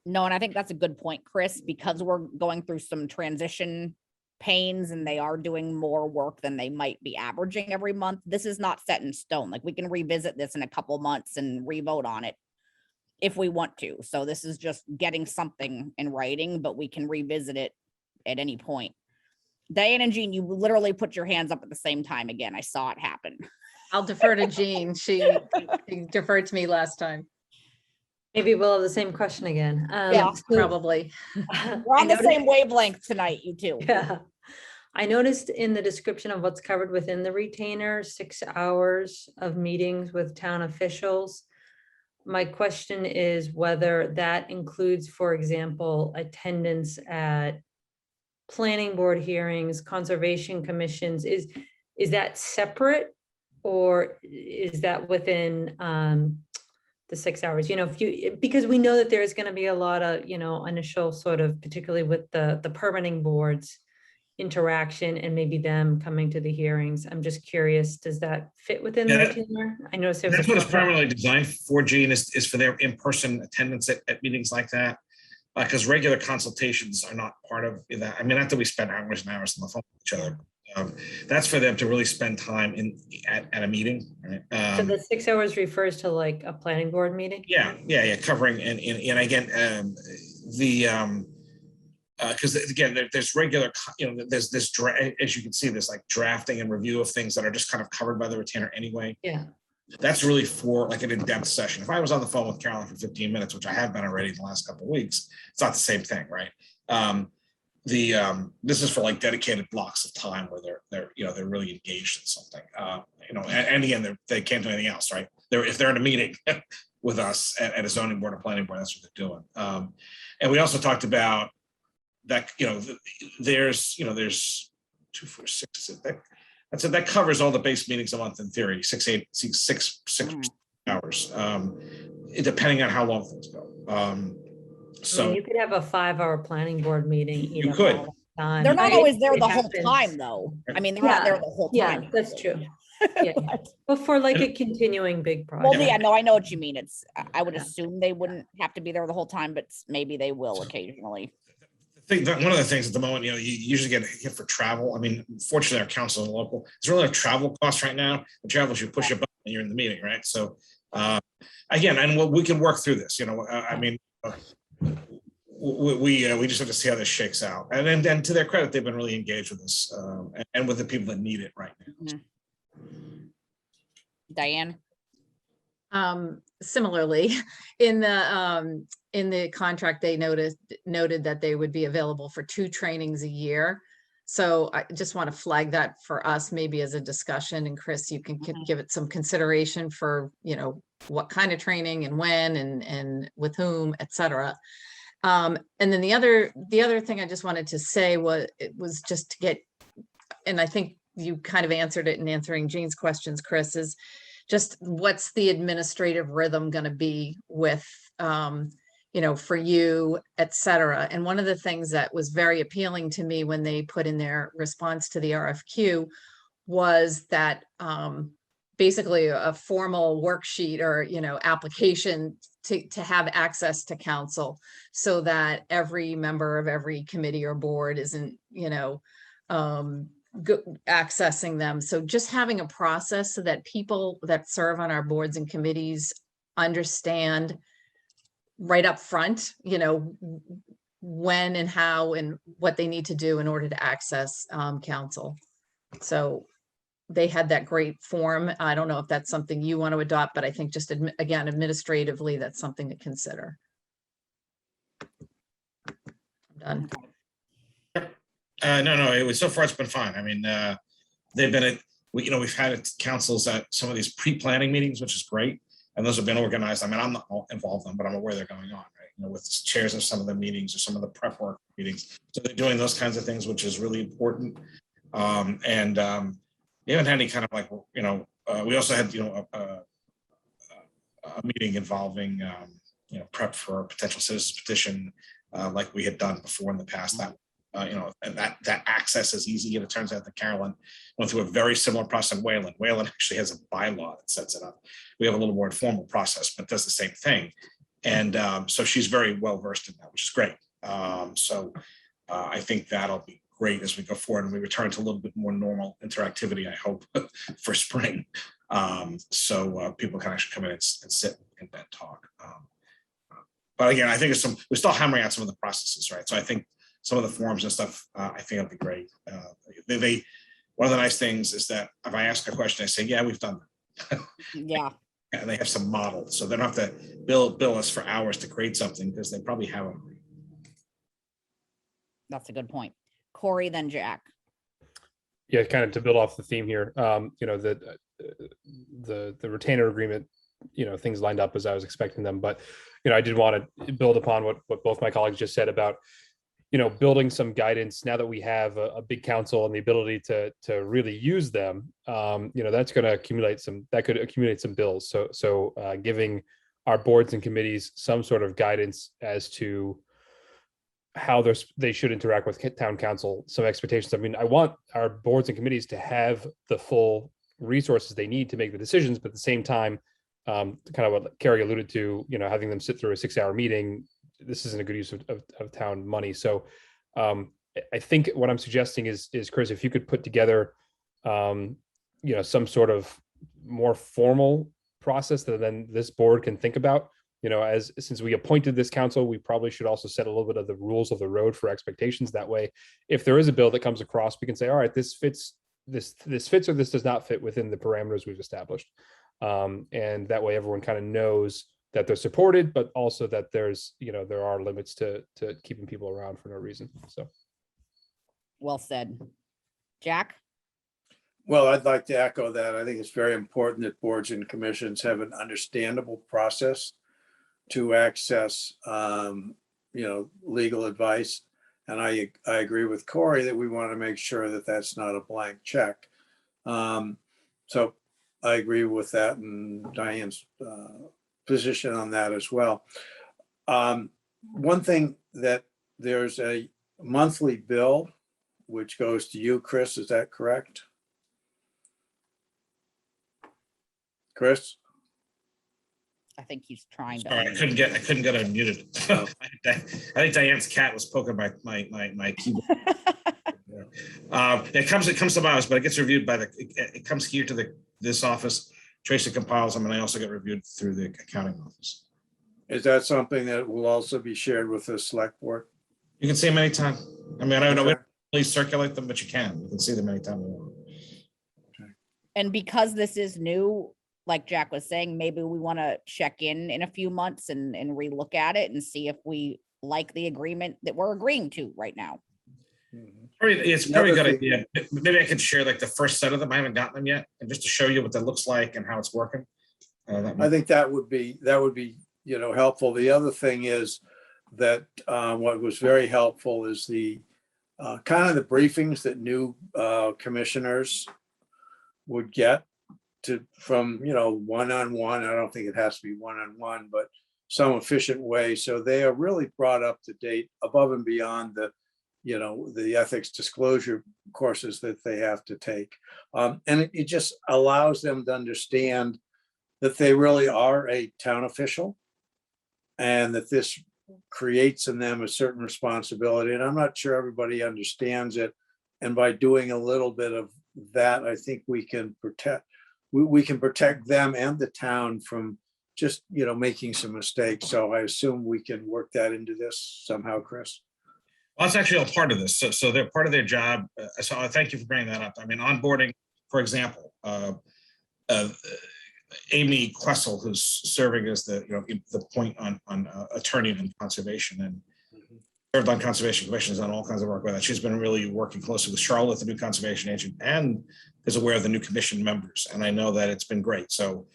No, and I think that's a good point, Chris, because we're going through some transition pains and they are doing more work than they might be averaging every month. This is not set in stone. Like, we can revisit this in a couple months and re-vote on it if we want to. So this is just getting something in writing, but we can revisit it at any point. Diane and Jean, you literally put your hands up at the same time again. I saw it happen. I'll defer to Jean. She deferred to me last time. Maybe we'll have the same question again. Yeah, probably. We're on the same wavelength tonight, you two. Yeah. I noticed in the description of what's covered within the retainer, 6 hours of meetings with town officials. My question is whether that includes, for example, attendance at planning board hearings, conservation commissions. Is that separate, or is that within the 6 hours? Because we know that there's going to be a lot of initial sort of, particularly with the permitting boards, interaction and maybe them coming to the hearings. I'm just curious, does that fit within the retainer? I noticed that's what it's primarily designed for, Gene, is for their in-person attendance at meetings like that. Because regular consultations are not part of that. I mean, not that we spend hours and hours on the phone with each other. That's for them to really spend time at a meeting. Right? So the 6 hours refers to like a planning board meeting? Yeah, covering and again, because again, there's regular, there's this, as you can see, there's like drafting and review of things that are just kind of covered by the retainer anyway. Yeah. That's really for like an in-depth session. If I was on the phone with Carolyn for 15 minutes, which I have been already in the last couple of weeks, it's not the same thing, right? This is for like dedicated blocks of time where they're really engaged in something. And again, they can't do anything else, right? If they're in a meeting, with us at a zoning board or planning board. That's what they're doing. And we also talked about that, there's 2, 4, 6. That covers all the base meetings a month in theory, 6 hours, depending on how long things go. I mean, So you could have a 5-hour planning board meeting. You could. all the time. They're not always there It the whole happens. time, though. I mean, they're not there the whole time. Yeah, that's true. Yeah, but for like a continuing big Well, project. yeah, no, I know what you mean. I would assume they wouldn't have to be there the whole time, but maybe they will occasionally. I think that one of the things at the moment, you usually get hit for travel. I mean, fortunately, our council is local. There's really no travel costs right now. The travel, you push a button and you're in the meeting, right? So again, and we can work through this. I mean, we just have to see how this shakes out. And then to their credit, they've been really engaged with us and with the people that need it right now. Diane? Similarly, in the contract, they noted that they would be available for 2 trainings a year. So I just want to flag that for us, maybe as a discussion. And Chris, you can give it some consideration for, what kind of training and when and with whom, et cetera. And then the other thing I just wanted to say was just to get, and I think you kind of answered it in answering Jean's questions, Chris, is just what's the administrative rhythm going to be with, for you, et cetera. And one of the things that was very appealing to me when they put in their response to the RFQ was that basically a formal worksheet or, application to have access to council so that every member of every committee or board isn't, accessing them. So just having a process so that people that serve on our boards and committees understand right up front, when and how and what they need to do in order to access council. So they had that great form. I don't know if that's something you want to adopt, but I think just again, administratively, that's something to consider. I'm done. No, it was so far it's been fine. I mean, they've been we've had councils at some of these pre-planning meetings, which is great, and those have been organized. I mean, I'm not involved in them, but I'm aware they're going on, right? With chairs of some of the meetings or some of the prep work meetings. So they're doing those kinds of things, which is really important. We haven't had any kind of like, we also had a meeting involving prep for a potential citizens petition, like we had done before in the past. That and that access is easy. And it turns out that Carolyn went through a very similar process in Wayland. Wayland actually has a bylaw that sets it up. We have a little more informal process, but does the same thing. And so she's very well versed in that, which is great. I think that'll be great as we go forward and we return to a little bit more normal interactivity, I hope, for spring. So people can actually come in and sit and then talk. But again, I think we're still hammering out some of the processes, right? So I think some of the forms and stuff, I think it'll be great. One of the nice things is that if I ask a question, I say, yeah, we've done that. Yeah. And they have some models, so they don't have to bill us for hours to create something because they probably have them. That's a good point. Corey, then Jack. Yeah, kind of to build off the theme here, the retainer agreement, things lined up as I was expecting them, but I did want to build upon what both my colleagues just said about building some guidance now that we have a big council and the ability to really use them. That's going to accumulate some bills. So giving our boards and committees some sort of guidance as to how they should interact with town council, some expectations. I mean, I want our boards and committees to have the full resources they need to make the decisions, but at the same time, kind of what Carrie alluded to, having them sit through a 6-hour meeting, this isn't a good use of town money. So I think what I'm suggesting is Chris, if you could put together, some sort of more formal process that then this board can think about, since we appointed this council, we probably should also set a little bit of the rules of the road for expectations. That way, if there is a bill that comes across, we can say, all right, this fits or this does not fit within the parameters we've established. And that way everyone kind of knows that they're supported, but also that there's, there are limits to keeping people around for no reason. So. Well said. Jack? Well, I'd like to echo that. I think it's very important that boards and commissions have an understandable process to access, legal advice. And I agree with Corey that we want to make sure that that's not a blank check. So I agree with that and Diane's position on that as well. One thing that there's a monthly bill which goes to you, Chris, is that correct? Chris? I think he's trying to. Sorry, I couldn't get unmuted. I think Diane's cat was poking my keyboard. It comes to Bylaws, but it gets reviewed by it comes here to this office. Tracy compiles them, and I also get reviewed through the accounting office. Is that something that will also be shared with the select board? You can see them anytime. I mean, I don't know, we don't really circulate them, but you can see them anytime you want. And because this is new, like Jack was saying, maybe we want to check in a few months and relook at it and see if we like the agreement that we're agreeing to right now. It's probably a good idea. Maybe I could share like the first set of them. I haven't gotten them yet, and just to show you what that looks like and how it's working. I think that would be helpful. The other thing is that what was very helpful is the kind of the briefings that new commissioners would get from one-on-one. I don't think it has to be one-on-one, but some efficient way. So they are really brought up to date above and beyond the ethics disclosure courses that they have to take. And it just allows them to understand that they really are a town official and that this creates in them a certain responsibility. And I'm not sure everybody understands it. And by doing a little bit of that, I think we can protect them and the town from just, making some mistakes. So I assume we can work that into this somehow, Chris. Well, that's actually all part of this. So they're part of their job. So thank you for bringing that up. I mean, onboarding, for example, Amy Quessel, who's serving as the point on attorney on conservation and served on conservation commissions, on all kinds of work with that. She's been really working closely with Charlotte, the new conservation agent, and is aware of the new commission members. And I know that it's been great. So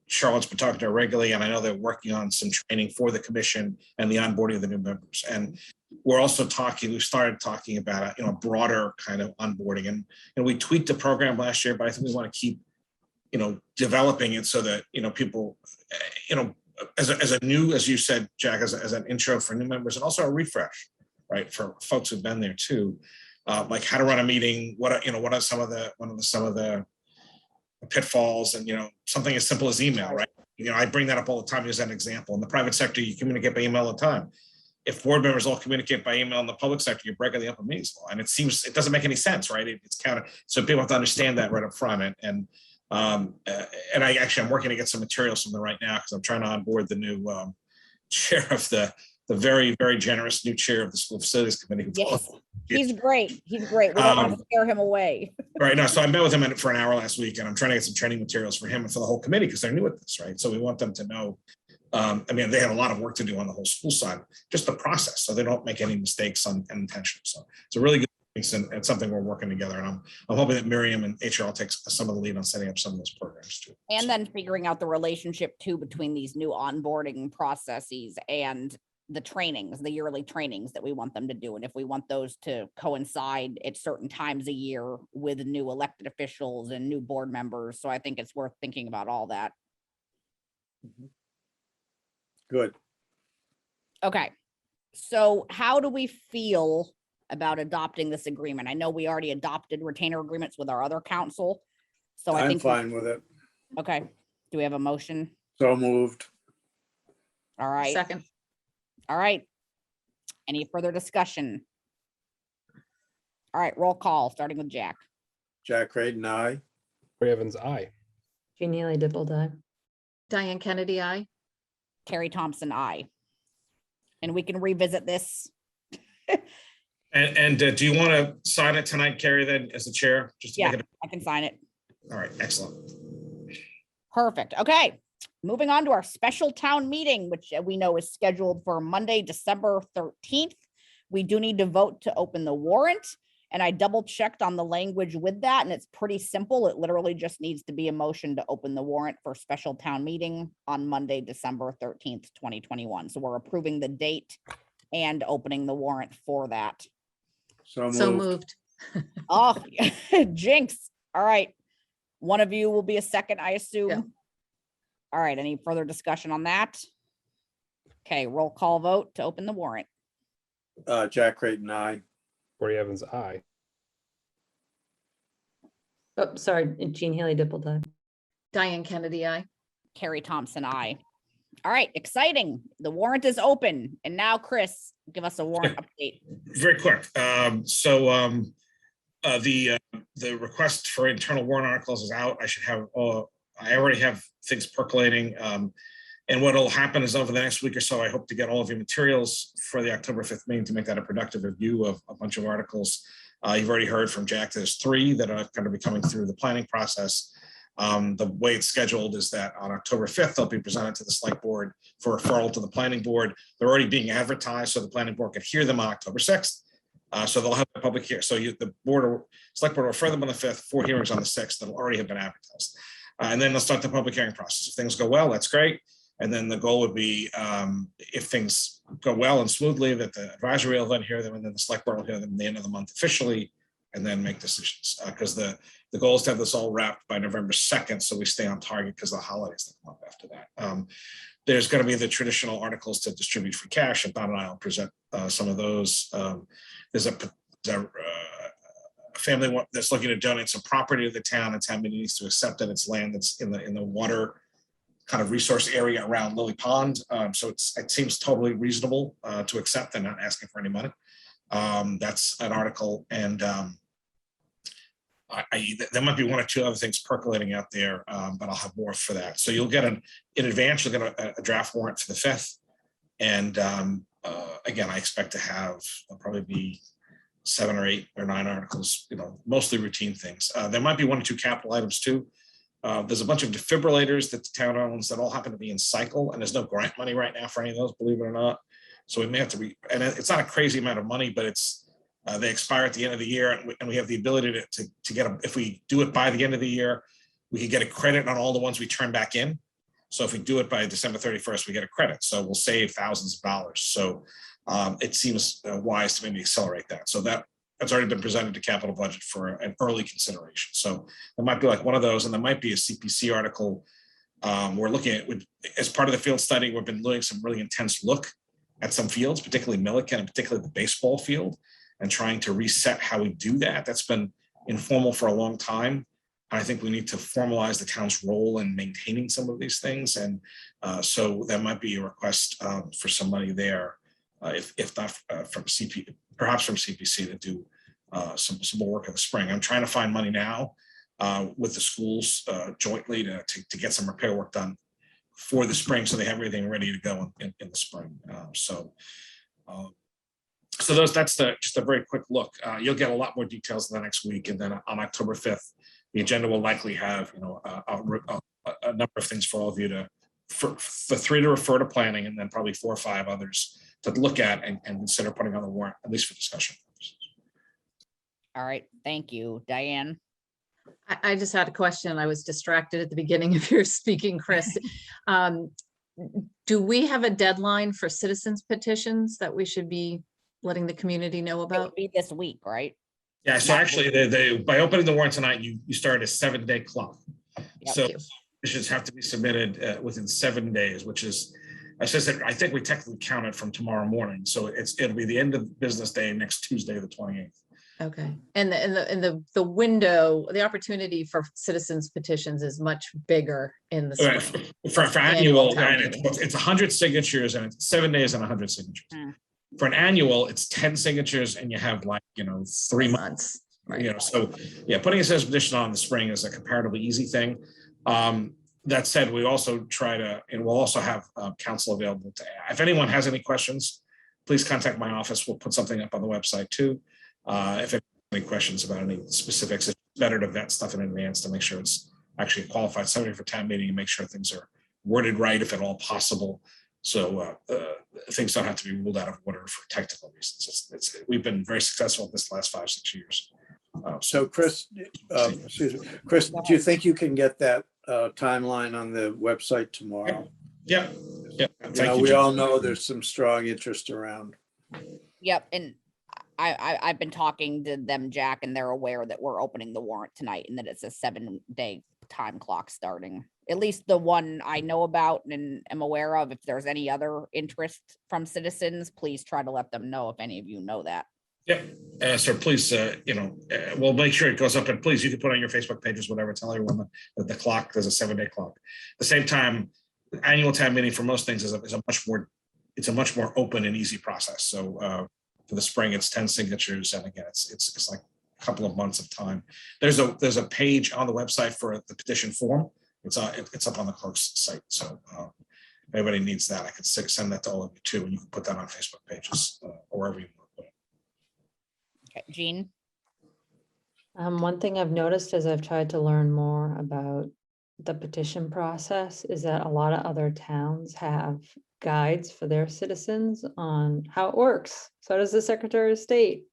Charlotte's been talking to her regularly, and I know they're working on some training for the commission and the onboarding of the new members. And we're also we started talking about a broader kind of onboarding. And we tweaked the program last year, but I think we want to keep developing it so that people as a new, as you said, Jack, as an intro for new members, and also a refresh, right, for folks who've been there too, like how to run a meeting, what are some of the pitfalls, and something as simple as email, right? I bring that up all the time as an example. In the private sector, you communicate by email all the time. If board members all communicate by email in the public sector, you're breaking the open meetings law, and it doesn't make any sense, right? It's kind of, so people have to understand that right up front. And I'm working to get some materials from them right now because I'm trying to onboard the new chair of the very, very generous new chair of the school facilities committee. Yes, he's great. He's great. We don't want to scare him away. Right. No, so I met with him for an hour last week, and I'm trying to get some training materials for him and for the whole committee because they're new at this, right? So we want them to know. They have a lot of work to do on the whole school side, just the process, so they don't make any mistakes unintentionally. So it's a really good piece, and it's something we're working together. And I'm hoping that Miriam and HR takes some of the lead on setting up some of those programs too. And then figuring out the relationship too between these new onboarding processes and the trainings, the yearly trainings that we want them to do. And if we want those to coincide at certain times a year with new elected officials and new board members. So I think it's worth thinking about all that. Good. Okay. So how do we feel about adopting this agreement? I know we already adopted retainer agreements with our other council. So I I'm think fine with it. Okay. Do we have a motion? So moved. All right. Second. All right. Any further discussion? All right, roll call, starting with Jack. Jack Creighton, aye. Corey Evans, aye. Jeannie Neely Dippled, Diane Kennedy, aye. Terry Thompson, aye. And we can revisit this. And do you want to sign it tonight, Carrie, then as the chair? Just to Yeah, make it. I can sign it. All right, excellent. Perfect. Okay. Moving on to our special town meeting, which we know is scheduled for Monday, December 13th. We do need to vote to open the warrant. And I double checked on the language with that, and it's pretty simple. It literally just needs to be a motion to open the warrant for special town meeting on Monday, December 13th, 2021. So we're approving the date and opening the warrant for that. So moved. Oh, jinx. All right. One of you will be a second, I assume. Yeah. All right. Any further discussion on that? Okay, roll call vote to open the warrant. Jack Creighton, aye. Corey Evans, aye. Oh, sorry, Jean Haley Dipple. Diane Kennedy, I. Carrie Thompson, aye. All right, exciting. The warrant is open. And now, Chris, give us a warrant update. Very quick. The request for internal warrant articles is out. I should have, I already have things percolating. And what'll happen is over the next week or so, I hope to get all of your materials for the October 5th meeting to make that a productive review of a bunch of articles. You've already heard from Jack, there's 3 that are going to be coming through the planning process. The way it's scheduled is that on October 5th, they'll be presented to the select board for referral to the planning board. They're already being advertised, so the planning board can hear them on October 6th. So they'll have a public hearing. So the select board will refer them on the 5th, 4 hearings on the 6th that'll already have been advertised. And then they'll start the public hearing process. If things go well, that's great. And then the goal would be, if things go well and smoothly, that the advisory will then hear them, and then the select board will hear them at the end of the month officially, and then make decisions. Because the goal is to have this all wrapped by November 2nd, so we stay on target because the holidays that come up after that. There's going to be the traditional articles to distribute for cash, and Don and I will present some of those. There's a family that's looking to donate some property to the town, and town meeting needs to accept that it's land that's in the water kind of resource area around Lily Pond. So it seems totally reasonable to accept and not asking for any money. That's an article, and there might be 1 or 2 other things percolating out there, but I'll have more for that. So you'll get in advance, you'll get a draft warrant for the 5th. And again, I expect to have probably be 7 or 8 or 9 articles, mostly routine things. There might be 1 or 2 capital items too. There's a bunch of defibrillators that the town owns that all happen to be in cycle, and there's no grant money right now for any of those, believe it or not. So we may have to and it's not a crazy amount of money, but it's they expire at the end of the year, and we have the ability to get them. If we do it by the end of the year, we could get a credit on all the ones we turn back in. So if we do it by December 31st, we get a credit. So we'll save thousands of dollars. So it seems wise to maybe accelerate that. So that's already been presented to capital budget for an early consideration. So there might be like 1 of those, and there might be a CPC article. We're looking at, as part of the field study, we've been doing some really intense look at some fields, particularly Milliken and particularly the baseball field, and trying to reset how we do that. That's been informal for a long time. I think we need to formalize the town's role in maintaining some of these things. And so that might be a request for some money there, if not from CP, perhaps from CPC, to do some more work in the spring. I'm trying to find money now with the schools jointly to get some repair work done for the spring, so they have everything ready to go in the spring. So that's just a very quick look. You'll get a lot more details in the next week, and then on October 5th, the agenda will likely have a number of things for all of you for 3 to refer to planning, and then probably 4 or 5 others to look at and consider putting on the warrant, at least for discussion purposes. All right, thank you, Diane. I just had a question. I was distracted at the beginning of your speaking, Chris. Do we have a deadline for citizens petitions that we should be letting the community know It about? would be this week, right? Yeah, so actually, they by opening the warrant tonight, you start a 7-day clock. Yep. So petitions have to be submitted within 7 days, which is, I think we technically count it from tomorrow morning. So it'll be the end of business day next Tuesday, the 28th. Okay, and the window, the opportunity for citizens petitions is much bigger in the spring. For annual, it's 100 signatures, and it's 7 days and 100 signatures. For an annual, it's 10 signatures, and you have 3 months. Right. So yeah, putting a citizen petition on in the spring is a comparatively easy thing. That said, we also we'll also have counsel available to, if anyone has any questions, please contact my office. We'll put something up on the website too. If any questions about any specifics, it's better to vet stuff in advance to make sure it's actually a qualified subject for town meeting and make sure things are worded right if at all possible. So things don't have to be ruled out of order for technical reasons. We've been very successful in this last 5-6 years. So Chris, excuse me, Chris, do you think you can get that timeline on the website tomorrow? Yeah. You know, we all know there's some strong interest around. Yep, and I've been talking to them, Jack, and they're aware that we're opening the warrant tonight and that it's a 7-day time clock starting. At least the one I know about and am aware of. If there's any other interest from citizens, please try to let them know if any of you know that. Yep. So please, we'll make sure it goes up, and please, you can put on your Facebook pages, whatever, tell everyone that the clock, there's a 7-day clock. At the same time, the annual town meeting for most things is a much more open and easy process. So for the spring, it's 10 signatures. And again, it's like a couple of months of time. There's a page on the website for the petition form. It's up on the clerk's site. So if anybody needs that, I could send that to all of you too. And you can put that on Facebook pages or wherever you want to put it. Okay, Jean? One thing I've noticed as I've tried to learn more about the petition process is that a lot of other towns have guides for their citizens on how it works. So does the Secretary of State.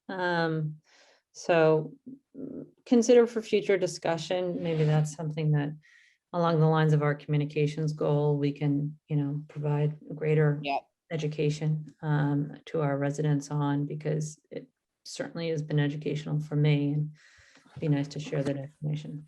So consider for future discussion, maybe that's something that along the lines of our communications goal, we can, provide greater education to our residents on, because it certainly has been educational for me, and it'd be nice to share that information.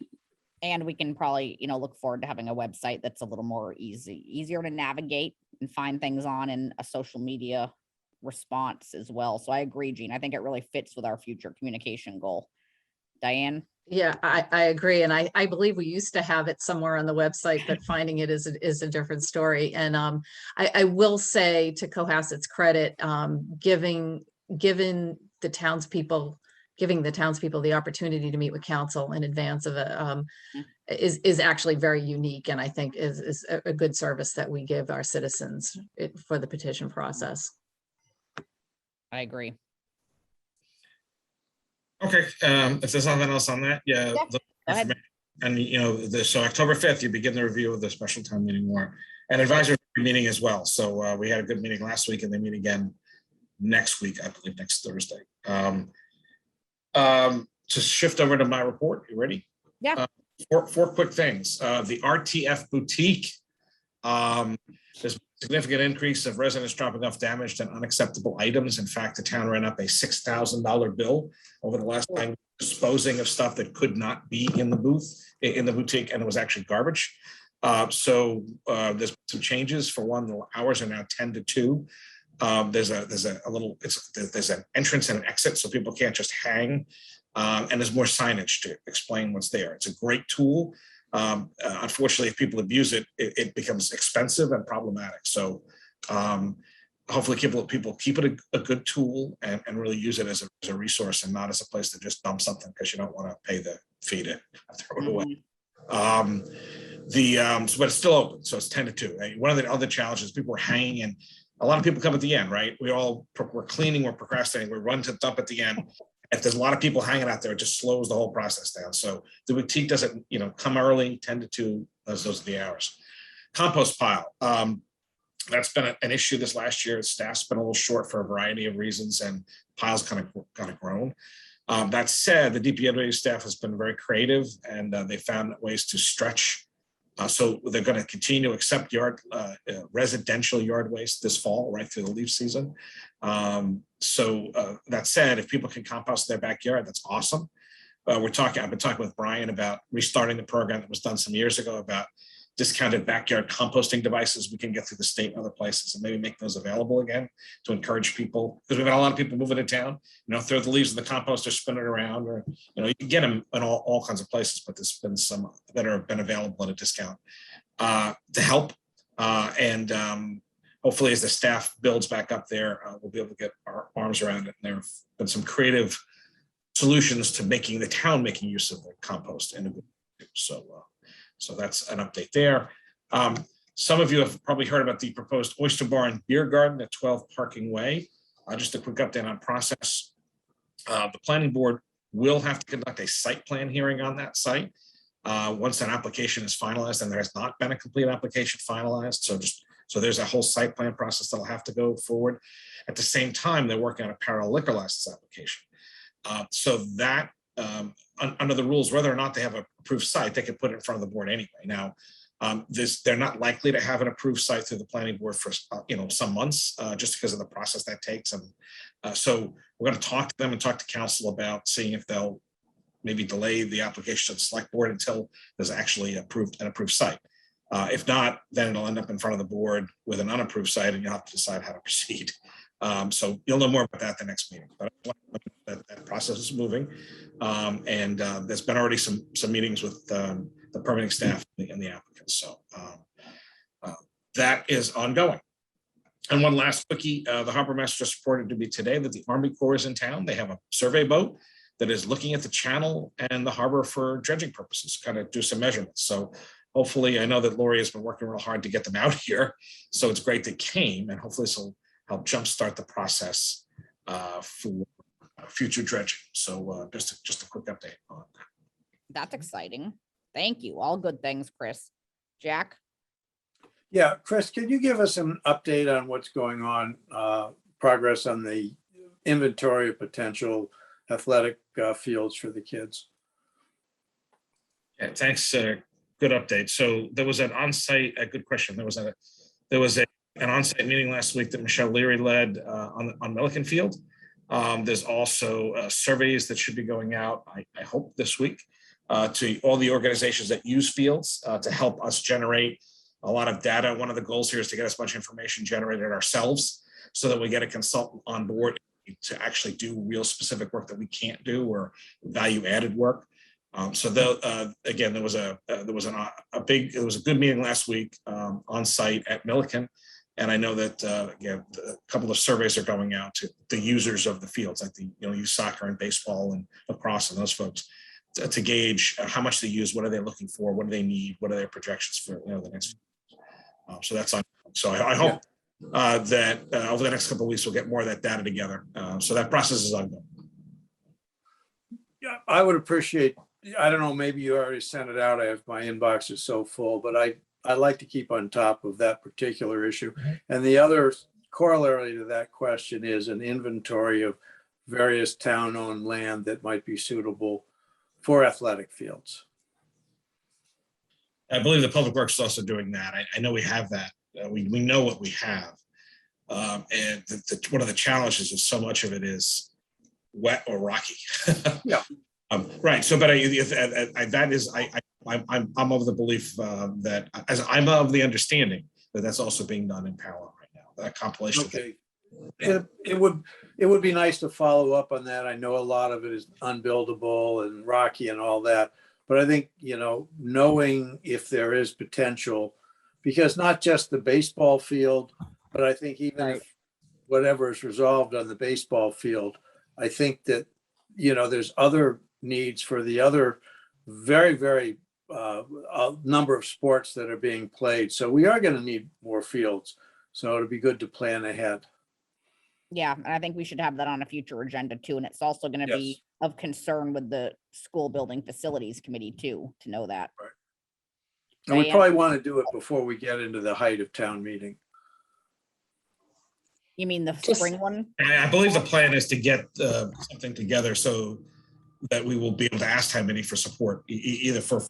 And we can probably, look forward to having a website that's a little more easier to navigate and find things on, and a social media response as well. So I agree, Jean. I think it really fits with our future communication goal. Diane? Yeah, I agree. And I believe we used to have it somewhere on the website, but finding it is a different story. And I will say, to Cohasset's credit, giving the townspeople the opportunity to meet with council in advance of is actually very unique, and I think is a good service that we give our citizens for the petition process. I agree. Okay, if there's nothing else on that, Go ahead. And so October 5th, you begin the review of the special town meeting warrant and advisory meeting as well. So we had a good meeting last week, and they meet again next week, I believe next Thursday. To shift over to my report, you ready? Yeah. Four quick things. The RTF boutique. There's a significant increase of residents dropping off damaged and unacceptable items. In fact, the town ran up a $6,000 bill over the last time, disposing of stuff that could not be in the boutique, and it was actually garbage. So there's some changes. For one, the hours are now 10 to 2. There's an entrance and an exit, so people can't just hang. And there's more signage to explain what's there. It's a great tool. Unfortunately, if people abuse it, it becomes expensive and problematic. So hopefully people keep it a good tool and really use it as a resource, and not as a place to just dump something because you don't want to pay the fee to throw it away. But it's still open, so it's 10 to 2. One of the other challenges, people are hanging, and a lot of people come at the end, right? We're cleaning, we're procrastinating, we run to dump at the end. If there's a lot of people hanging out there, it just slows the whole process down. So the boutique doesn't, come early, 10 to 2, those are the hours. Compost pile. That's been an issue this last year. Staff's been a little short for a variety of reasons, and piles kind of grown. That said, the DPW staff has been very creative, and they found ways to stretch. So they're going to continue to accept residential yard waste this fall, right through the leaf season. That said, if people can compost their backyard, that's awesome. I've been talking with Brian about restarting the program that was done some years ago about discounted backyard composting devices we can get through the state and other places, and maybe make those available again to encourage people, because we've had a lot of people moving to town, throw the leaves in the composter, spin it around, or, you can get them in all kinds of places, but there's been some that have been available at a discount to help. Hopefully as the staff builds back up there, we'll be able to get our arms around it. And there have been some creative solutions to making use of the compost in a good way. So that's an update there. Some of you have probably heard about the proposed oyster bar and beer garden at 12 Parking Way. Just a quick update on process. The planning board will have to conduct a site plan hearing on that site once an application is finalized, and there has not been a complete application finalized. So just So there's a whole site plan process that'll have to go forward. At the same time, they're working on a parallel liquor license application. So that under the rules, whether or not they have an approved site, they can put it in front of the board anyway. Now, they're not likely to have an approved site through the planning board for some months, just because of the process that takes. And so we're going to talk to them and talk to council about seeing if they'll maybe delay the application to the select board until there's actually an approved site. If not, then it'll end up in front of the board with an unapproved site, and you'll have to decide how to proceed. So you'll know more about that the next meeting. But that process is moving, and there's been already some meetings with the permitting staff and the applicants. So that is ongoing. And one last quickie, the harbor master just reported to me today that the Army Corps is in town. They have a survey boat that is looking at the channel and the harbor for dredging purposes, kind of do some measurements. So hopefully, I know that Lori has been working real hard to get them out here. So it's great they came, and hopefully this will help jumpstart the process for future dredging. So just a quick update on that. That's exciting. Thank you. All good things, Chris. Jack? Yeah, Chris, can you give us an update on what's going on, progress on the inventory of potential athletic fields for the kids? Yeah, thanks. Good update. So there was an on-site, a good question. There was an on-site meeting last week that Michelle Leary led on Milliken Field. There's also surveys that should be going out, I hope this week, to all the organizations that use fields to help us generate a lot of data. One of the goals here is to get as much information generated ourselves so that we get a consultant on board to actually do real specific work that we can't do, or value added work. Again, there was a good meeting last week on site at Milliken. And I know that again, a couple of surveys are going out to the users of the fields, like use soccer and baseball and lacrosse and those folks, to gauge how much they use, what are they looking for, what do they need, what are their projections for the next. So that's on. So I hope that over the next couple of weeks we'll get more of that data together. So that process is ongoing. Yeah, I would appreciate. I don't know, maybe you already sent it out. My inbox is so full, but I like to keep on top of that particular issue. And the other corollary to that question is an inventory of various town-owned land that might be suitable for athletic fields. I believe the Public Works is also doing that. I know we have that. We know what we have. And one of the challenges is so much of it is wet or rocky. Yeah. Right. So, but I'm of the belief that, as I'm of the understanding that that's also being done in parallel right now. That compilation. Okay. It would be nice to follow up on that. I know a lot of it is unbuildable and rocky and all that, but I think, knowing if there is potential, because not just the baseball field, but I think even if whatever is resolved on the baseball field, I think that, there's other needs for the other very, very number of sports that are being played. So we are going to need more fields. So it'd be good to plan ahead. Yeah, and I think we should have that on a future agenda too. And it's also going to be of concern with the school building facilities committee too, to know that. Right. And we probably want to do it before we get into the height of town meeting. You mean the spring one? I believe the plan is to get something together so that we will be able to ask town meeting for support, either for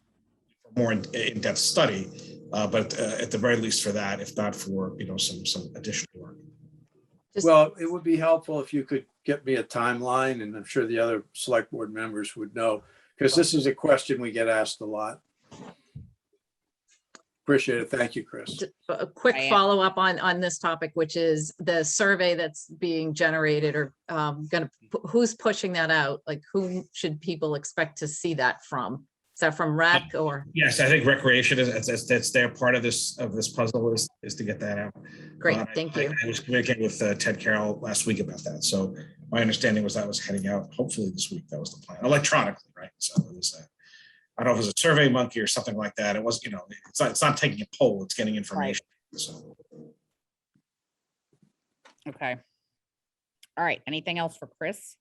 more in-depth study, but at the very least for that, if not for some additional work. Well, it would be helpful if you could get me a timeline, and I'm sure the other select board members would know, because this is a question we get asked a lot. Appreciate it. Thank you, Chris. Just a quick follow-up on this topic, which is the survey that's being generated, or who's pushing that out? Like, who should people expect to see that from? Is that from rec or? Yes, I think recreation that's their part of this puzzle is to get that out. Great, thank you. I was communicating with Ted Carroll last week about that. So my understanding was that was heading out hopefully this week. That was the plan, electronically, right? So it was I don't know if it was a survey monkey or something like that. It was, it's not taking a poll, it's getting information. Right. So. Okay. All right. Anything else for Chris?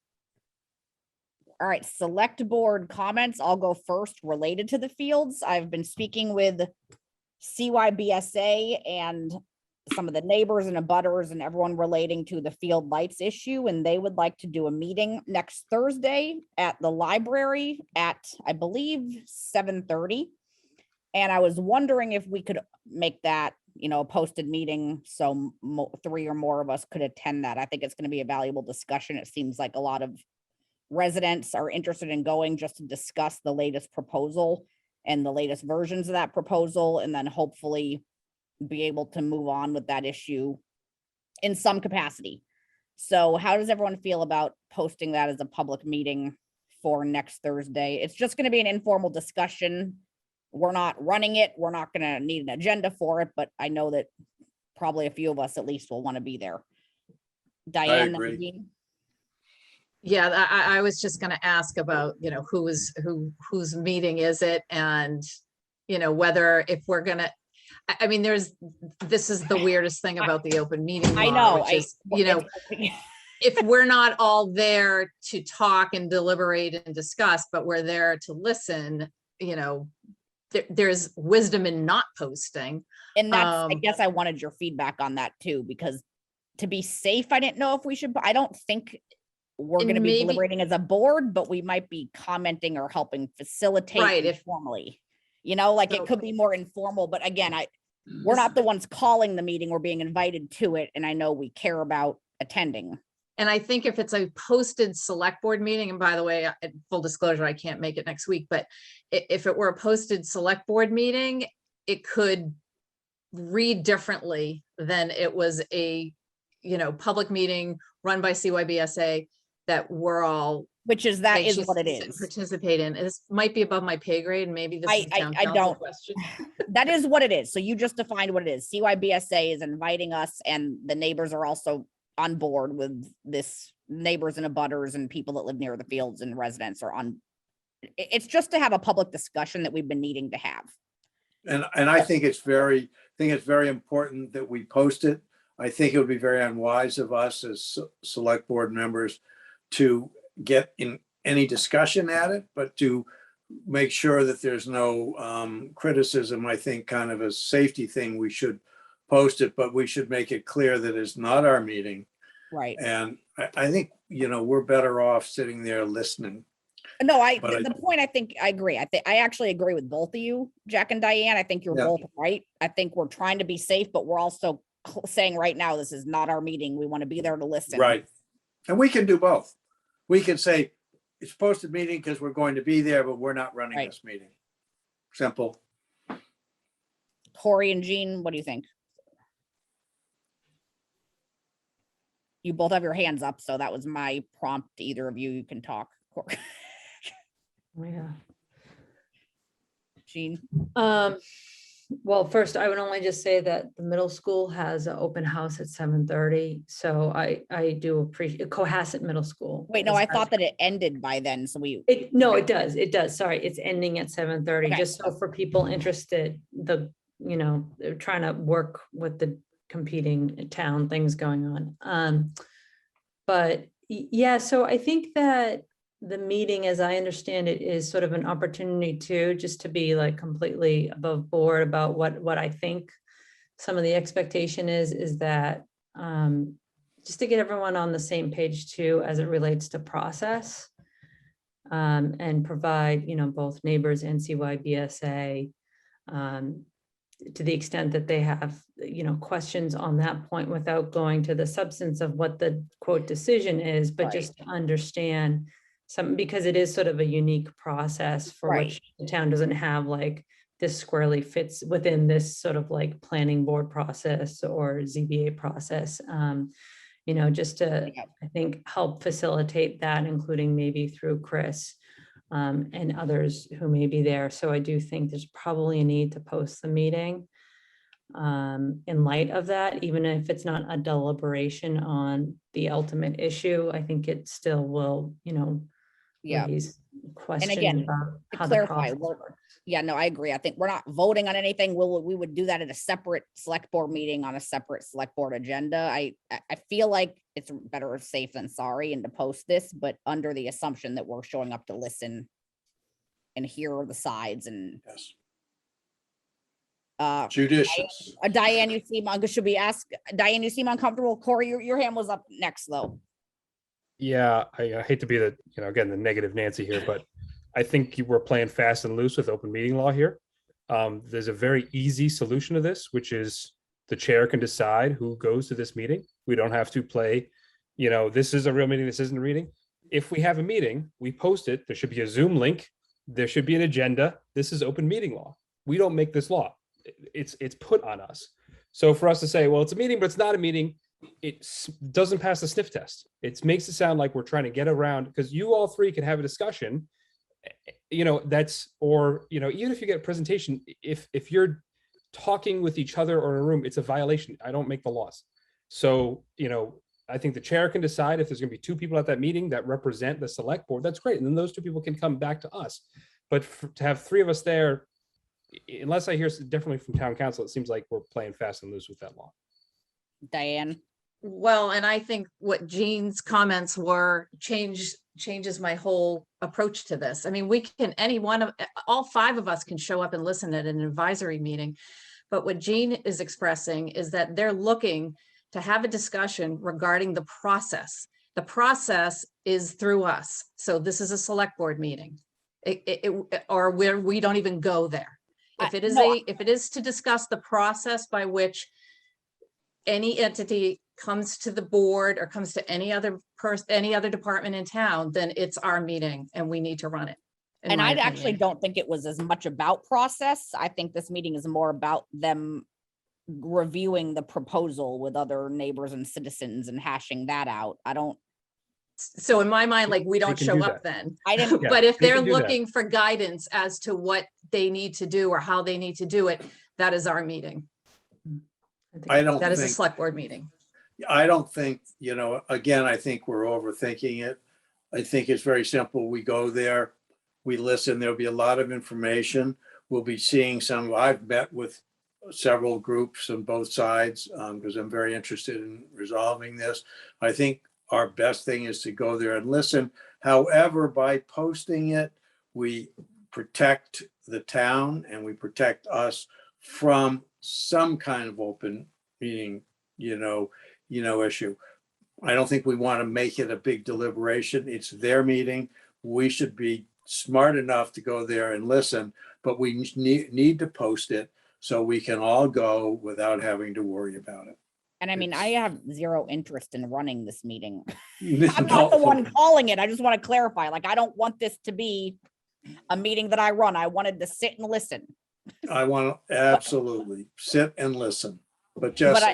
All right. Select board comments. I'll go first related to the fields. I've been speaking with CYBSA and some of the neighbors and abutters and everyone relating to the field lights issue, and they would like to do a meeting next Thursday at the library at, I believe, 7:30. And I was wondering if we could make that, a posted meeting, so 3 or more of us could attend that. I think it's going to be a valuable discussion. It seems like a lot of residents are interested in going just to discuss the latest proposal and the latest versions of that proposal, and then hopefully be able to move on with that issue in some capacity. So how does everyone feel about posting that as a public meeting for next Thursday? It's just going to be an informal discussion. We're not running it. We're not going to need an agenda for it, but I know that probably a few of us at least will want to be there. Diane? agree. Nadine? Yeah, I was just gonna ask about, whose meeting is it, and, whether if we're gonna, I mean, this is the weirdest thing about the open meeting I law, know. which is, if we're not all there to talk and deliberate and discuss, but we're there to listen, there's wisdom in not posting. And that's, I guess I wanted your feedback on that too, because to be safe, I didn't know if we should, I don't think we're going to be deliberating as a board, but we might be commenting or helping facilitate informally. It could be more informal, but again, we're not the ones calling the meeting, we're being invited to it, and I know we care about attending. And I think if it's a posted select board meeting, and by the way, full disclosure, I can't make it next week, but if it were a posted select board meeting, it could read differently than it was a, public meeting run by CYBSA that we're all, which is, that is what it is. Participate in. This might be above my pay grade, and maybe this is a town council question. That is what it is. So you just defined what it is. CYBSA is inviting us, and the neighbors are also on board with this. Neighbors and abutters and people that live near the fields and residents are on. It's just to have a public discussion that we've been needing to have. And I think it's very important that we post it. I think it would be very unwise of us as select board members to get in any discussion at it, but to make sure that there's no criticism. I think kind of a safety thing, we should post it, but we should make it clear that it's not our meeting. Right. And I think, we're better off sitting there listening. No, the point, I think I agree. I actually agree with both of you, Jack and Diane. I think you're both right. I think we're trying to be safe, but we're also saying right now, this is not our meeting. We want to be there to listen. Right. And we can do both. We can say it's posted meeting because we're going to be there, but we're not running this meeting. Simple. Corey and Jean, what do you think? You both have your hands up, so that was my prompt. Either of you can talk. Yeah. Jean? Well, first, I would only just say that the middle school has an open house at 7:30. So I do appreciate Cohasset Middle School. Wait, no, I thought that it ended by then. So no, it does. It does. Sorry, it's ending at 7:30. Just so for people interested, they're trying to work with the competing town things going on. But yeah, so I think that the meeting, as I understand it, is sort of an opportunity to just to be like completely above board about what I think some of the expectation is that just to get everyone on the same page too, as it relates to process, and provide, both neighbors and CYBSA to the extent that they have, questions on that point without going to the substance of what the quote decision is, but just to understand because it is sort of a unique process for which the town doesn't have like this squarely fits within this sort of like planning board process or ZBA process, just to, I think, help facilitate that, including maybe through Chris and others who may be there. So I do think there's probably a need to post the meeting in light of that, even if it's not a deliberation on the ultimate issue. I think it still will, raise questions. And again, about to how clarify, the process works. no, I agree. I think we're not voting on anything. We would do that at a separate select board meeting on a separate select board agenda. I feel like it's better safe than sorry and to post this, but under the assumption that we're showing up to listen and hear the sides and Judicious. Diane, you seem, should we ask, Diane, you seem uncomfortable. Corey, your hand was up next though. Yeah, I hate to be the, again, the negative Nancy here, but I think you were playing fast and loose with open meeting law here. There's a very easy solution to this, which is the chair can decide who goes to this meeting. We don't have to play, this is a real meeting, this isn't a meeting. If we have a meeting, we post it. There should be a Zoom link. There should be an agenda. This is open meeting law. We don't make this law. It's put on us. So for us to say, well, it's a meeting, but it's not a meeting, it doesn't pass the sniff test. It makes it sound like we're trying to get around, because you all three can have a discussion, that's, or, even if you get a presentation, if you're talking with each other or in a room, it's a violation. I don't make the laws. So, I think the chair can decide if there's going to be two people at that meeting that represent the select board. That's great. And then those two people can come back to us. But to have three of us there, unless I hear differently from town council, it seems like we're playing fast and loose with that law. Diane. Well, and I think what Jean's comments were changes my whole approach to this. I mean, we can, all five of us can show up and listen at an advisory meeting. But what Jean is expressing is that they're looking to have a discussion regarding the process. The process is through us. So this is a select board meeting, or where we don't even go there. If it is to discuss the process by which any entity comes to the board or comes to any other department in town, then it's our meeting and we need to run it. And I actually don't think it was as much about process. I think this meeting is more about them reviewing the proposal with other neighbors and citizens and hashing that out. So in my mind, like, we don't show up then. I didn't. But if they're looking for guidance as to what they need to do or how they need to do it, that is our meeting. That is a select board meeting. I don't think, again, I think we're overthinking it. I think it's very simple. We go there, we listen, there'll be a lot of information. We'll be seeing I've met with several groups on both sides because I'm very interested in resolving this. I think our best thing is to go there and listen. However, by posting it, we protect the town and we protect us from some kind of open meeting, issue. I don't think we want to make it a big deliberation. It's their meeting. We should be smart enough to go there and listen, but we need to post it so we can all go without having to worry about it. And I mean, I have zero interest in running this meeting. I'm not the one calling it. I just want to clarify. Like, I don't want this to be a meeting that I run. I wanted to sit and listen. I want to absolutely sit and listen, but just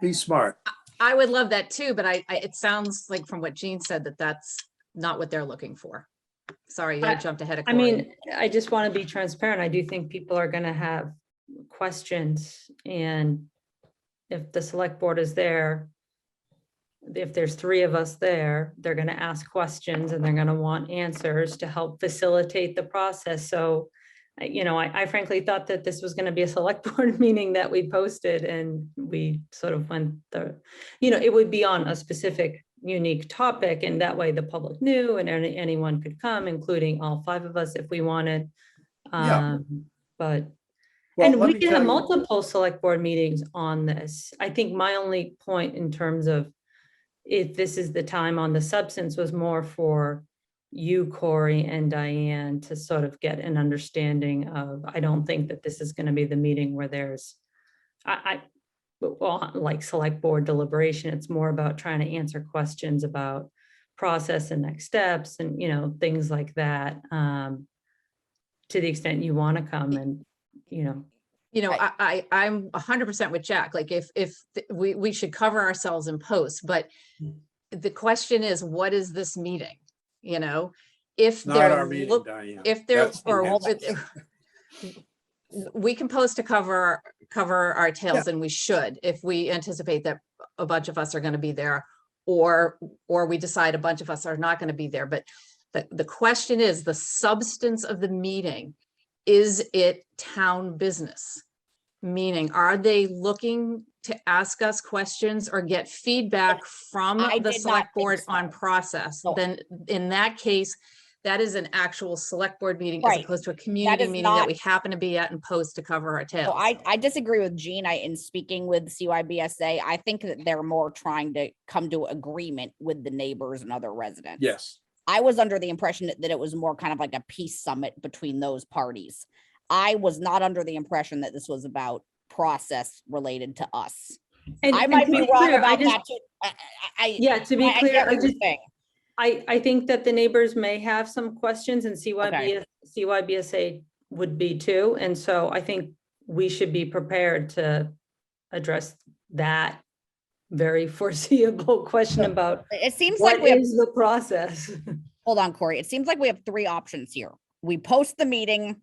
be smart. I would love that too, but it sounds like from what Jean said that that's not what they're looking for. Sorry, I jumped ahead of Corey. I mean, I just want to be transparent. I do think people are going to have questions, and if the select board is there, if there's three of us there, they're going to ask questions and they're going to want answers to help facilitate the process. So, I frankly thought that this was going to be a select board meeting that we posted, and we sort of went it would be on a specific unique topic, and that way the public knew and anyone could come, including all five of us if we wanted. We can have multiple select board meetings on this. I think my only point in terms of if this is the time on the substance was more for you, Corey, and Diane to sort of get an understanding of, I don't think that this is going to be the meeting where there's, like select board deliberation. It's more about trying to answer questions about process and next steps and, things like that. To the extent you want to come and, I'm 100% with Jack. Like if we should cover ourselves in post, but the question is, what is this meeting? If not our meeting, Diane. If there we can post to cover our tails, and we should, if we anticipate that a bunch of us are going to be there, or we decide a bunch of us are not going to be there. But the question is the substance of the meeting. Is it town business? Meaning, are they looking to ask us questions or get feedback from the select board on process? Then in that case, that is an actual select board meeting as Right. opposed to a community is meeting not- that we happen to be at and post to cover our tails. So I disagree with Jean. In speaking with CYBSA, I think that they're more trying to come to agreement with the neighbors and other residents. Yes. I was under the impression that it was more kind of like a peace summit between those parties. I was not under the impression that this was about process related to us. I might be wrong about that too. Yeah, to be I clear, get I what you're just, saying. I think that the neighbors may have some questions and Okay. CYBSA would be too. And so I think we should be prepared to address that very foreseeable question about It seems like what we have, is the process? hold on, Corey. It seems like we have three options here. We post the meeting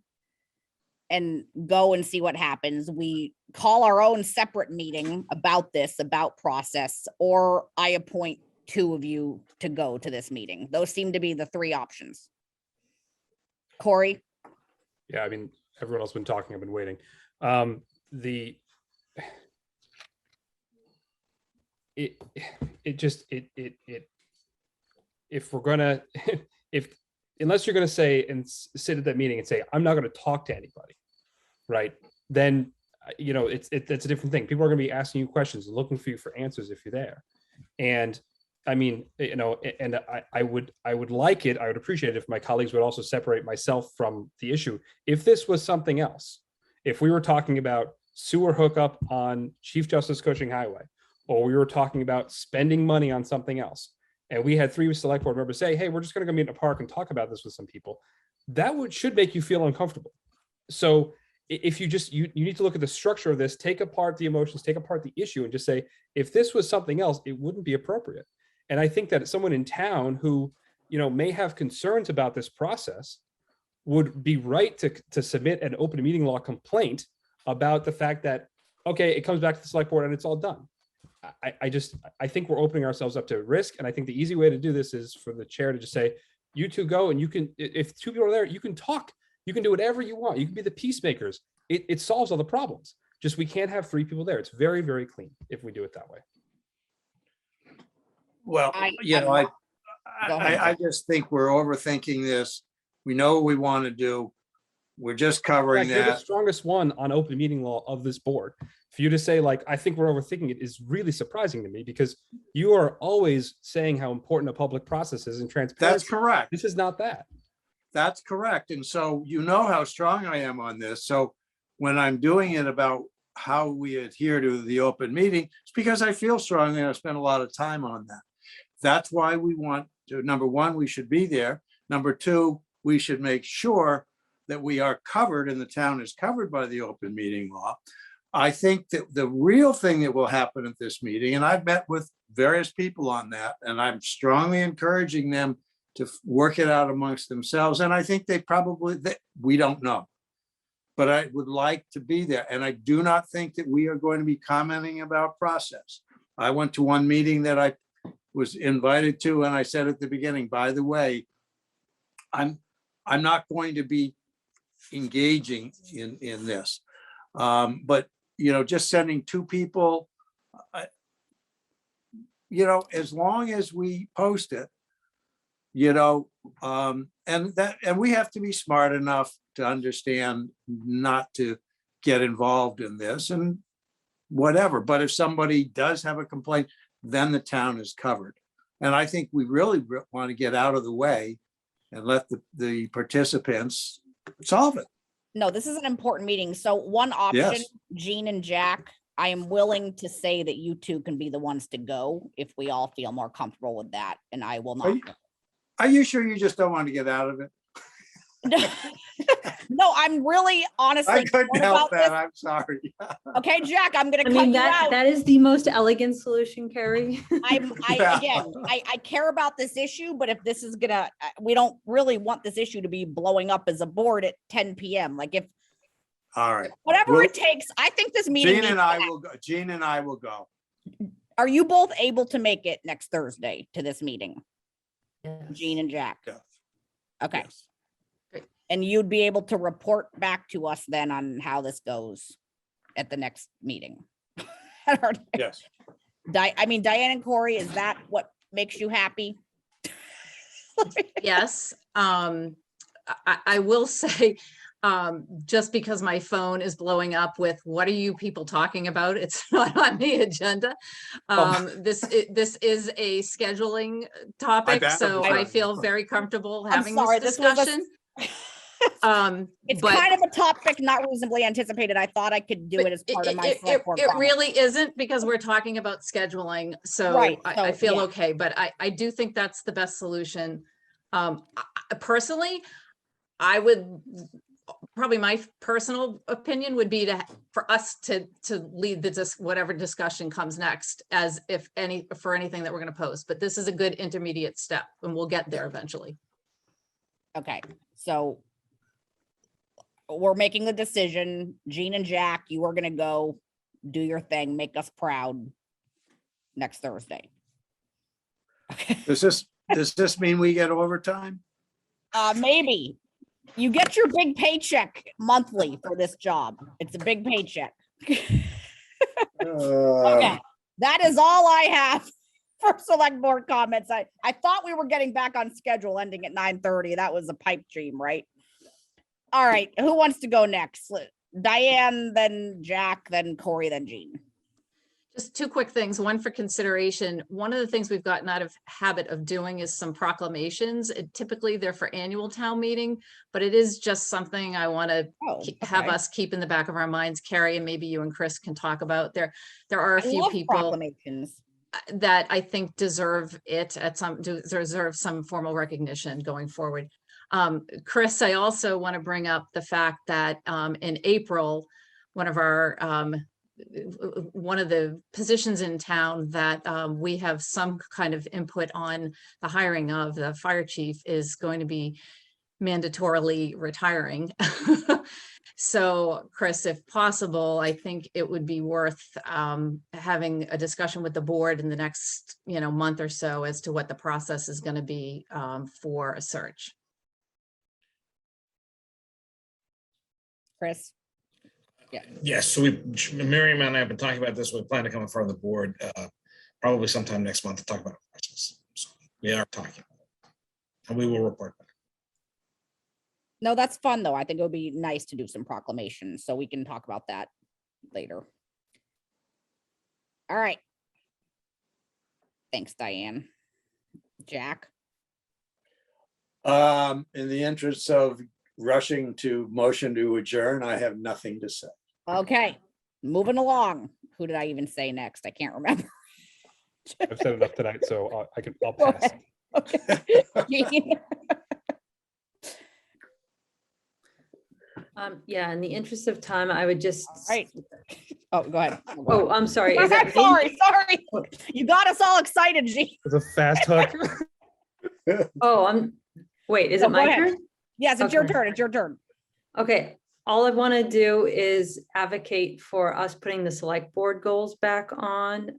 and go and see what happens. We call our own separate meeting about this, about process, or I appoint two of you to go to this meeting. Those seem to be the three options. Corey? Yeah, I mean, everyone else has been talking, I've been waiting. If we're gonna, unless you're gonna say and sit at that meeting and say, I'm not gonna talk to anybody, right? Then, it's a different thing. People are gonna be asking you questions, looking for you for answers if you're there. And I mean, and I would like it, I would appreciate it if my colleagues would also separate myself from the issue. If this was something else, if we were talking about sewer hookup on Chief Justice Cushing Highway, or we were talking about spending money on something else, and we had 3 select board members say, hey, we're just gonna go meet in a park and talk about this with some people, that should make you feel uncomfortable. So if you need to look at the structure of this, take apart the emotions, take apart the issue, and just say, if this was something else, it wouldn't be appropriate. And I think that someone in town who, may have concerns about this process would be right to submit an open meeting law complaint about the fact that, okay, it comes back to the select board and it's all done. I think we're opening ourselves up to risk. And I think the easy way to do this is for the chair to just say, you two go, and you can, if 2 people are there, you can talk, you can do whatever you want. You can be the peacemakers. It solves all the problems. Just, we can't have 3 people there. It's very, very clean if we do it that way. Well, I just think we're overthinking this. We know what we want to do. We're just covering You're the that. strongest one on open meeting law of this board. For you to say, like, I think we're overthinking it is really surprising to me, because you are always saying how important a public process is and transparency. That's correct. This is not that. That's correct. And so you know how strong I am on this. So when I'm doing it about how we adhere to the open meeting, it's because I feel strongly and I spend a lot of time on that. That's why we want to, number one, we should be there. Number two, we should make sure that we are covered and the town is covered by the open meeting law. I think that the real thing that will happen at this meeting, and I've met with various people on that, and I'm strongly encouraging them to work it out amongst themselves. And I think we don't know, but I would like to be there. And I do not think that we are going to be commenting about process. I went to one meeting that I was invited to, and I said at the beginning, by the way, I'm not going to be engaging in this. But, just sending 2 people, as long as we post it, and we have to be smart enough to understand not to get involved in this and whatever. But if somebody does have a complaint, then the town is covered. And I think we really want to get out of the way and let the participants solve it. No, this is an important meeting. So one option, Yes. Jean and Jack, I am willing to say that you two can be the ones to go if we all feel more comfortable with that, and I will not. Are you sure you just don't want to get out of it? No, I'm really honestly. I couldn't torn help about that. this. I'm sorry. Okay, Jack, I'm gonna I cut mean, you out. that is the most elegant solution, Carrie. I care about this issue, but if this is we don't really want this issue to be blowing up as a board at 10 p.m. Like, if All right. whatever it takes, I think this meeting. Jean and I will go. Are you both able to make it next Thursday to this meeting? Yes. Jean and Jack. Yes. Okay. Yes. And you'd be able to report back to us then on how this goes at the next meeting. Yes. I mean, Diane and Corey, is that what makes you happy? Yes, I will say, just because my phone is blowing up with what are you people talking about? It's not on the agenda. This is a scheduling topic, so I feel very comfortable having sorry, this this was a- discussion. It's But kind of a topic not reasonably anticipated. I thought I could do it as part of my select board it comment. really isn't, because we're talking about scheduling, so Right, I so, feel yeah. okay, but I do think that's the best solution. Personally, I would, probably my personal opinion would be for us to lead whatever discussion comes next, as for anything that we're gonna post, but this is a good intermediate step, and we'll get there eventually. Okay, so we're making the decision. Jean and Jack, you are gonna go do your thing, make us proud next Thursday. Does this mean we get overtime? Maybe. You get your big paycheck monthly for this job. It's a big paycheck. Okay, that is all I have for select board comments. I thought we were getting back on schedule, ending at 9:30. That was a pipe dream, right? All right, who wants to go next? Diane, then Jack, then Corey, then Jean. Just two quick things, one for consideration. One of the things we've gotten out of habit of doing is some proclamations. Typically they're for annual town meeting, but it is just something I want to have us keep in the back of our minds. Carrie, and maybe you and Chris can talk about. There are a few people proclamations that I think deserve some formal recognition going forward. Chris, I also want to bring up the fact that in April, one of the positions in town that we have some kind of input on the hiring of, the fire chief, is going to be mandatorily retiring. So Chris, if possible, I think it would be worth having a discussion with the board in the next month or so as to what the process is going to be for a search. Chris? Yeah. Yes, so Miriam and I have been talking about this. We plan to come in front of the board probably sometime next month to talk about the process. So we are talking about it, and we will report back. No, that's fun though. I think it would be nice to do some proclamations, so we can talk about that later. All right. Thanks, Diane. Jack? In the interest of rushing to motion to adjourn, I have nothing to say. Okay, moving along. Who did I even say next? I can't remember. I've said enough tonight, so I'll Go pass. ahead. Okay. Jean? Yeah, in the interest of time, I would just. All right. Oh, go ahead. Oh, I'm sorry. Is that me? Sorry. You got us all excited, Jean. It's a fast hook. Oh, wait, is No, it my go ahead. turn? Yes, it's your Okay. turn. It's your turn. Okay, all I want to do is advocate for us putting the select board goals back on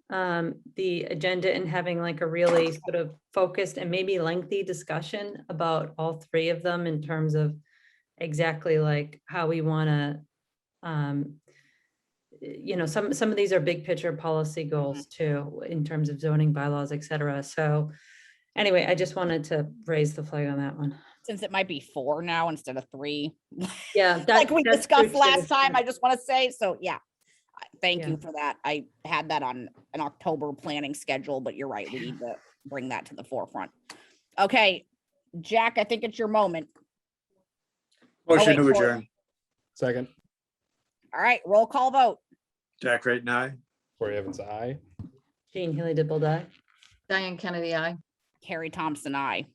the agenda and having like a really sort of focused and maybe lengthy discussion about all three of them in terms of exactly like how we want to, some of these are big picture policy goals too, in terms of zoning bylaws, et cetera. So anyway, I just wanted to raise the flag on that one. Since it might be 4 now instead of 3. Yeah, Like we that's true discussed last too. time, I just want to say, so yeah. Thank Yeah. you for that. I had that on an October planning schedule, but you're right. We need to bring that to the forefront. Okay, Jack, I think it's your moment. Motion wait, to Corey. adjourn. Second, All right, roll call vote. Jack Creighton, aye. Corey Evans, aye. Jean Haley Dibble-Dye. Diane Kennedy, aye. Carrie Thompson, aye.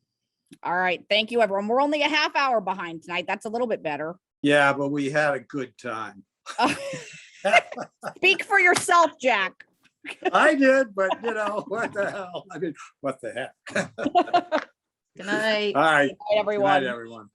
All right, thank you, everyone. We're only a half hour behind tonight. That's a little bit better. Yeah, but we had a good time. Speak for yourself, Jack. I did, but what the hell? I mean, what the heck? Good night. All right. Good night, everyone. Good night, everyone.